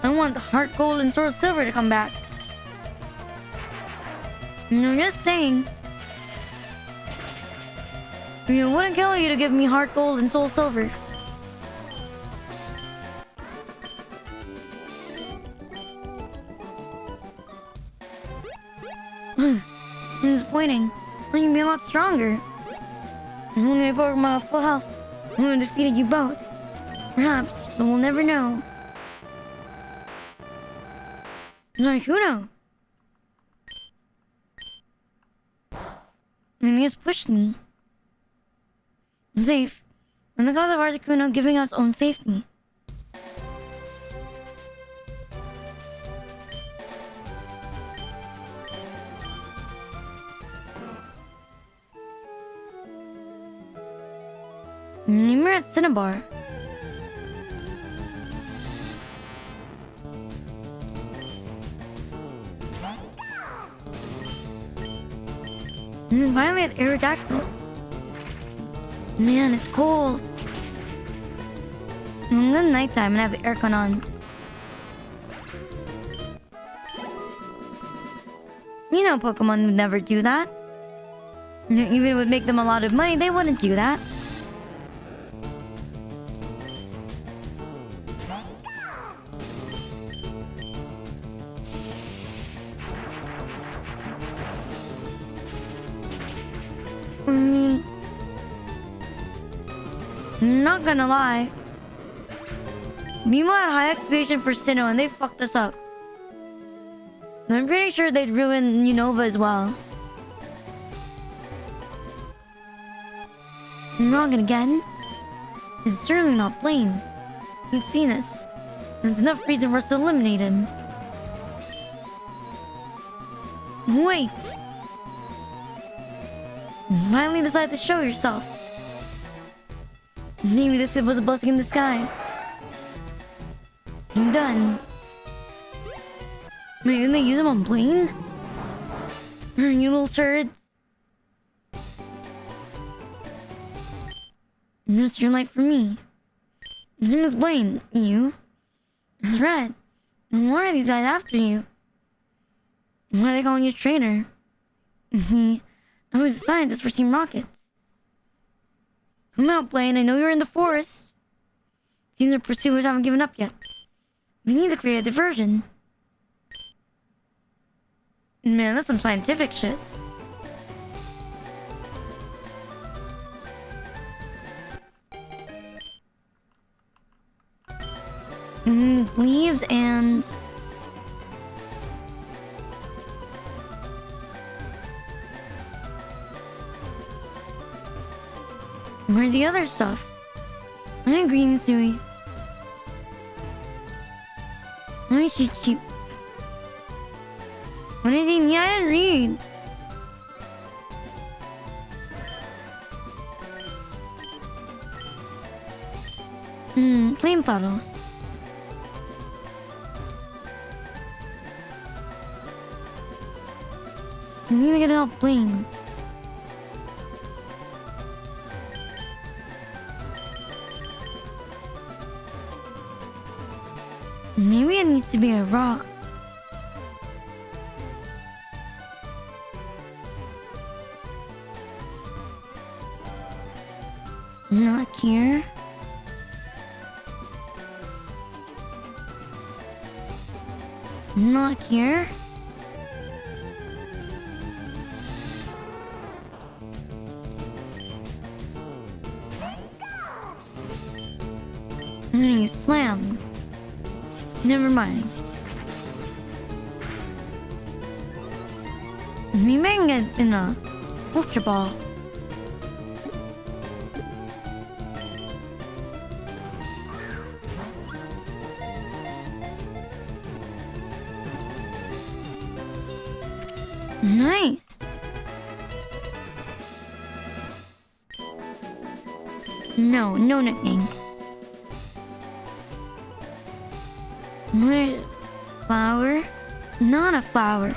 I want the heart gold and sword silver to come back. You're just saying. It wouldn't kill you to give me heart gold and soul silver. Disappointing. I can be a lot stronger. And when I Pokemon at full health, I would have defeated you both. Perhaps, but we'll never know. Sorry, who knows? And he has pushed me. I'm safe. And the gods of Articuno giving out its own safety. And we're at Cinnabar. And finally at Aerodactyl. Man, it's cold. And then nighttime and I have the aircon on. You know Pokemon would never do that. Even if it would make them a lot of money, they wouldn't do that. I'm not gonna lie. Mimo had high expectation for Sinnoh and they fucked us up. I'm pretty sure they'd ruin Unova as well. I'm wrong again. It's certainly not Blaine. He's seen us. There's enough reason for us to eliminate him. Wait! You finally decided to show yourself. Maybe this was a blessing in disguise. I'm done. Wait, didn't they use him on Blaine? You little turds. Just your life for me. His name is Blaine. You? It's Red. And why are these guys after you? Why are they calling you a traitor? I was a scientist for Team Rockets. Come out, Blaine. I know you're in the forest. These are pursuers haven't given up yet. We need to create a diversion. Man, that's some scientific shit. Leaves and... Where's the other stuff? I agree, Nisui. Why is she cheap? What is he? Yeah, I didn't read. Flame bottle. I need to get help, Blaine. Maybe it needs to be a rock. Not here. Not here. I'm gonna use slam. Never mind. Maybe I can get in a Ultra Ball. Nice. No nickname. Flower? Not a flower.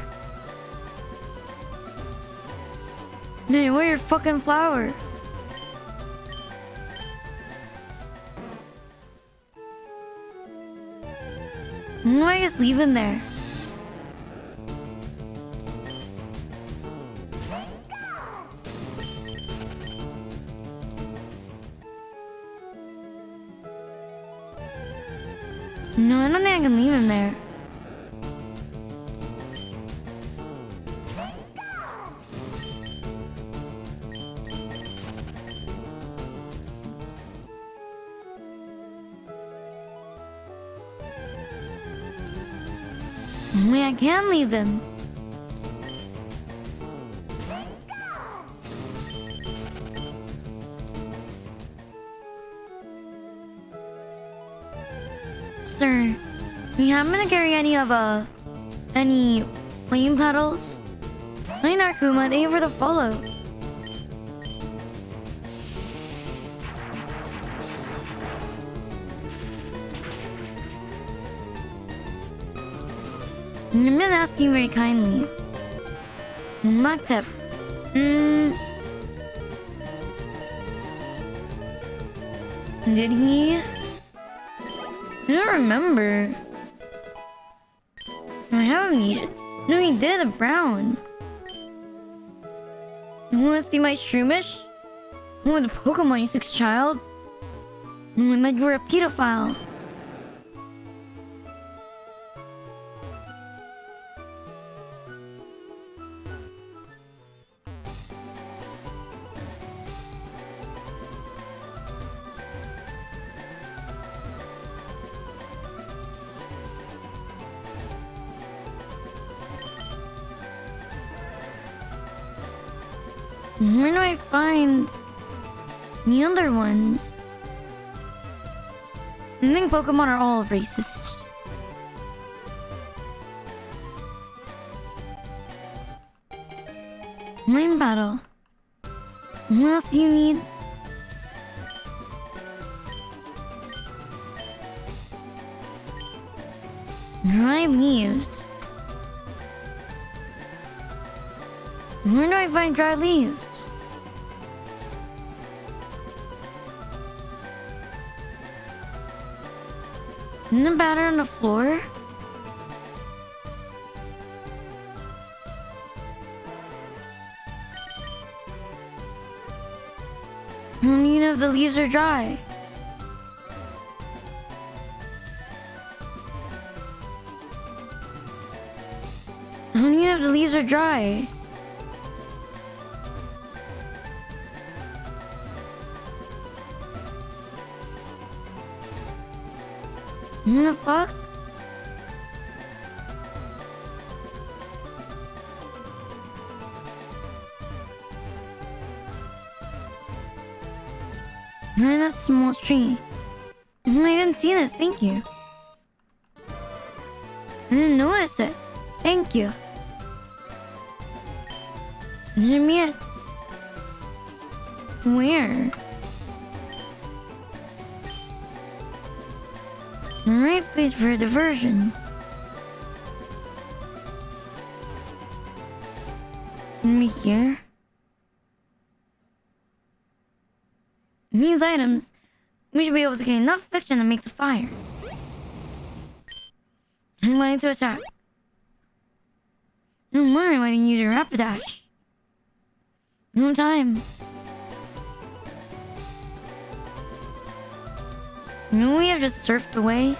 Man, where's your fucking flower? Why do I just leave him there? No, I don't think I can leave him there. Wait, I can leave him. Sir, you happen to carry any flame petals? Hi Narkuma, thank you for the follow. I've been asking very kindly. Maktep. Did he? I don't remember. I have amnesia. No, he did a brown. You wanna see my shroomish? Oh, the Pokemon, you 6 child? Oh, I thought you were a pedophile. Where do I find the other ones? I think Pokemon are all racist. Lane battle. What else do you need? Dry leaves. Where do I find dry leaves? Isn't the batter on the floor? I don't even know if the leaves are dry. I don't even know if the leaves are dry. What the fuck? Alright, that's a small tree. I didn't see this, thank you. I didn't notice it. Thank you. Hear me it. Where? The right place for a diversion. Me here. These items, we should be able to get enough fiction that makes a fire. I'm going to attack. I'm wondering why you didn't use your Rapidash. No time. No, we have just surfed away.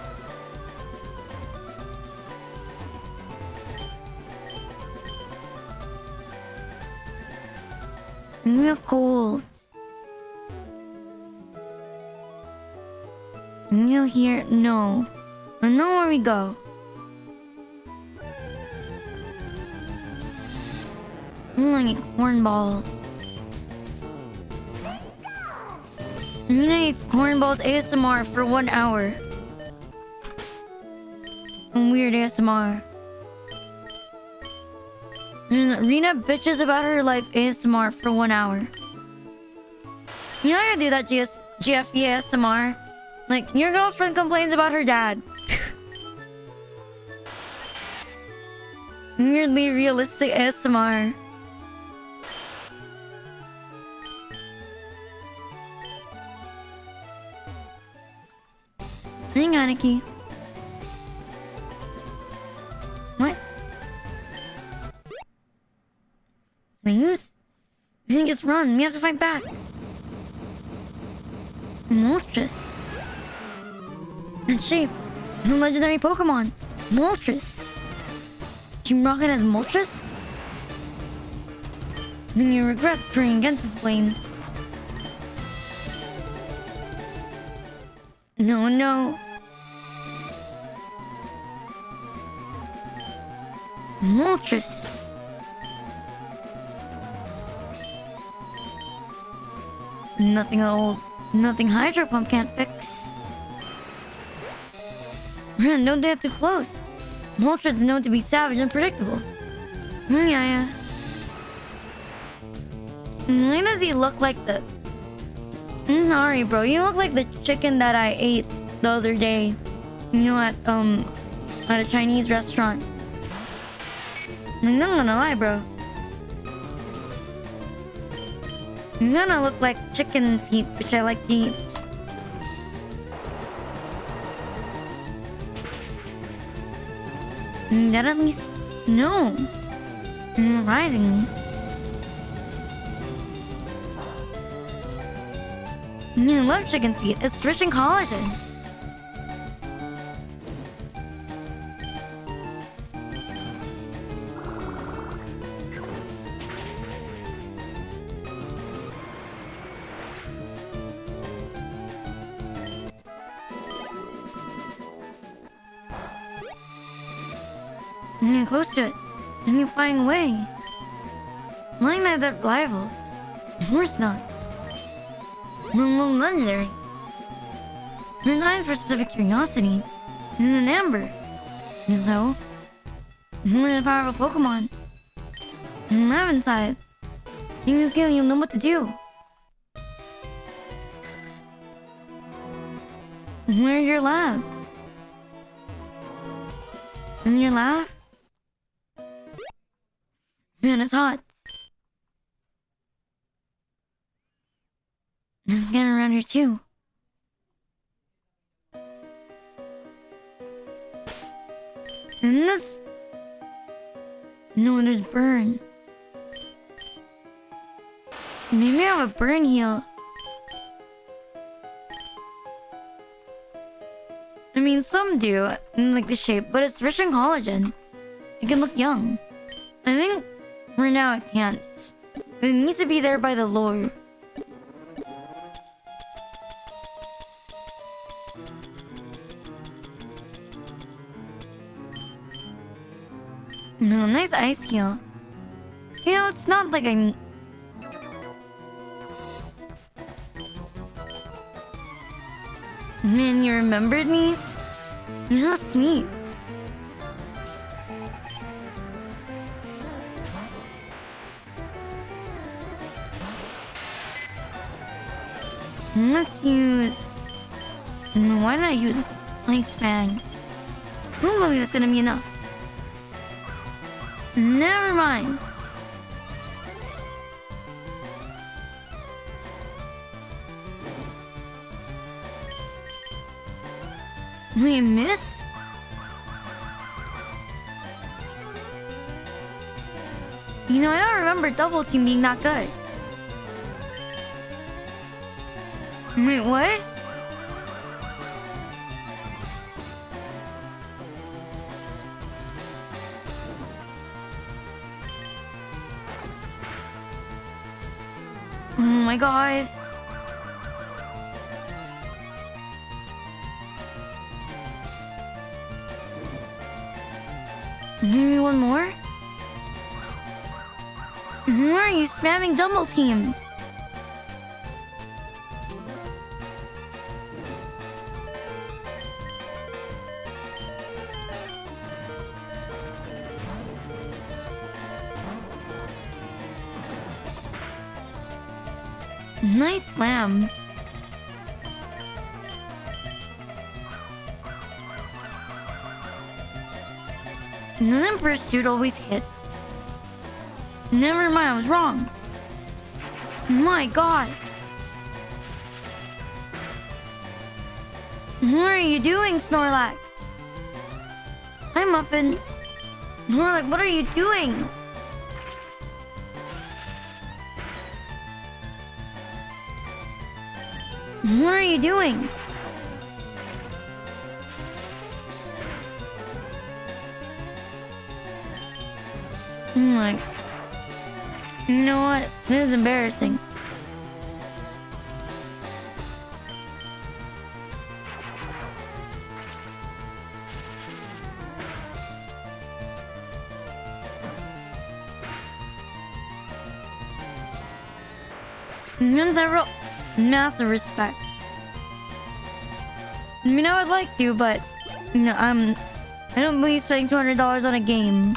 I'm real cold. And you'll hear no. I know where we go. I'm gonna get cornball. Rina eats cornballs ASMR for 1 hour. Weird ASMR. And Rina bitches about her life ASMR for 1 hour. You know I gotta do that GFE ASMR? Like, your girlfriend complains about her dad. Weirdly realistic ASMR. Hang on, Aniki. What? Please? We can just run. We have to fight back. Moltres. That shape. The legendary Pokemon. Moltres. Team Rocket has Moltres? Then you regret turning against this plane. No, no. Moltres. Nothing Hydro Pump can't fix. Ren, don't dare too close. Moltres is known to be savage and predictable. Yeah. Why does he look like the... Sorry, bro. You look like the chicken that I ate the other day. You know, at a Chinese restaurant. I'm not gonna lie, bro. You kinda look like chicken feet, which I like to eat. That at least... No. Surprisingly. You love chicken feet. It's rich in collagen. You get close to it, and you're flying away. Like that rivals. Of course not. We're a little legendary. We're dying for specific curiosity. This is an amber. And so, we're the powerful Pokemon. And lab inside. You can skill, you'll know what to do. Where's your lab? In your lab? Man, it's hot. Just getting around here too. And this... No, there's burn. Maybe I have a burn heal. I mean, some do, like the shape, but it's rich in collagen. It can look young. I think for now it can't. It needs to be there by the lore. No, nice ice heal. You know, it's not like I'm... Man, you remembered me? You're how sweet. Let's use... Why did I use Ice Fang? I don't believe that's gonna be enough. Never mind. We missed? You know, I don't remember Double Team being that good. Wait, what? Oh my god. Maybe one more? Why are you spamming Double Team? Nice slam. And then Pursuit always hit. Never mind, I was wrong. My god. What are you doing, Snorlax? Hi, Muffins. Snorlax, what are you doing? What are you doing? I'm like, you know what? This is embarrassing. Several massive respect. I mean, I would like to, but you know, I don't believe spending $200 on a game.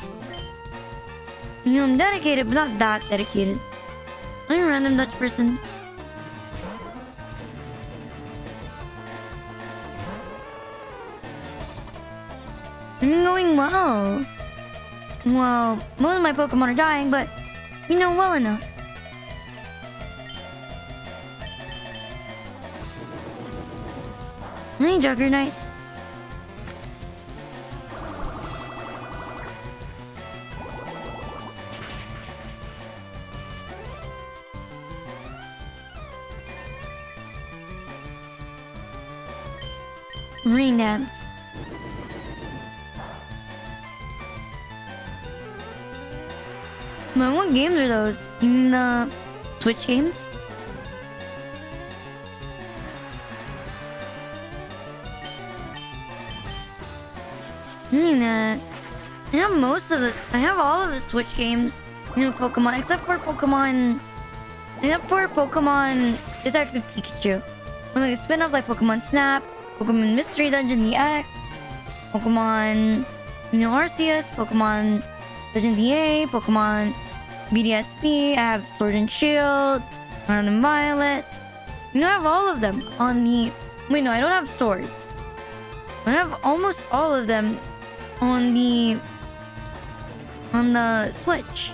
You know, I'm dedicated, but not that dedicated. I'm a random Dutch person. I'm going well. Well, most of my Pokemon are dying, but you know, well enough. Hey, Juggernaut. Rain Dance. Man, what games are those? You mean the Switch games? I have all of the Switch games. You know, Pokemon, except for Pokemon Detective Pikachu. When like spin-offs like Pokemon Snap, Pokemon Mystery Dungeon EX, Pokemon, you know, Arceus, Pokemon Legends EA, Pokemon BDSP. I have Sword and Shield, Iron and Violet. You know, I have all of them on the. Wait, no, I don't have Sword. I have almost all of them on the Switch.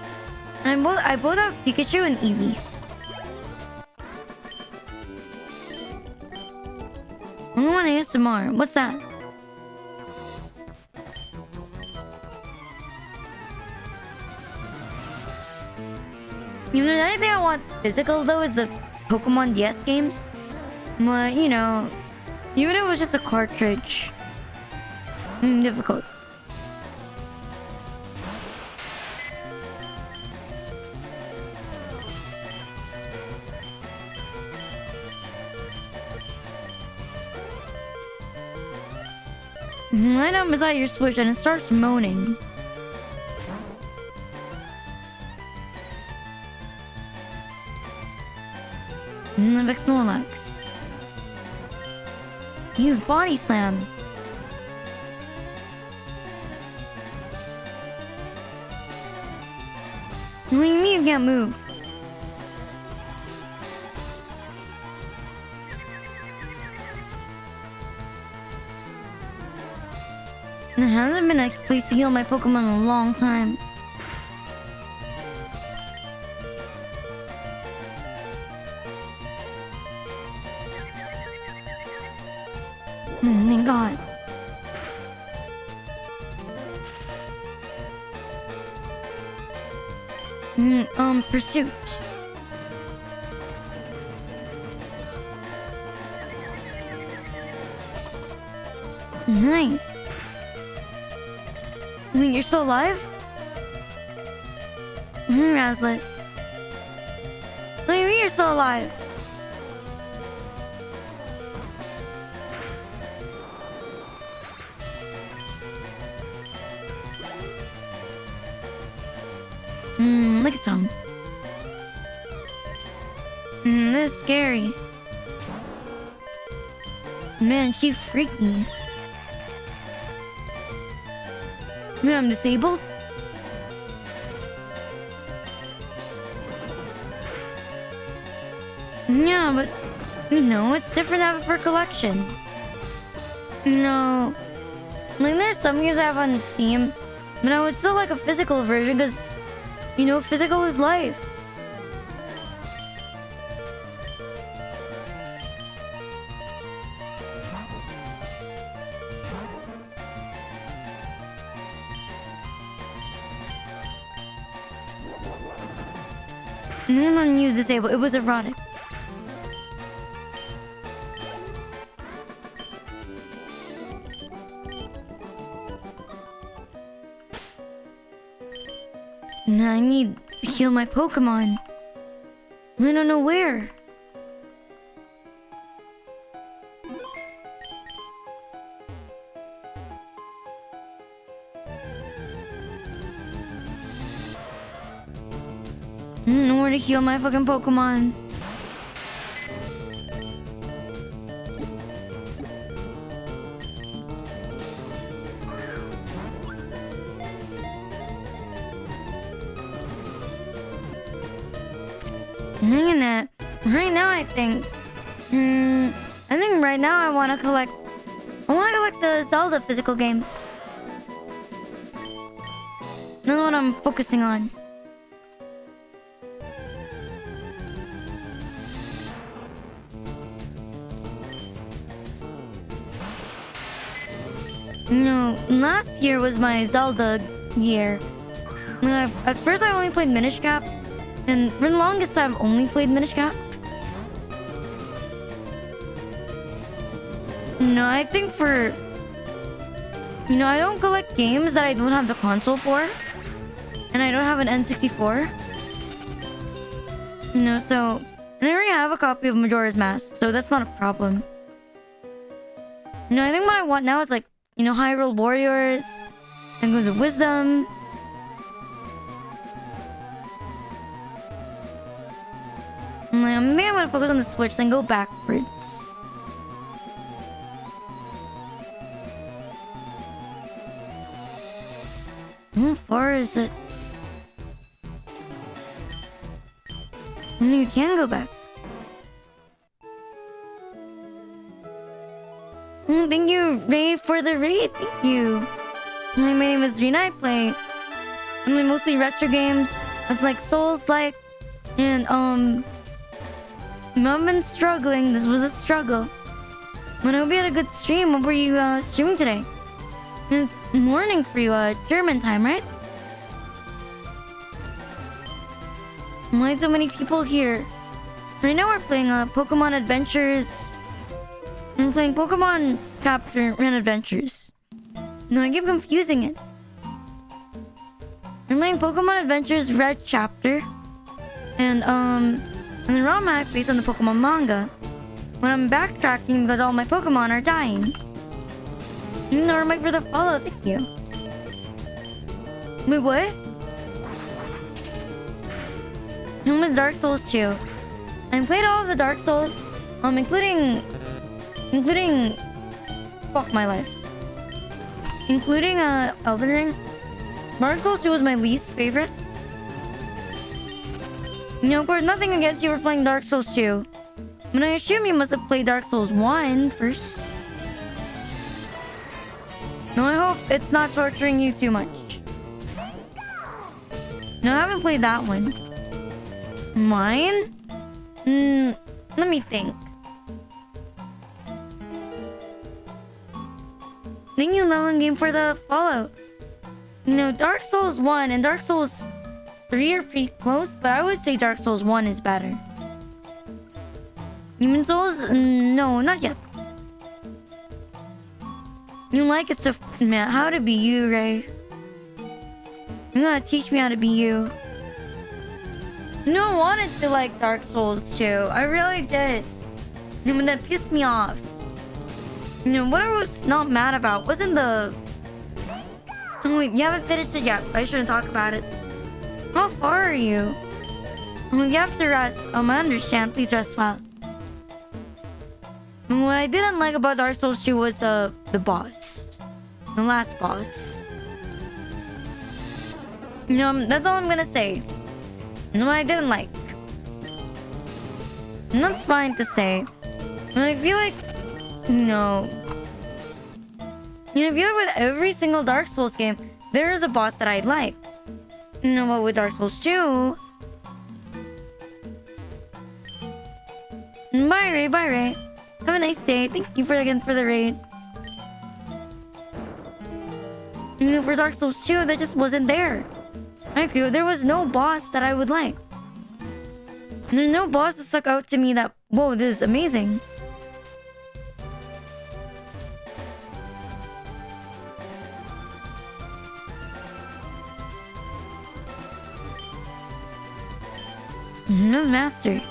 And I both have Pikachu and Eevee. I want ASMR. What's that? If there's anything I want physical though, is the Pokemon DS games. But you know, even if it was just a cartridge, difficult. Line up beside your Switch and it starts moaning. Like Snorlax. Use Body Slam. What do you mean you can't move? There hasn't been a place to heal my Pokemon in a long time. Thank God. Pursuit. Nice. Wait, you're still alive? Razless. Wait, you're still alive. Look at him. This is scary. Man, she freaked me. Man, I'm disabled? Yeah, but you know, it's different to have it for collection. You know, like there's some games I have on Steam. But I would still like a physical version because, you know, physical is life. No one used disable. It was erotic. Now I need to heal my Pokemon. I don't know where. I don't know where to heal my fucking Pokemon. Hanging it. Right now, I think right now I want to collect the Zelda physical games. That's what I'm focusing on. No, last year was my Zelda year. At first I only played Minish Cap, and for the longest time I've only played Minish Cap. No, I think for... You know, I don't collect games that I don't have the console for. And I don't have an N64. You know, so... And I already have a copy of Majora's Mask, so that's not a problem. You know, I think what I want now is like, you know, Hyrule Warriors, and Goes of Wisdom. I think I'm gonna focus on the Switch, then go backwards. How far is it? You can go back. Thank you, Ray, for the raid. Thank you. My name is Rina. I play mostly retro games. It's like Souls-like. And, I've been struggling. This was a struggle. But I hope you had a good stream. What were you streaming today? It's morning for you, German time, right? Why so many people here? Right now we're playing Pokemon Adventures. I'm playing Pokemon Chapter and Adventures. No, I keep confusing it. I'm playing Pokemon Adventures Red Chapter. And the ROM hack based on the Pokemon manga. When I'm backtracking because all my Pokemon are dying. Normic for the follow, thank you. Wait, what? It was Dark Souls 2. I played all of the Dark Souls, including fuck my life. Including Elden Ring. Dark Souls 2 was my least favorite. You know, of course, nothing against you for playing Dark Souls 2. But I assume you must have played Dark Souls 1 first. No, I hope it's not torturing you too much. No, I haven't played that one. Mine? Let me think. Thank you, Lelon Game, for the follow. You know, Dark Souls 1 and Dark Souls 3 are pretty close, but I would say Dark Souls 1 is better. Demon Souls? No, not yet. You like it so... Man, how to be you, Ray. You gotta teach me how to be you. You know, I wanted to like Dark Souls 2. I really did. But that pissed me off. You know, what I was not mad about wasn't the... Oh, wait, you haven't finished it yet. I shouldn't talk about it. How far are you? Oh, you have to rest. I understand. Please rest well. What I didn't like about Dark Souls 2 was the boss. The last boss. You know, that's all I'm gonna say. No, I didn't like. And that's fine to say. But I feel like... I feel like with every single Dark Souls game, there is a boss that I like. You know what, with Dark Souls 2... Bye, Ray. Bye, Ray. Have a nice day. Thank you again for the raid. You know, for Dark Souls 2, that just wasn't there. Thank you. There was no boss that I would like. There's no boss that stuck out to me that, whoa, this is amazing. No master.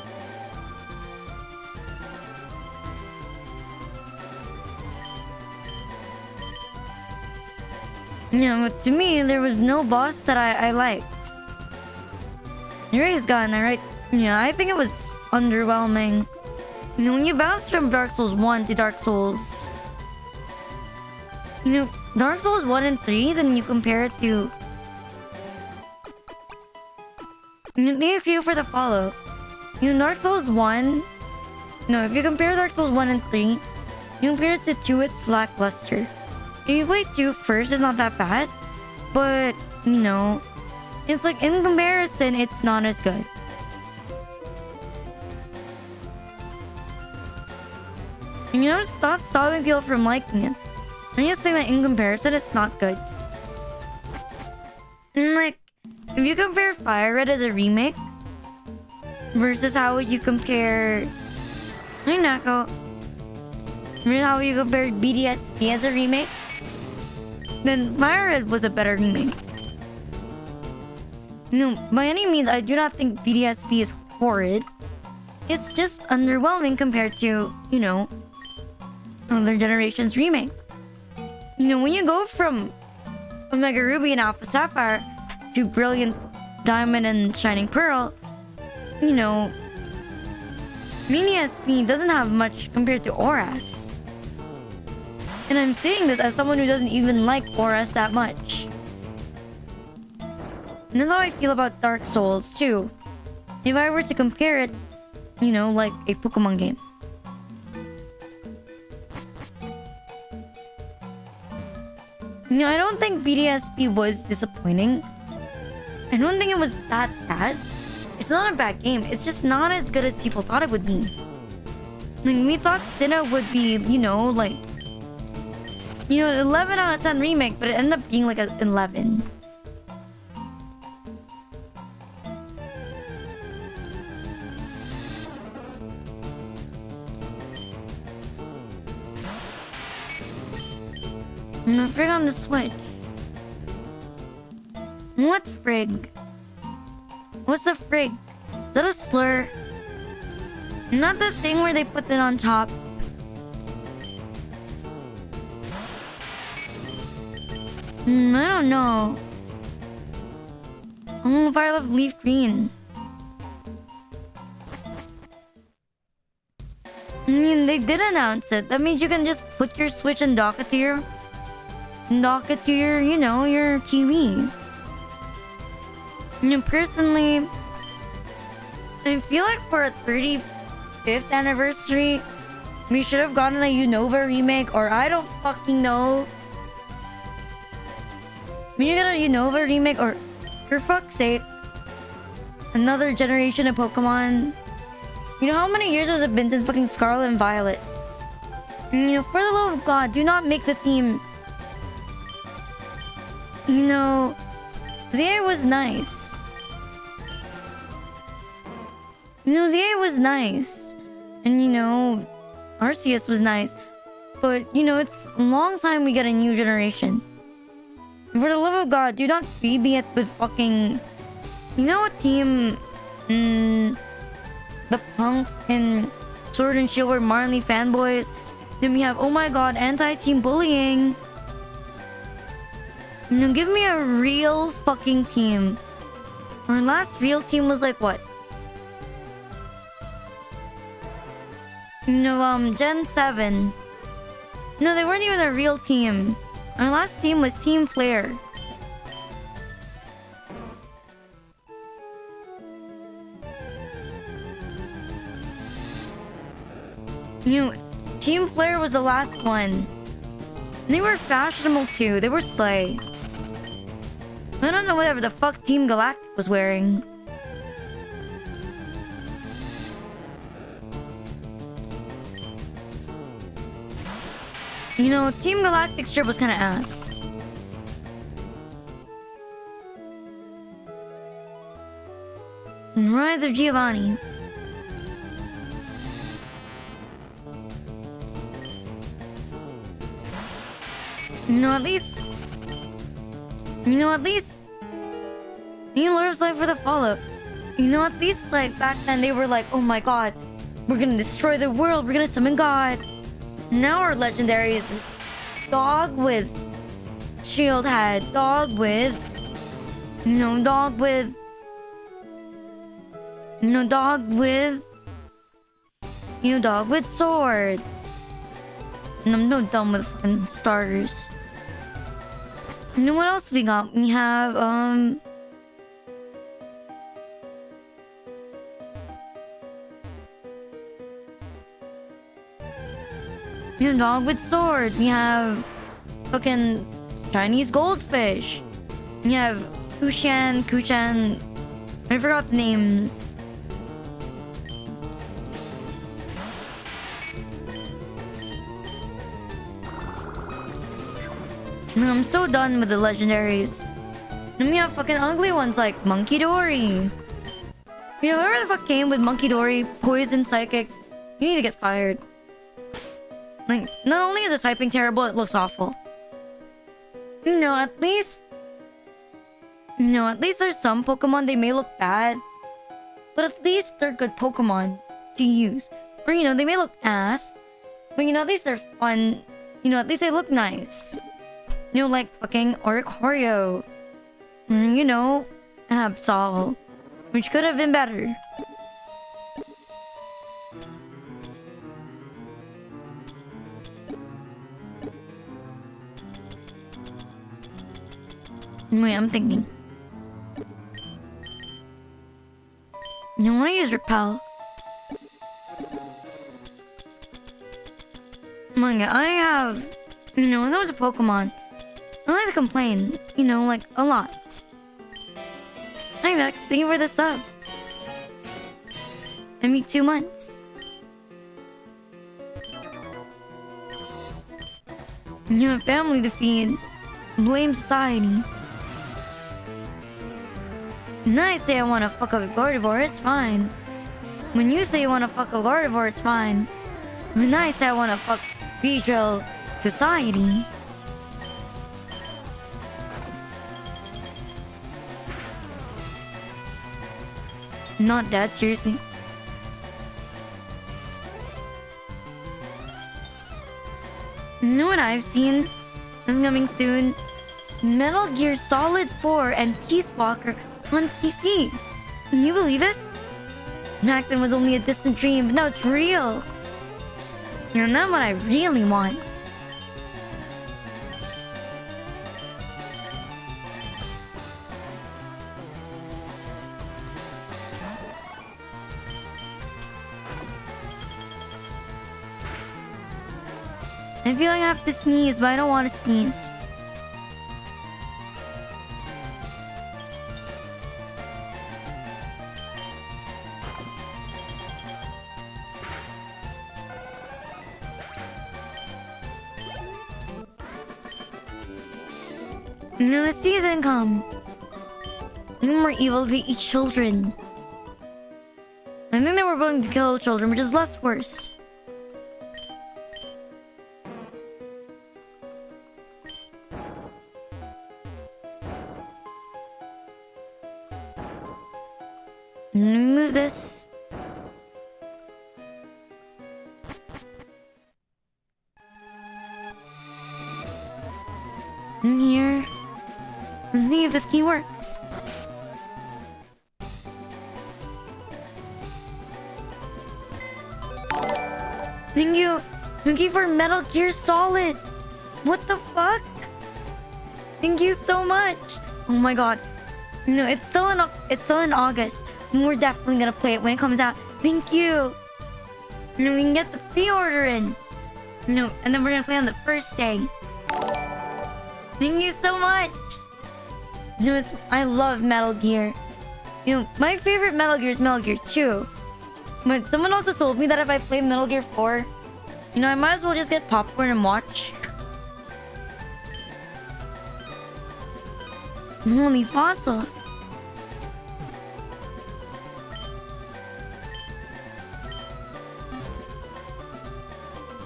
Yeah, but to me, there was no boss that I liked. Ray's gotten that right. Yeah, I think it was underwhelming. You know, when you bounce from Dark Souls 1 to Dark Souls... You know, Dark Souls 1 and 3, then you compare it to... You know, thank you for the follow. You know, Dark Souls 1... No, if you compare Dark Souls 1 and 3, you compare it to 2, it's lackluster. If you play 2 first, it's not that bad. But, you know, it's like, in comparison, it's not as good. And you know, it's not stopping people from liking it. I'm just saying that in comparison, it's not good. And like, if you compare Fire Red as a remake versus how would you compare Nako, how would you compare BDSP as a remake, then Fire Red was a better remake. No, by any means, I do not think BDSP is horrid. It's just underwhelming compared to, you know, other generations' remakes. You know, when you go from Omega Ruby and Alpha Sapphire to Brilliant Diamond and Shining Pearl, you know, BDSP doesn't have much compared to Auras. And I'm saying this as someone who doesn't even like Auras that much. And that's how I feel about Dark Souls too. If I were to compare it, you know, like a Pokemon game. You know, I don't think BDSP was disappointing. I don't think it was that bad. It's not a bad game. It's just not as good as people thought it would be. Like, we thought Sinnoh would be, you know, like... You know, 11 out of 10 remake, but it ended up being like an 11. No, frig on the Switch. What frig? What's a frig? Is that a slur? Not the thing where they put it on top. I don't know. Oh, if I love leaf green. I mean, they did announce it. That means you can just put your Switch and dock it to your... you know, your TV. You know, personally, I feel like for a 35th anniversary, we should have gotten a Unova remake, or I don't fucking know. When you get a Unova remake, or for fuck's sake, another generation of Pokemon. You know, how many years has it been since fucking Scarlet and Violet? And, you know, for the love of God, do not make the theme. You know, ZA was nice. You know, ZA was nice. And, you know, Arceus was nice. But, you know, it's a long time we get a new generation. For the love of God, do not BB it with fucking... You know what team... the punks in Sword and Shield were Marley fanboys? Then we have, oh my god, anti-team bullying. You know, give me a real fucking team. Our last real team was like what? You know, Gen 7. No, they weren't even a real team. Our last team was Team Flare. You know, Team Flare was the last one. They were fashionable too. They were slay. I don't know whatever the fuck Team Galactic was wearing. You know, Team Galactic's trip was kind of ass. Rise of Giovanni. You know, at least... He lives life for the Fallout. You know, at least, like, back then they were like, oh my god, we're gonna destroy the world, we're gonna summon God. Now our legendaries is dog with shield head, dog with dog with sword. And I'm no done with fucking starters. You know what else we got? We have dog with sword. We have fucking Chinese goldfish. We have Kushan. I forgot the names. I'm so done with the legendaries. Then we have fucking ugly ones like Monkey Dory. You know, whoever the fuck came with Monkey Dory, Poison Psychic, you need to get fired. Like, not only is the typing terrible, it looks awful. At least there's some Pokemon, they may look bad, but at least they're good Pokemon to use. Or, they may look ass, but, at least they're fun. At least they look nice. Like fucking Oricorio. Absol. Which could have been better. Wait, I'm thinking. I want to use Repel. Oh my god, I have... loads of Pokemon. I like to complain, like a lot. Hi Vex, thank you for the sub. Maybe 2 months. You have family to feed. Blame society. When I say I want to fuck up a Gardevoir, it's fine. When you say you want to fuck a Gardevoir, it's fine. When I say I want to fuck Beedrill society... Not dead, seriously. You know what I've seen? This is coming soon. Metal Gear Solid 4 and Peace Walker on PC. Can you believe it? Back then was only a distant dream, but now it's real. That's what I really want. I feel like I have to sneeze, but I don't want to sneeze. The season come. No more evil to eat children. I think they were willing to kill children, which is less worse. Remove this. In here. Let's see if this key works. Thank you. Thank you for Metal Gear Solid. What the fuck? Thank you so much. Oh my god. It's still in August. We're definitely gonna play it when it comes out. Thank you. We can get the pre-order in. And then we're gonna play on the first day. Thank you so much. You know, I love Metal Gear. You know, my favorite Metal Gear is Metal Gear 2. But someone also told me that if I play Metal Gear 4, you know, I might as well just get popcorn and watch. Oh, these fossils.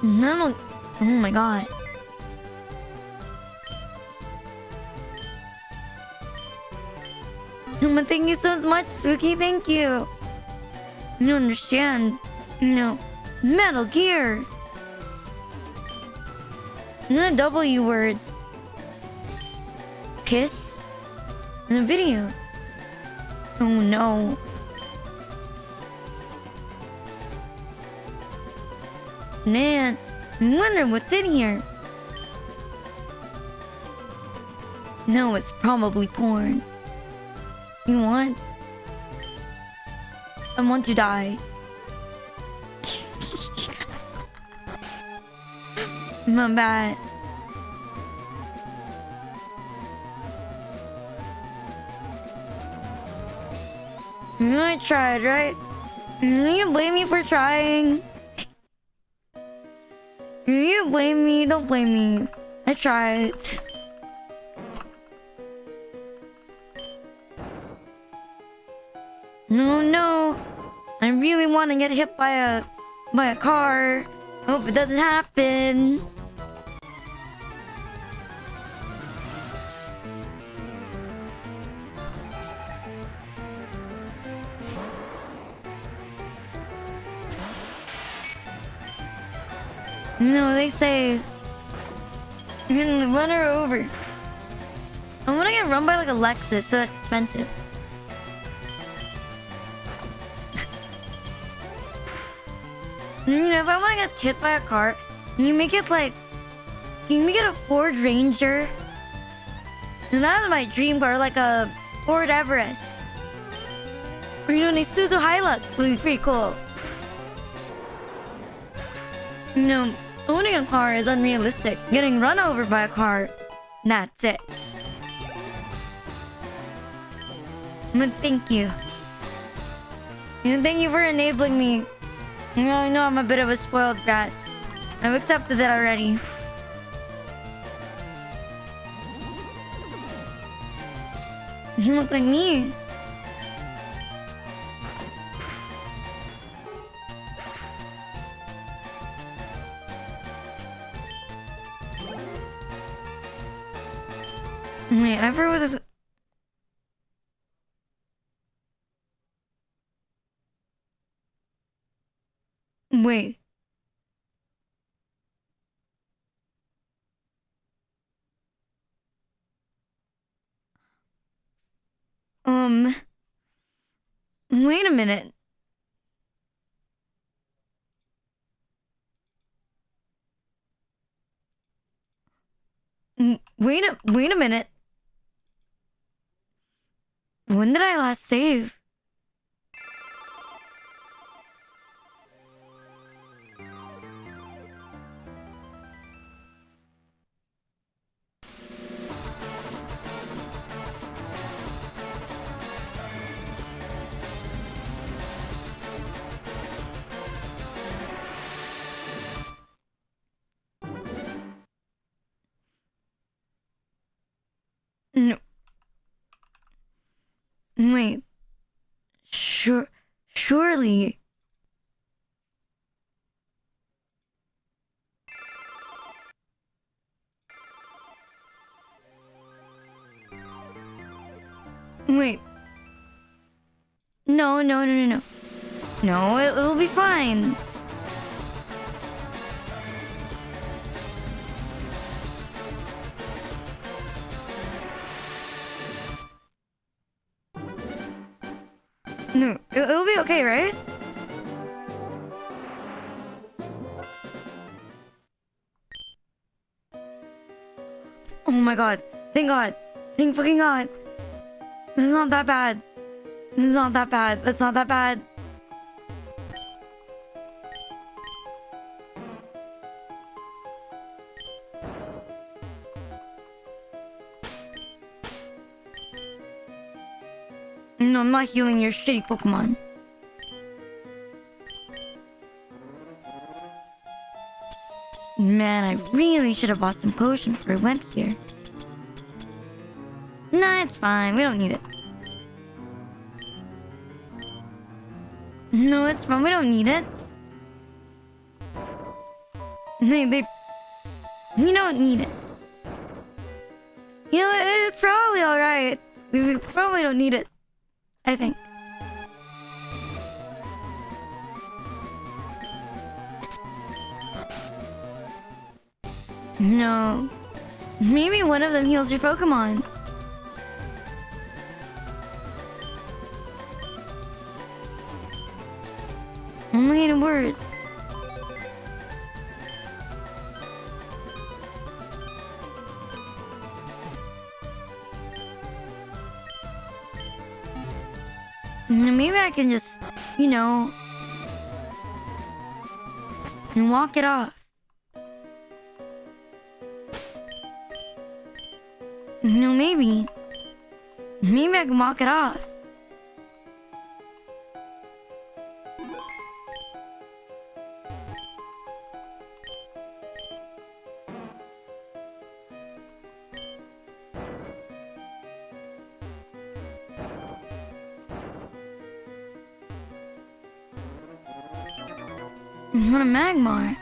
Metal... Oh my god. Thank you so much, Spooky. Thank you. You don't understand. You know, Metal Gear. And a W word. Kiss. In a video. Oh no. Man, I wonder what's in here. No, it's probably porn. You want? I want to die. My bad. I tried, right? You blame me for trying. You blame me, don't blame me. I tried. No, no. I really want to get hit by a car. Hope it doesn't happen. No, they say you can run her over. I want to get run by like a Lexus, so that's expensive. You know, if I want to get hit by a car, you make it like... Can you make it a Ford Ranger? And that's my dream car, like a Ford Everest. Or you know, an Isuzu Hilux would be pretty cool. You know, owning a car is unrealistic. Getting run over by a car, that's it. But thank you. And thank you for enabling me. You know, I know I'm a bit of a spoiled brat. I've accepted that already. You look like me. Wait, I forgot was... Wait. Wait a minute. Wait a minute. When did I last save? No. Wait. Surely. Wait. No. No, it'll be fine. No, it'll be okay, right? Oh my god. Thank god. Thank fucking god. It's not that bad. It's not that bad. It's not that bad. No, I'm not healing your shitty Pokemon. Man, I really should have bought some potions before I went here. Nah, it's fine. We don't need it. No, it's fine. We don't need it. We don't need it. You know, it's probably alright. We probably don't need it. I think. No. Maybe one of them heals your Pokemon. Only in words. Maybe I can just, you know, and walk it off. No, maybe. Maybe I can walk it off. What a Magmar.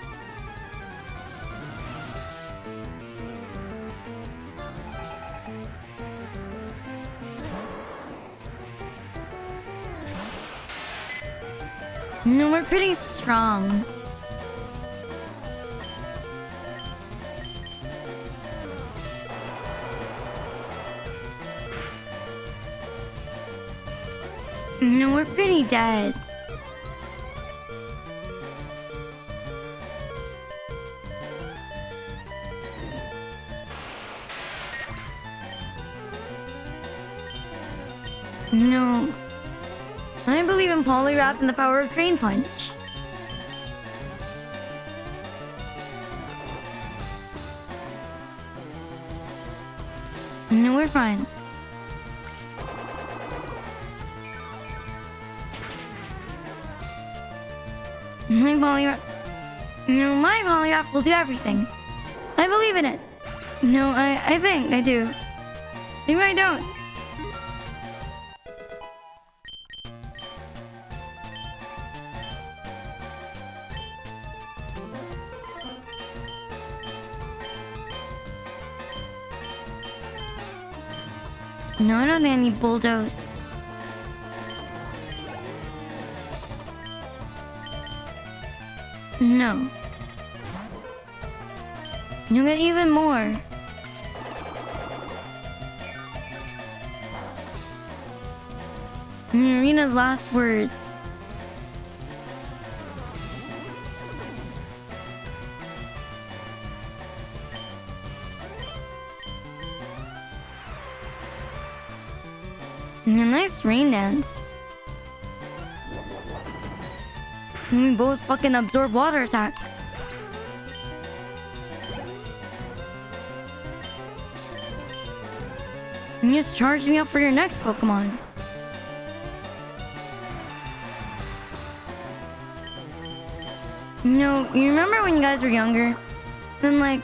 No, we're pretty strong. No, we're pretty dead. No. I believe in Poliwrath and the power of Drain Punch. No, we're fine. My Poliwrath... No, my Poliwrath will do everything. I believe in it. No, I think I do. Maybe I don't. No, I don't think I need Bulldoze. No. You'll get even more. Rina's last words. A nice rain dance. We both fucking absorb water attacks. You just charged me up for your next Pokemon. You know, you remember when you guys were younger? And like,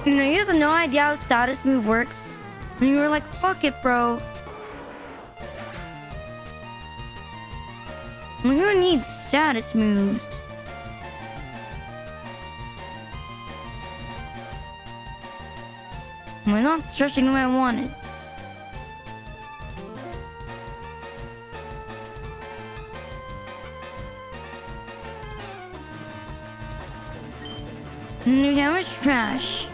you know, you guys have no idea how status move works. And you were like, fuck it, bro. Who needs status moves? I'm not stretching the way I wanted. New damage trash.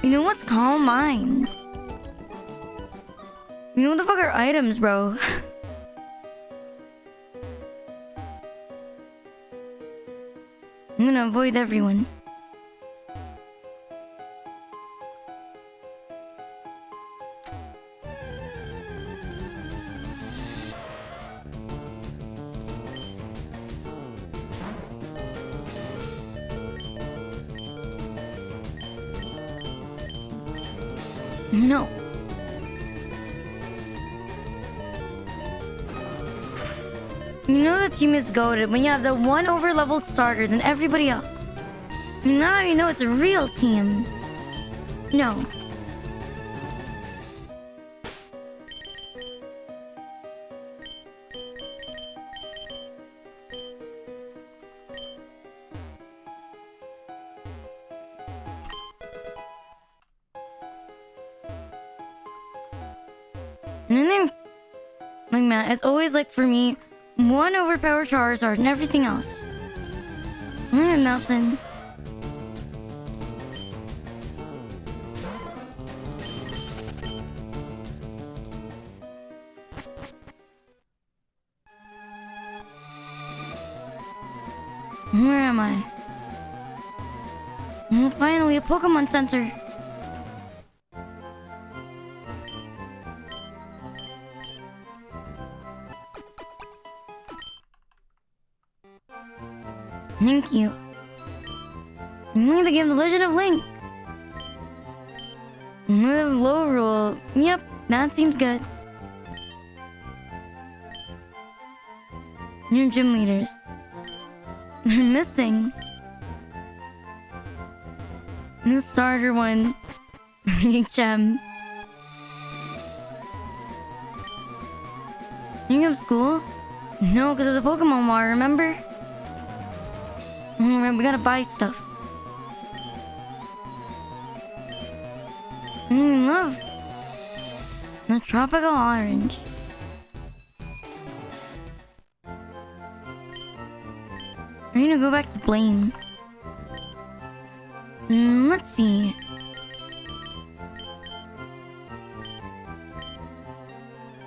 You know what's Calm Mind? You know what the fuck are items, bro? I'm gonna avoid everyone. No. You know the team is goated when you have the one over-leveled starter than everybody else. Now you know it's a real team. No. And then, like, man, it's always like for me, one overpowered Charizard and everything else. Nelson. Where am I? Oh, finally, a Pokemon Center. Thank you. I'm going to give The Legend of Link. Low roll. Yep, that seems good. New gym leaders. They're missing. New starter one. HM. You have school? No, because of the Pokemon War, remember? We gotta buy stuff. Love. The tropical orange. I'm gonna go back to Blaine. Let's see.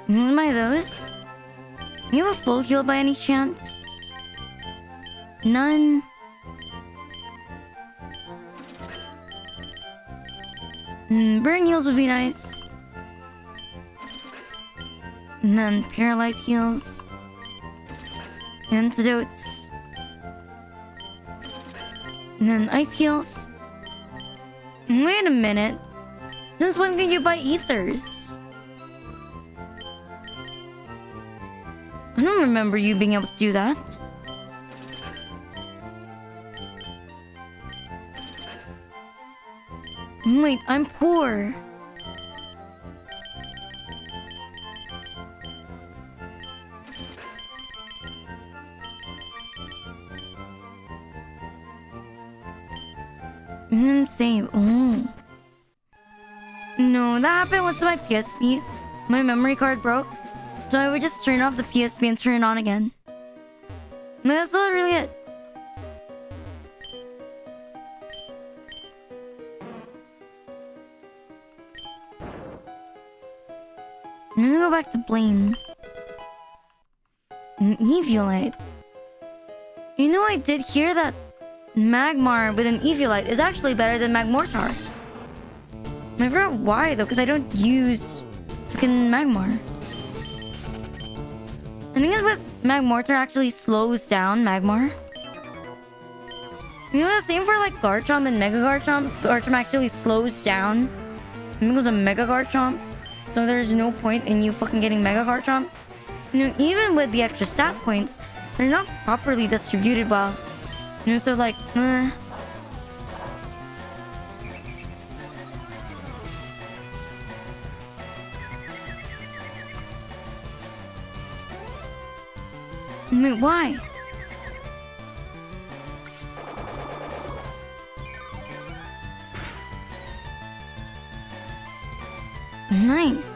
What am I those? You have a full heal by any chance? None. Burn heals would be nice. And then paralyzed heals. Antidotes. And then ice heals. Wait a minute. Since when can you buy ethers? I don't remember you being able to do that. Wait, I'm poor. Save. Oh. No, that happened once to my PSP. My memory card broke. So I would just turn off the PSP and turn it on again. No, that's literally it. I'm gonna go back to Blaine. An Eviolite. You know, I did hear that Magmar with an Eviolite is actually better than Magmortar. I forgot why though, because I don't use fucking Magmar. I think it's because Magmortar actually slows down Magmar. You know, the same for like Garchomp and Mega Garchomp. Garchomp actually slows down. And becomes a Mega Garchomp. So there's no point in you fucking getting Mega Garchomp. You know, even with the extra stat points, they're not properly distributed well. You know, so like, Wait, why? Nice.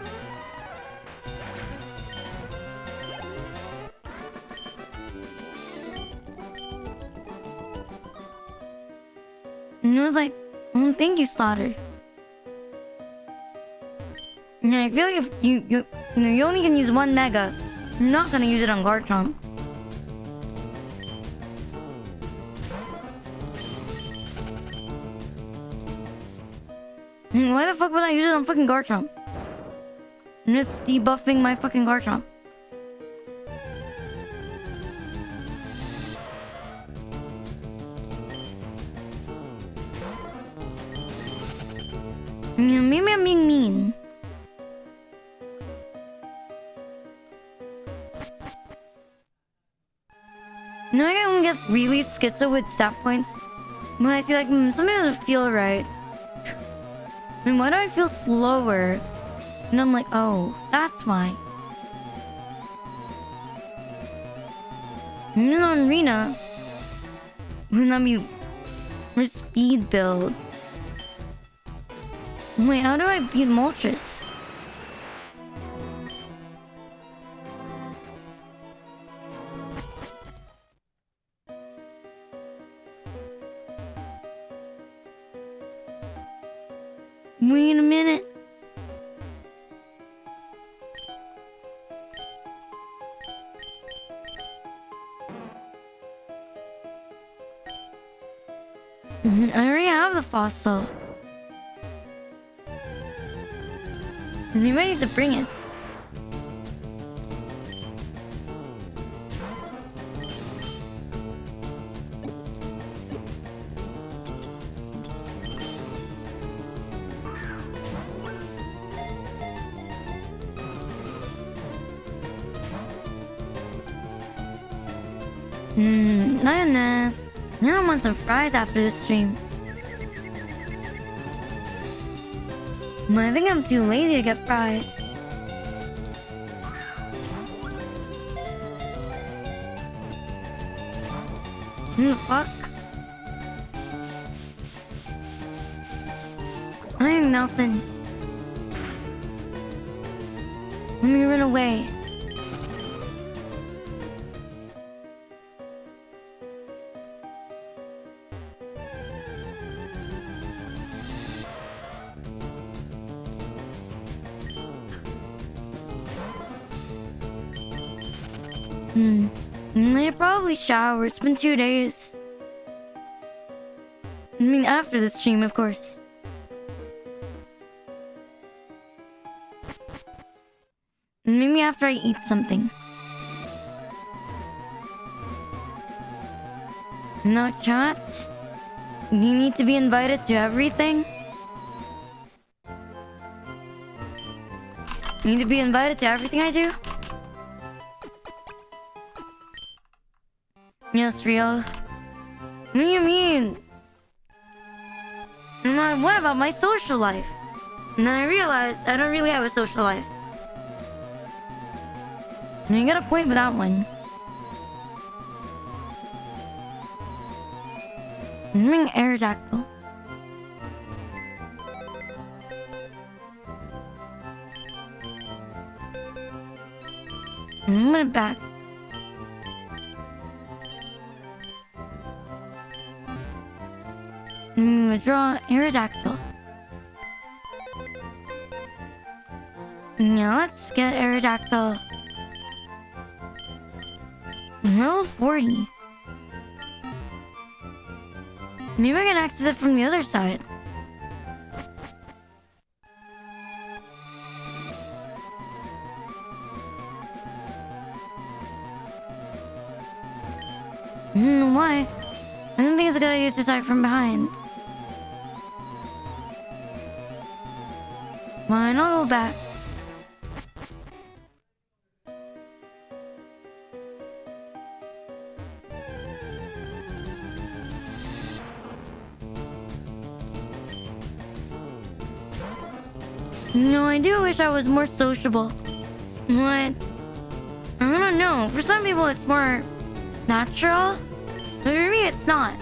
And it was like, oh, thank you, Slaughter. And I feel like if you only can use one Mega, you're not gonna use it on Garchomp. Why the fuck would I use it on fucking Garchomp? I'm just debuffing my fucking Garchomp. Yeah, maybe I'm being mean. get really schizo with stat points when I see like something doesn't feel right. And why do I feel slower? And I'm like, oh, that's why. And then on Rina, wouldn't that be her speed build? Wait, how do I beat Moltres? Wait a minute. I already have the fossil. Maybe I need to bring it. Nah. I don't want some fries after this stream. I think I'm too lazy to get fries. Fuck. I'm Nelson. Let me run away. I probably shower. It's been 2 days. I mean, after the stream, of course. Maybe after I eat something. No chat? You need to be invited to everything? You need to be invited to everything I do? Yes, real. What do you mean? What about my social life? And then I realized I don't really have a social life. And you got a point with that one. Ring Aerodactyl. I'm gonna back. Draw Aerodactyl. Yeah, let's get Aerodactyl. Level 40. Maybe I can access it from the other side. Why? I don't think it's a good idea to start from behind. Fine, I'll go back. No, I do wish I was more sociable. What? I don't know. For some people, it's more natural. But for me, it's not.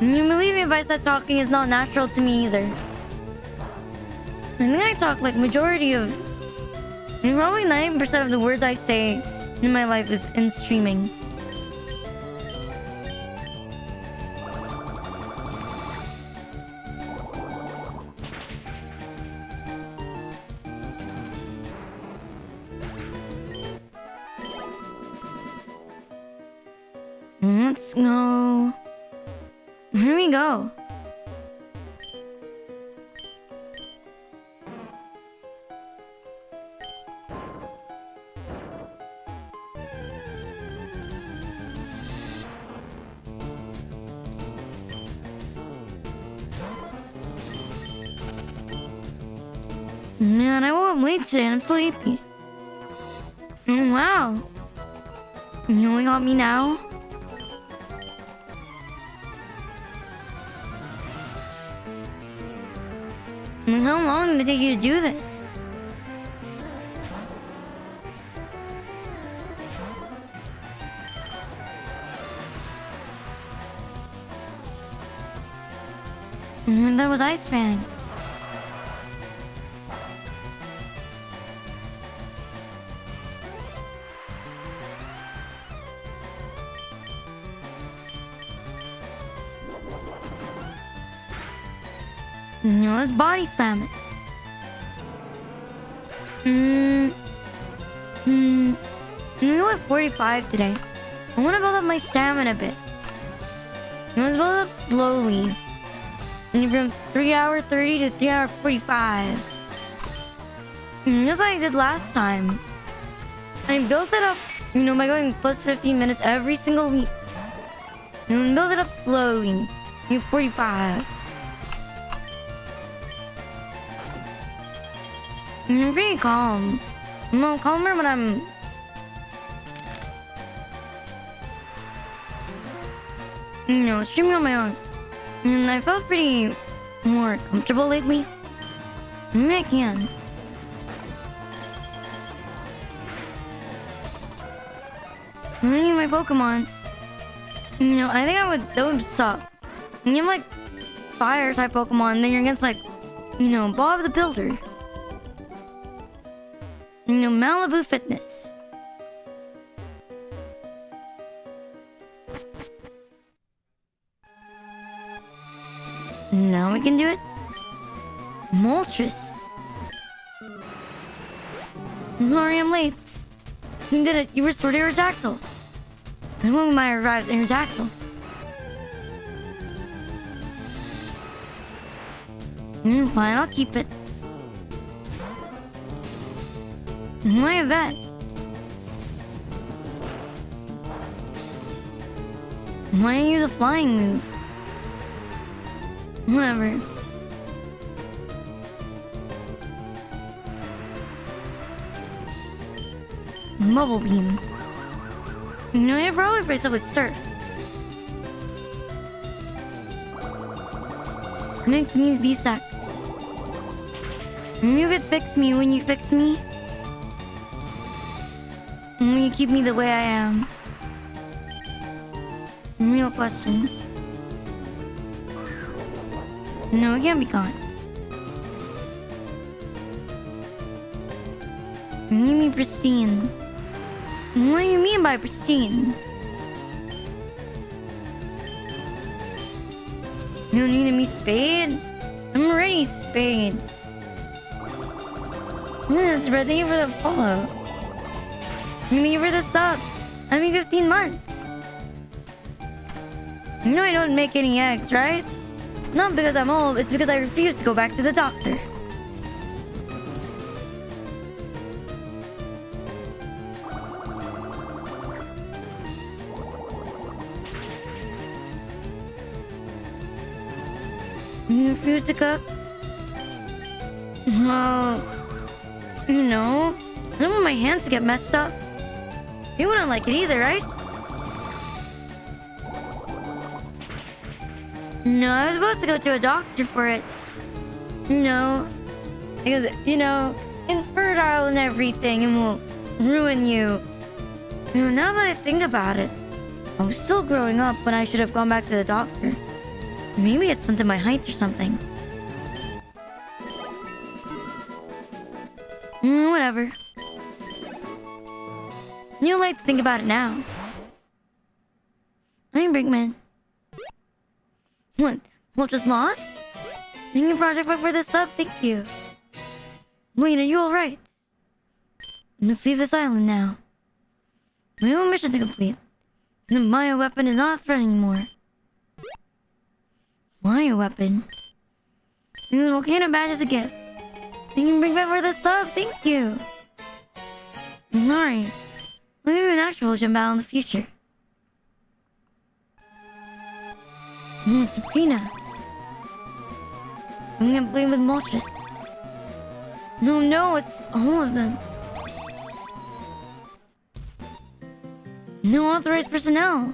You believe me if I said talking is not natural to me either. I think I talk like majority of... probably 90% of the words I say in my life is in streaming. Let's go. Where do we go? Man, I woke up late today and I'm sleepy. Oh, wow. You only got me now? And how long did it take you to do this? That was Ice Fang. Let's body slam it. I'm going with 45 today. I want to build up my stamina a bit. Let's build it up slowly. From 3 hour 30 to 3 hour 45. Just like I did last time. I built it up, by going plus 15 minutes every single week. And build it up slowly. 45. I'm pretty calm. I'm calmer when I'm... streaming on my own. And I felt pretty more comfortable lately. Maybe I can. I'm gonna use my Pokemon. I think that would suck. When you have like fire type Pokemon, then you're against like, Bob the Builder. Malibu Fitness. Now we can do it. Moltres. Sorry I'm late. You did it. You restored Aerodactyl. And when I arrived Aerodactyl. Fine, I'll keep it. Why a vet? Why don't you use a flying move? Whatever. Bubble Beam. I probably brace up with Surf. Makes me desect. You could fix me when you fix me. When you keep me the way I am. Real questions. No, it can't be caught. You mean pristine? What do you mean by pristine? You don't need me spade? I'm already spade. Yes, bro, thank you for the follow. Thank you for the sub. I mean 15 months. I don't make any eggs, right? Not because I'm old, it's because I refuse to go back to the doctor. You refuse to cook? Well, I don't want my hands to get messed up. You wouldn't like it either, right? No, I was supposed to go to a doctor for it. No. Because, infertile and everything and will ruin you. Now that I think about it, I was still growing up when I should have gone back to the doctor. Maybe it's something my height or something. Whatever. You like to think about it now. I'm Brinkman. What just lost? Thank you, Project Fuck, for this sub. Thank you. Lena, you alright? I must leave this island now. My own mission to complete. The Maya weapon is not a threat anymore. Maya weapon? And the volcano badge is a gift. Thank you, Brinkman, for the sub. Thank you. Sorry. I'll give you an actual gym battle in the future. Sabrina. I'm gonna play with Moltres. No, it's all of them. No authorized personnel.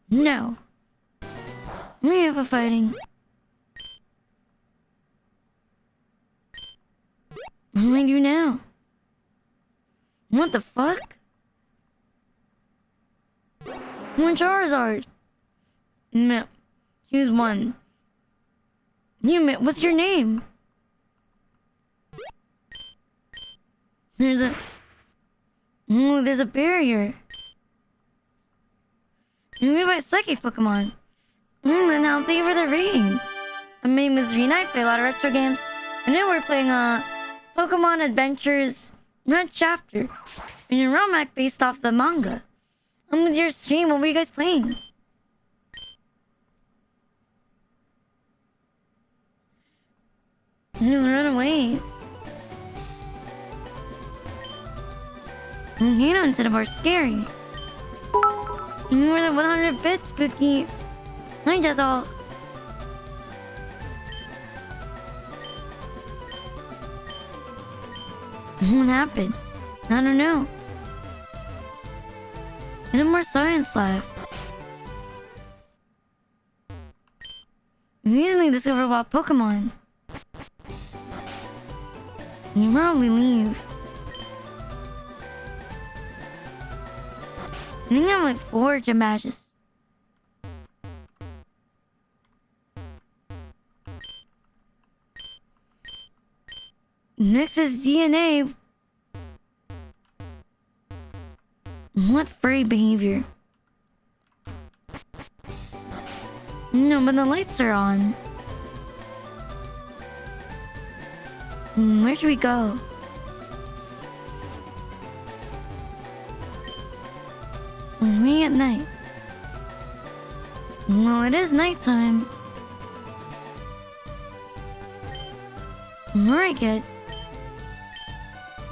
No. We have a fighting. What do I do now? What the fuck? One Charizard. No. Choose one. What's your name? There's a barrier. You need to buy psychic Pokemon. And I'll pay for the raid. My name is Rina. I play a lot of retro games. And then we're playing Pokemon Adventures Red Chapter. And a ROM hack based off the manga. When was your stream? What were you guys playing? You run away. Volcano instead of are scary. More than 100 bits, spooky. I just all. What happened? I don't know. No more science lab. We recently discovered wild Pokemon. You probably leave. I think I have like 4 gym badges. Next is DNA. What furry behavior? No, but the lights are on. Where should we go? We at night. Well, it is nighttime. Very good.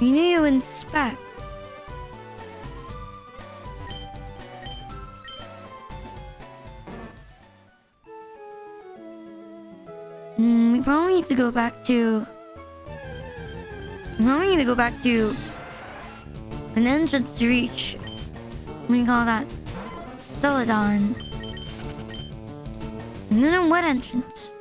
You need to inspect. We probably need to go back to... We probably need to go back to an entrance to reach. We call that Celadon. And then a wet entrance.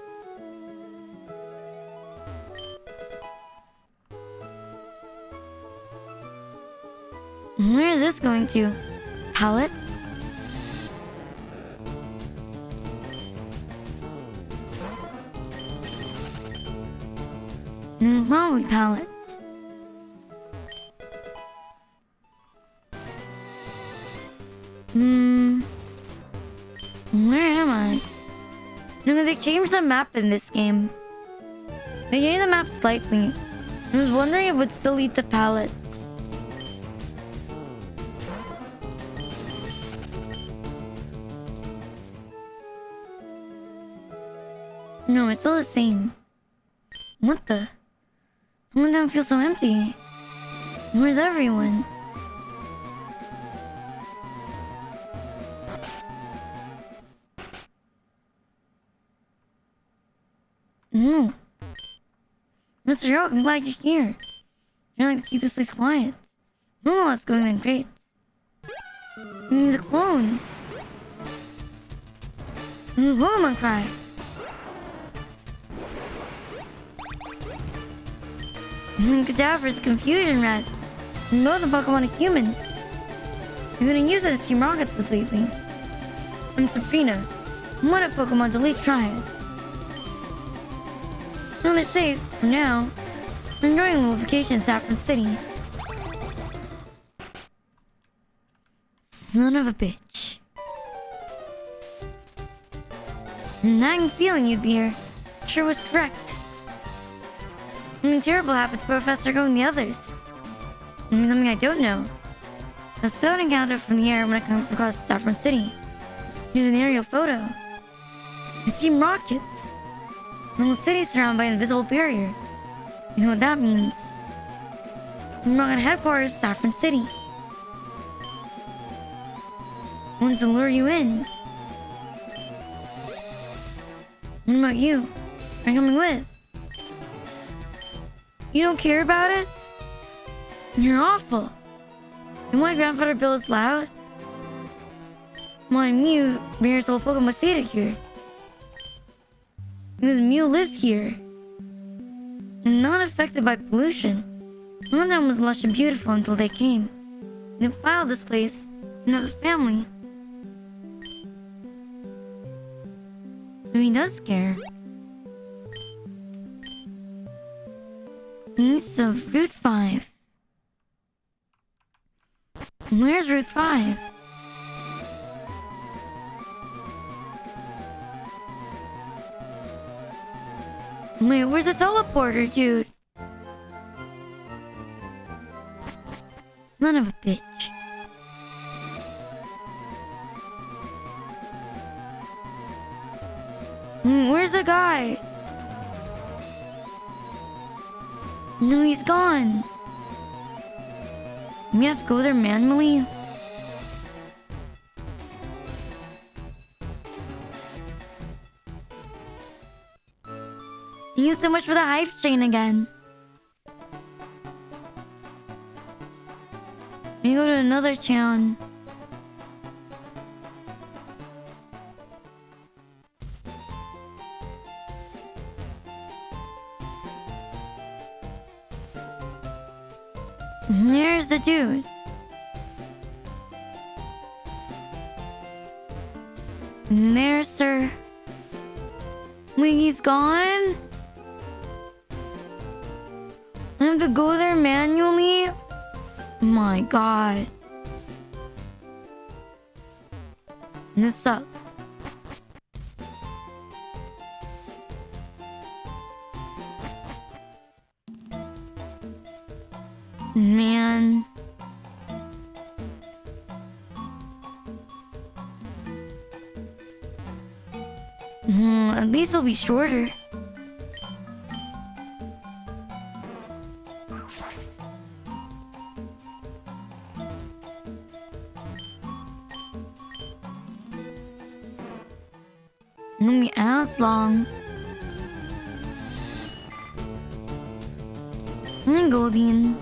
Where is this going to? Pallet? Probably pallet. Where am I? No, because they changed the map in this game. They changed the map slightly. I was wondering if it would still lead to pallet. No, it's still the same. What the? Why do I feel so empty? Where's everyone? No. Mr. Oak, I'm glad you're here. You're like to keep this place quiet. No one else going in great. He's a clone. Pokemon cry. Cadaver's a confusion rat. Both the Pokemon are humans. You're gonna use it as Team Rocket this lately. I'm Sabrina. One of Pokemon's elite triad. Well, they're safe for now. I'm enjoying a little vacation in Saffron City. Son of a bitch. The nagging feeling you'd be here sure was correct. Something terrible happened to Professor Go and the others. Something I don't know. I saw an encounter from the air when I came across Saffron City. Here's an aerial photo. I see rockets. The whole city is surrounded by an invisible barrier. You know what that means? Rocket headquarters, Saffron City. I want to lure you in. What about you? Are you coming with? You don't care about it? You're awful. And my grandfather Bill is loud. My Mew bears all Pokemon stayed here. Because Mew lives here. And not affected by pollution. London was lush and beautiful until they came. They filed this place and have a family. So he does care. East of Route 5. Where's Route 5? Wait, where's the teleporter, dude? Son of a bitch. Where's the guy? No, he's gone. We have to go there manually? Thank you so much for the hype chain again. We go to another town. There's the dude. There's sir. Wait, he's gone? I have to go there manually? My god. This sucks. Man. At least it'll be shorter. Won't be as long. And Goldien.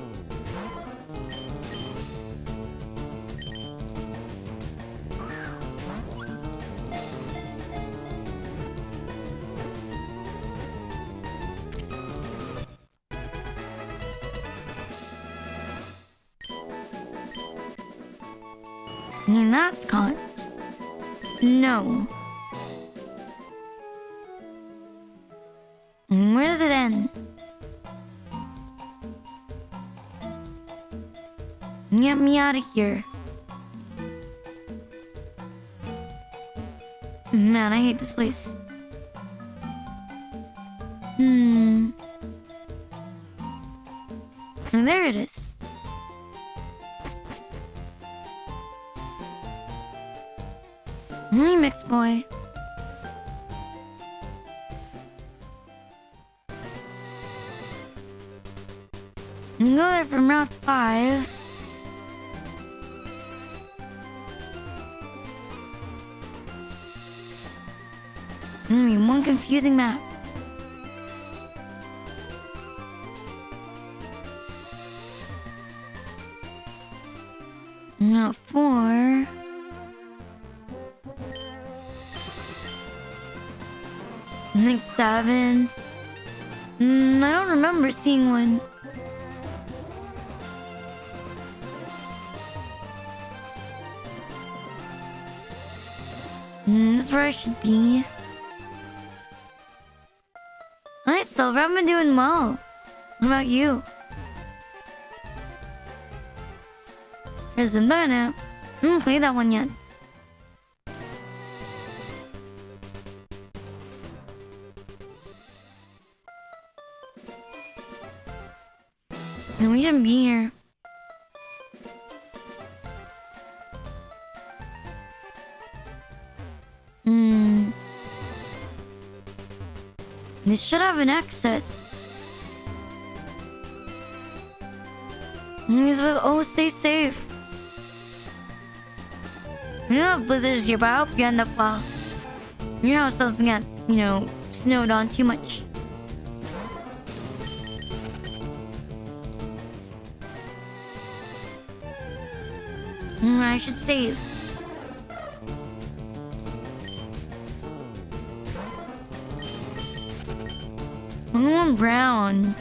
I mean, that's cons. No. Where does it end? Get me out of here. Man, I hate this place. And there it is. Remix boy. You can go there from Route 5. One confusing map. Route 4. I think 7. I don't remember seeing one. That's where I should be. Hi, Silver. I've been doing well. What about you? There's a banana. I haven't played that one yet. And we shouldn't be here. This should have an exit. Oh, stay safe. We don't have blizzards here, but I hope you end up well. Your house doesn't get, snowed on too much. I should save. I'm brown.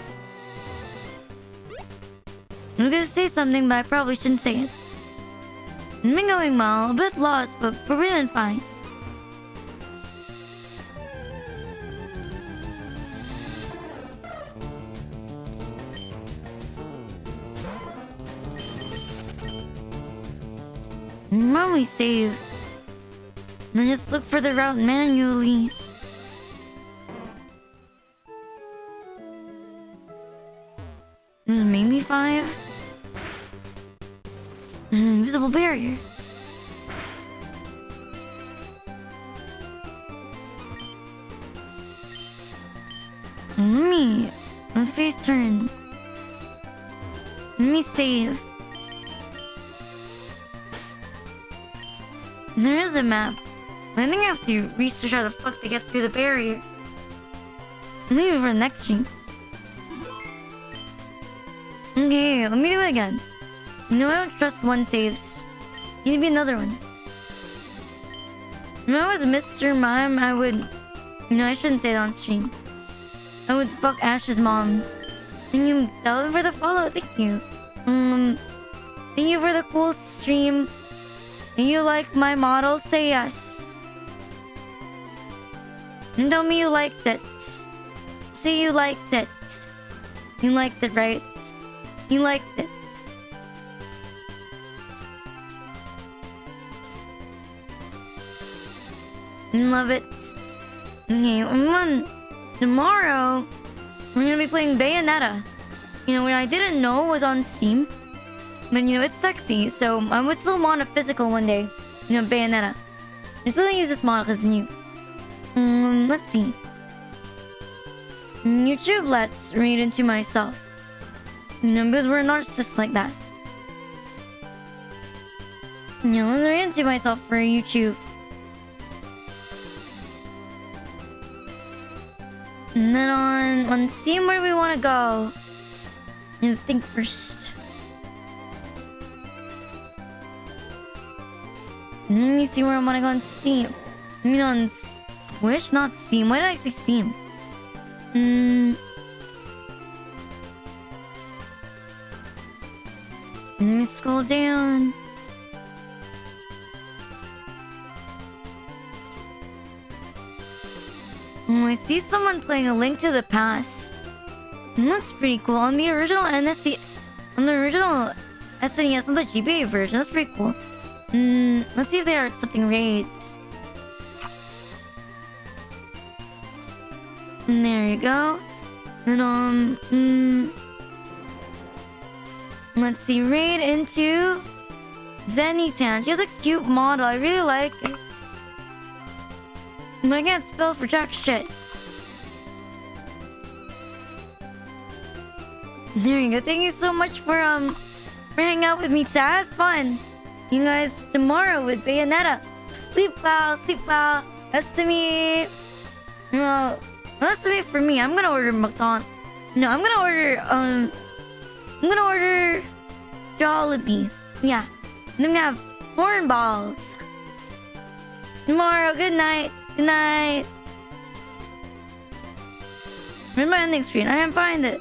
I'm gonna say something, but I probably shouldn't say it. I've been going well, a bit lost, but we're doing fine. Normally save. And then just look for the route manually. Maybe 5. Invisible barrier. Let me... My faith turn. Let me save. There is a map. I think I have to research how the fuck to get through the barrier. I'm leaving for the next stream. Okay, let me do it again. No, I don't trust one saves. You need to be another one. If I was Mr. Mime, I would... No, I shouldn't say that on stream. I would fuck Ash's mom. Thank you, Delvin, for the follow. Thank you. Thank you for the cool stream. And you like my model? Say yes. And tell me you liked it. Say you liked it. You liked it, right? You liked it. Love it. Okay, tomorrow we're gonna be playing Bayonetta. You know, what I didn't know was on Steam. But you know, it's sexy, so I would still want a physical one day. You know, Bayonetta. I'm still gonna use this model because it's new. Let's see. YouTube lets read into myself. You know, because we're narcissists like that. You know, I'm read into myself for YouTube. And then on Steam, where do we want to go? You know, think first. Let me see where I want to go on Steam. I mean on Twitch, not Steam. Why did I say Steam? Let me scroll down. Oh, I see someone playing A Link to the Past. It looks pretty cool. On the original NSC... On the original SNES, on the GBA version. That's pretty cool. Let's see if they are accepting raids. And there you go. And let's see, raid into Zenitan. She has a cute model. I really like it. But I can't spell for jack shit. There you go. Thank you so much for hanging out with me today. I had fun. You guys tomorrow with Bayonetta. Sleep well, sleep well. That's to me. Well, that's to me for me. I'm gonna order McDonald's. No, I'm gonna order Jollibee. Yeah. And I'm gonna have corn balls. Tomorrow, good night. Good night. Where's my ending screen? I can't find it.